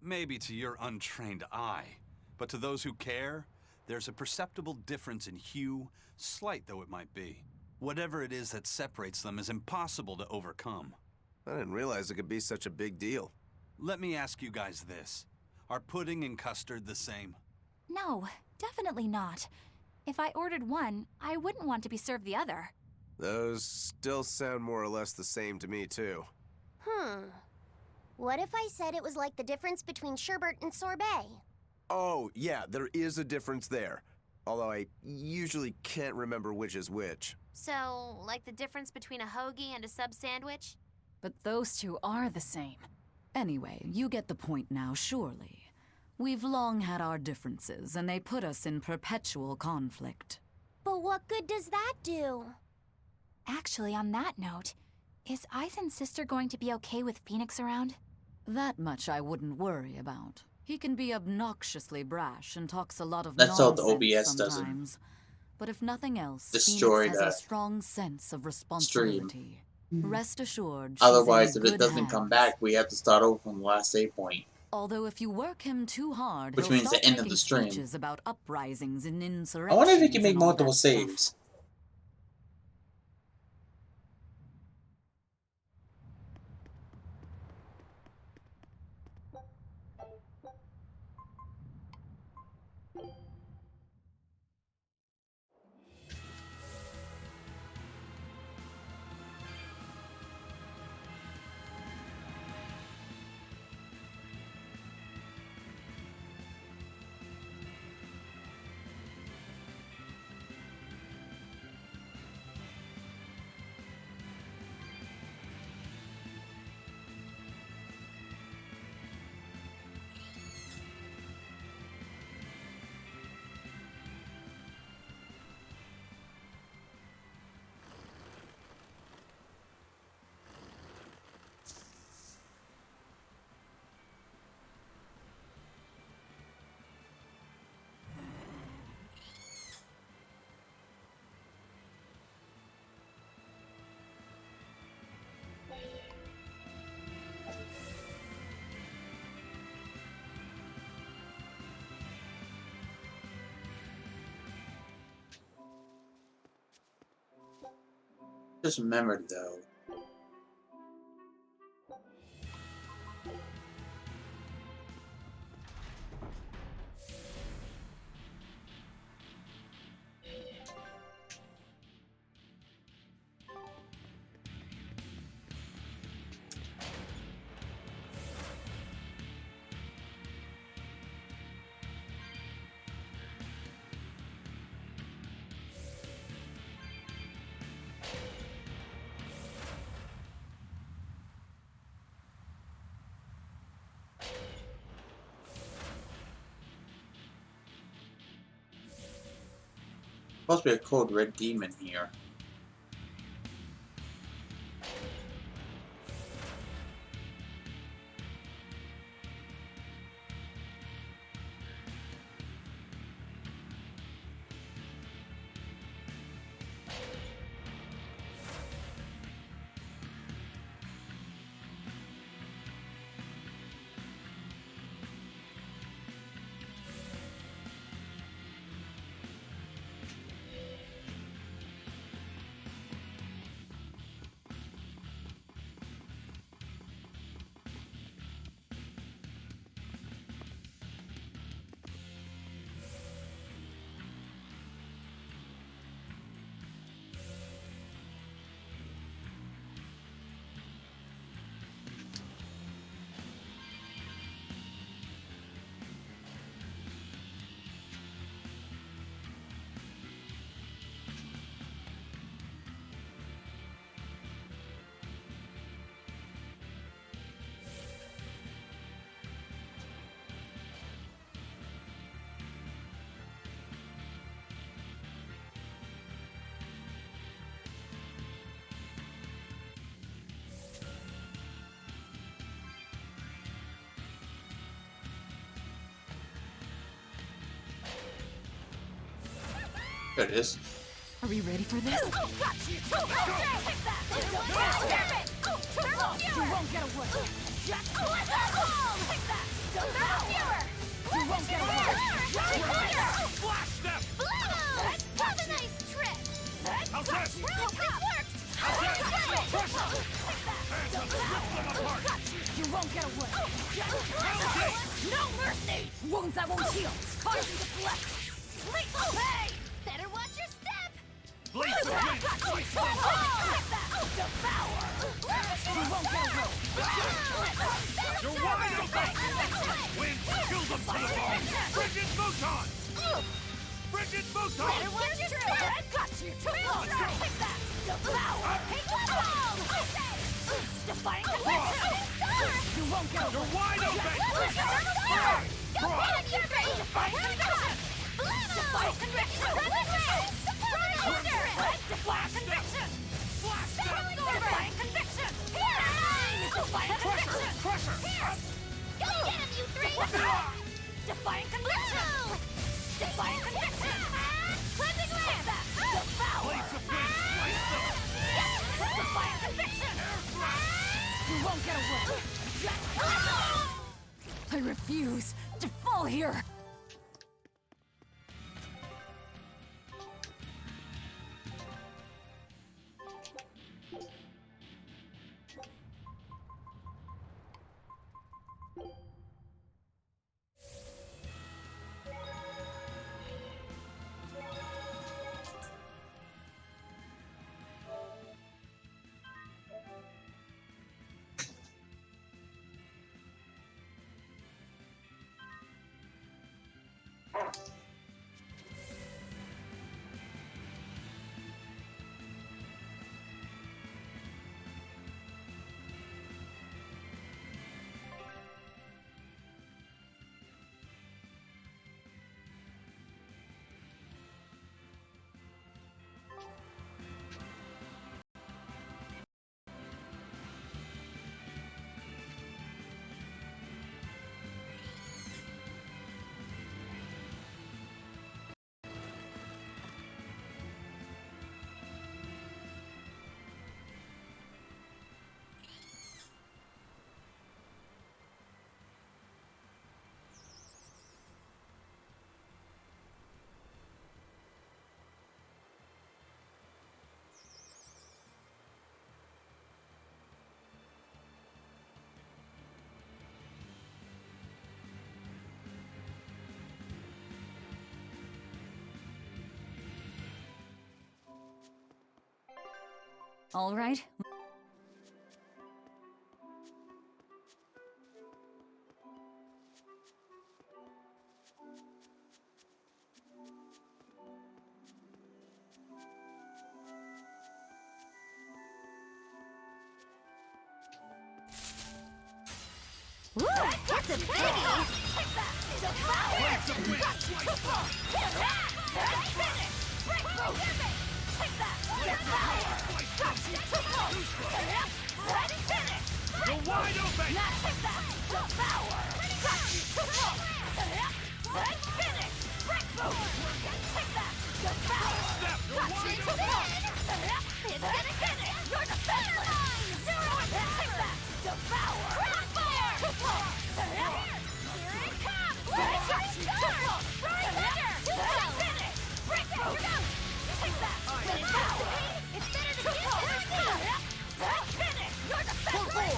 Speaker 3: Maybe to your untrained eye, but to those who care, there's a perceptible difference in hue, slight though it might be. Whatever it is that separates them is impossible to overcome.
Speaker 8: I didn't realize it could be such a big deal.
Speaker 3: Let me ask you guys this. Are pudding and custard the same?
Speaker 6: No, definitely not. If I ordered one, I wouldn't want to be served the other.
Speaker 8: Those still sound more or less the same to me, too.
Speaker 4: What if I said it was like the difference between sherbet and sorbet?
Speaker 8: Oh, yeah, there is a difference there. Although I usually can't remember which is which.
Speaker 10: So, like the difference between a hoagie and a sub sandwich?
Speaker 5: But those two are the same. Anyway, you get the point now, surely. We've long had our differences, and they put us in perpetual conflict.
Speaker 4: But what good does that do?
Speaker 6: Actually, on that note, is Eisen's sister going to be okay with Phoenix around?
Speaker 5: That much I wouldn't worry about. He can be obnoxiously brash and talks a lot of
Speaker 1: That's all
Speaker 5: nonsense
Speaker 1: the OBS
Speaker 5: sometimes.
Speaker 1: doesn't
Speaker 5: But if nothing else,
Speaker 1: destroy
Speaker 5: Phoenix has
Speaker 1: that
Speaker 5: a strong sense of responsibility. Rest assured,
Speaker 1: Otherwise,
Speaker 5: she's
Speaker 1: if
Speaker 5: in
Speaker 1: it
Speaker 5: good
Speaker 1: doesn't
Speaker 5: hands.
Speaker 1: come back, we have to start over from the last save point.
Speaker 5: Although if you work him too hard,
Speaker 1: Which
Speaker 5: he'll
Speaker 1: means
Speaker 5: start
Speaker 1: the end of
Speaker 5: making
Speaker 1: the stream.
Speaker 5: speeches about uprisings and
Speaker 1: I
Speaker 5: insurrections.
Speaker 1: wonder if he can make
Speaker 5: and all
Speaker 1: multiple
Speaker 5: that stuff.
Speaker 1: saves. Just remembered though. Supposed to be a code red demon here. There it is.
Speaker 5: Are we ready for this?
Speaker 9: Oh, got you! Oh, take that! You won't get away! Just let that fall! Take that! You won't get away!
Speaker 17: Flash them!
Speaker 9: Blue! That's a nice trick!
Speaker 17: How's this?
Speaker 9: This works! You won't get away! No mercy! Wounds that won't heal! Caution deflect! Lethal pay! Better watch your step!
Speaker 17: Blades of wind!
Speaker 9: Devour! You won't get away!
Speaker 17: You're wide open! Wind, kill them to the bone! Frigid Photon! Frigid Photon!
Speaker 9: Better watch your step! Got you! Take that! Devour! Take that all! Defying conviction! You won't get away!
Speaker 17: You're wide open!
Speaker 9: Defying conviction! Defying conviction! Defying conviction! Defying conviction! Defying conviction!
Speaker 17: Crusher!
Speaker 9: Go get him, you three! Defying conviction! Defying conviction! Cleansing lamp! Devour!
Speaker 17: Blades of wind! Slice them!
Speaker 9: Defying conviction! You won't get away!
Speaker 5: I refuse to fall here. All right.
Speaker 9: Woo! That's a biggie! Devour! Got you! Finish! Break Take that! Devour! Got you! Ready, finish!
Speaker 17: You're wide open!
Speaker 9: Now take that! Devour! Got you! Ready, finish! Brick boom! Take that! Devour! Got you! It's gonna finish! You're defenseless! Zero impact! Take that! Devour! Ground fire! Here it comes! Ready, got you! Right here! Ready, finish! Brick boom! Take that! Devour! It's better to get it! Ready, finish! You're defenseless!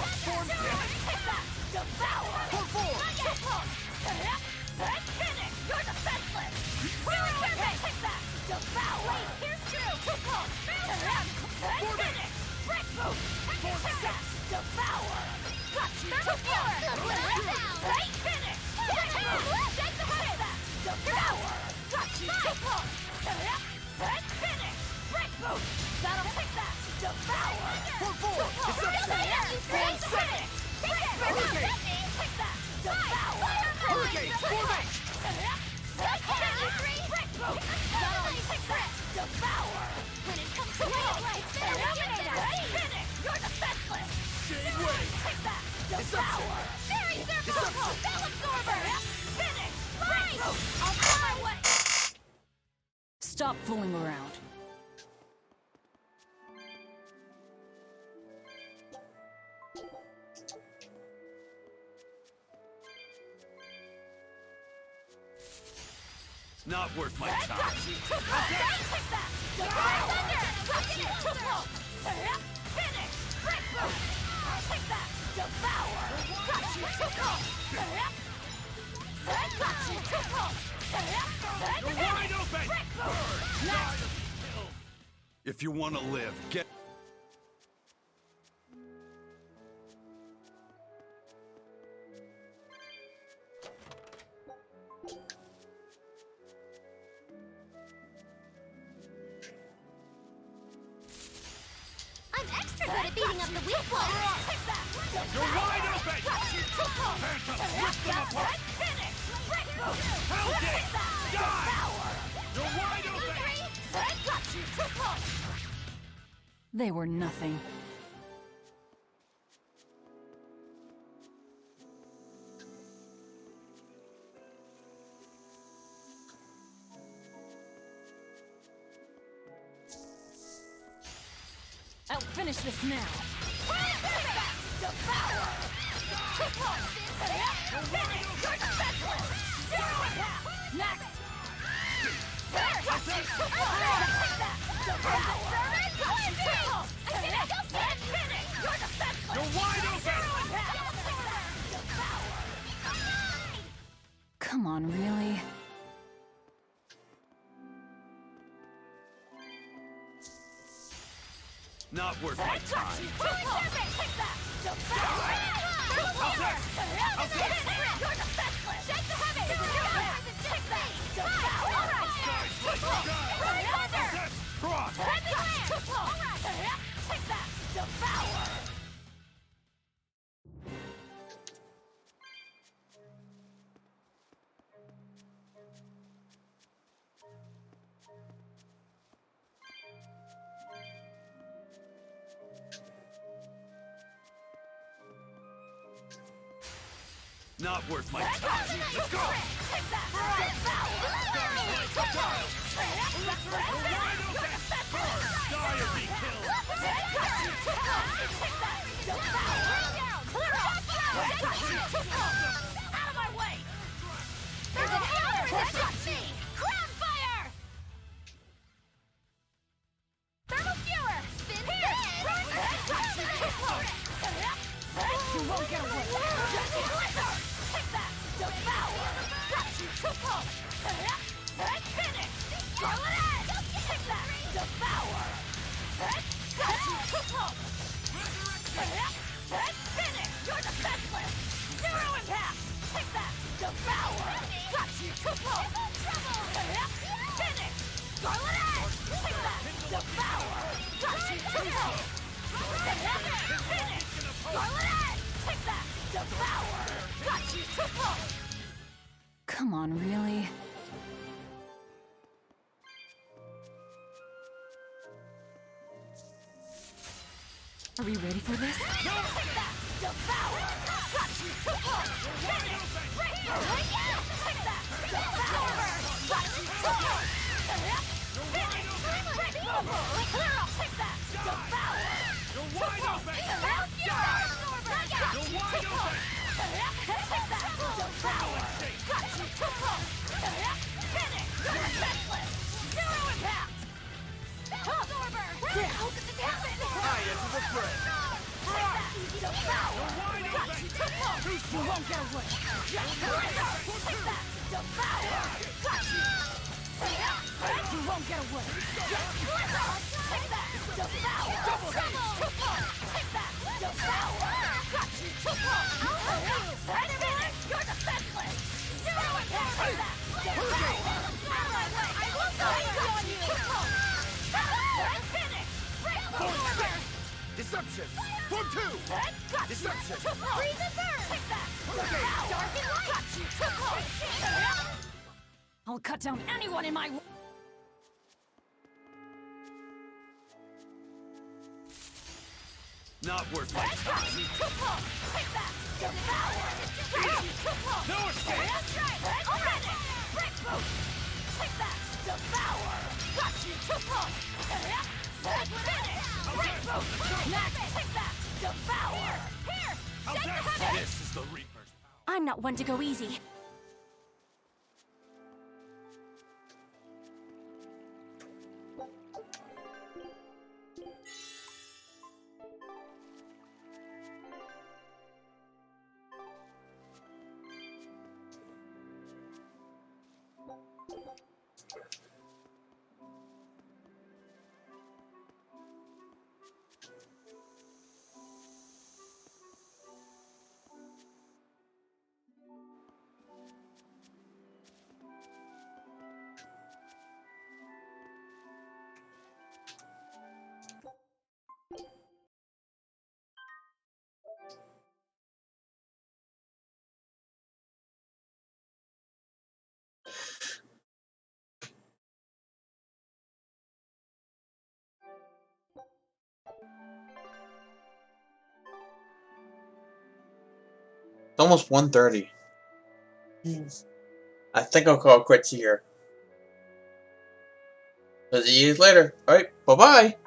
Speaker 9: Take that! Devour! Ready, finish! You're defenseless! Really perfect! Take that! Devour! Here's Drew! Finish! Brick boom! Take that! Devour! Got you! Right, finish! Shake the head! Devour! Got you! Right, finish! Brick boom! That'll take that! Devour! It's up to finish! Hurricane! Take that! Devour!
Speaker 17: Hurricane! Formation!
Speaker 9: Brick boom! That'll take that! Devour! When it comes to finish! You're defenseless!
Speaker 17: Shade wave!
Speaker 9: Take that! Devour! Fairy circle! Bell absorber! Finish! Brick boom! I'll come my way!
Speaker 5: Stop fooling around.
Speaker 3: Not worth my time.
Speaker 9: Take that! Finish! Brick boom! Take that! Devour! Got you!
Speaker 17: You're wide open!
Speaker 9: Brick boom!
Speaker 3: If you want to live, get...
Speaker 10: I'm extra good at beating up the weak ones.
Speaker 17: You're wide open! Phantom, rip them apart!
Speaker 9: Finish! Brick boom!
Speaker 17: Hellgate! Die! You're wide open!
Speaker 5: They were nothing. I'll finish this now.
Speaker 9: Devour! Next!
Speaker 17: You're wide open!
Speaker 5: Come on, really?
Speaker 3: Not worth my time. Not worth my time. Let's go! Die or be killed!
Speaker 9: Out of my way! There's an hammer that got me! Crown fire! Thermal skewer! Spin here! You won't get away! Take that! Devour! Got you! Finish! Scarlet Edge! Take that! Devour! Got you! Finish! You're defenseless! Zero impact! Take that! Devour! Got you! Finish! Scarlet Edge! Take that! Devour! Got you! Finish! Scarlet Edge! Take that! Devour! Got you!
Speaker 5: Come on, really? Are we ready for this?
Speaker 9: How could this happen?
Speaker 12: I enter the fray.
Speaker 9: You won't get away. Take that. Devour. You won't get away. Take that. Devour. Double take that. Devour. You're defenseless. Zero impact. Take that. Devour. I will go on you. Finish.
Speaker 12: Deception. Form 2. Deception.
Speaker 9: Freeze and burn. Take that. Dark and light.
Speaker 5: I'll cut down anyone in my...
Speaker 12: Not worth my time.
Speaker 9: Take that. Devour.
Speaker 12: No escape.
Speaker 9: Already. Break boot. Take that. Devour. Got you. Finish. Break boot. Next. Take that. Devour. Here. Shake the heaven.
Speaker 12: This is the Reaper's.
Speaker 6: I'm not one to go easy.
Speaker 1: It's almost 1:30. I think I'll call it quits here. See you later. Alright, bye-bye.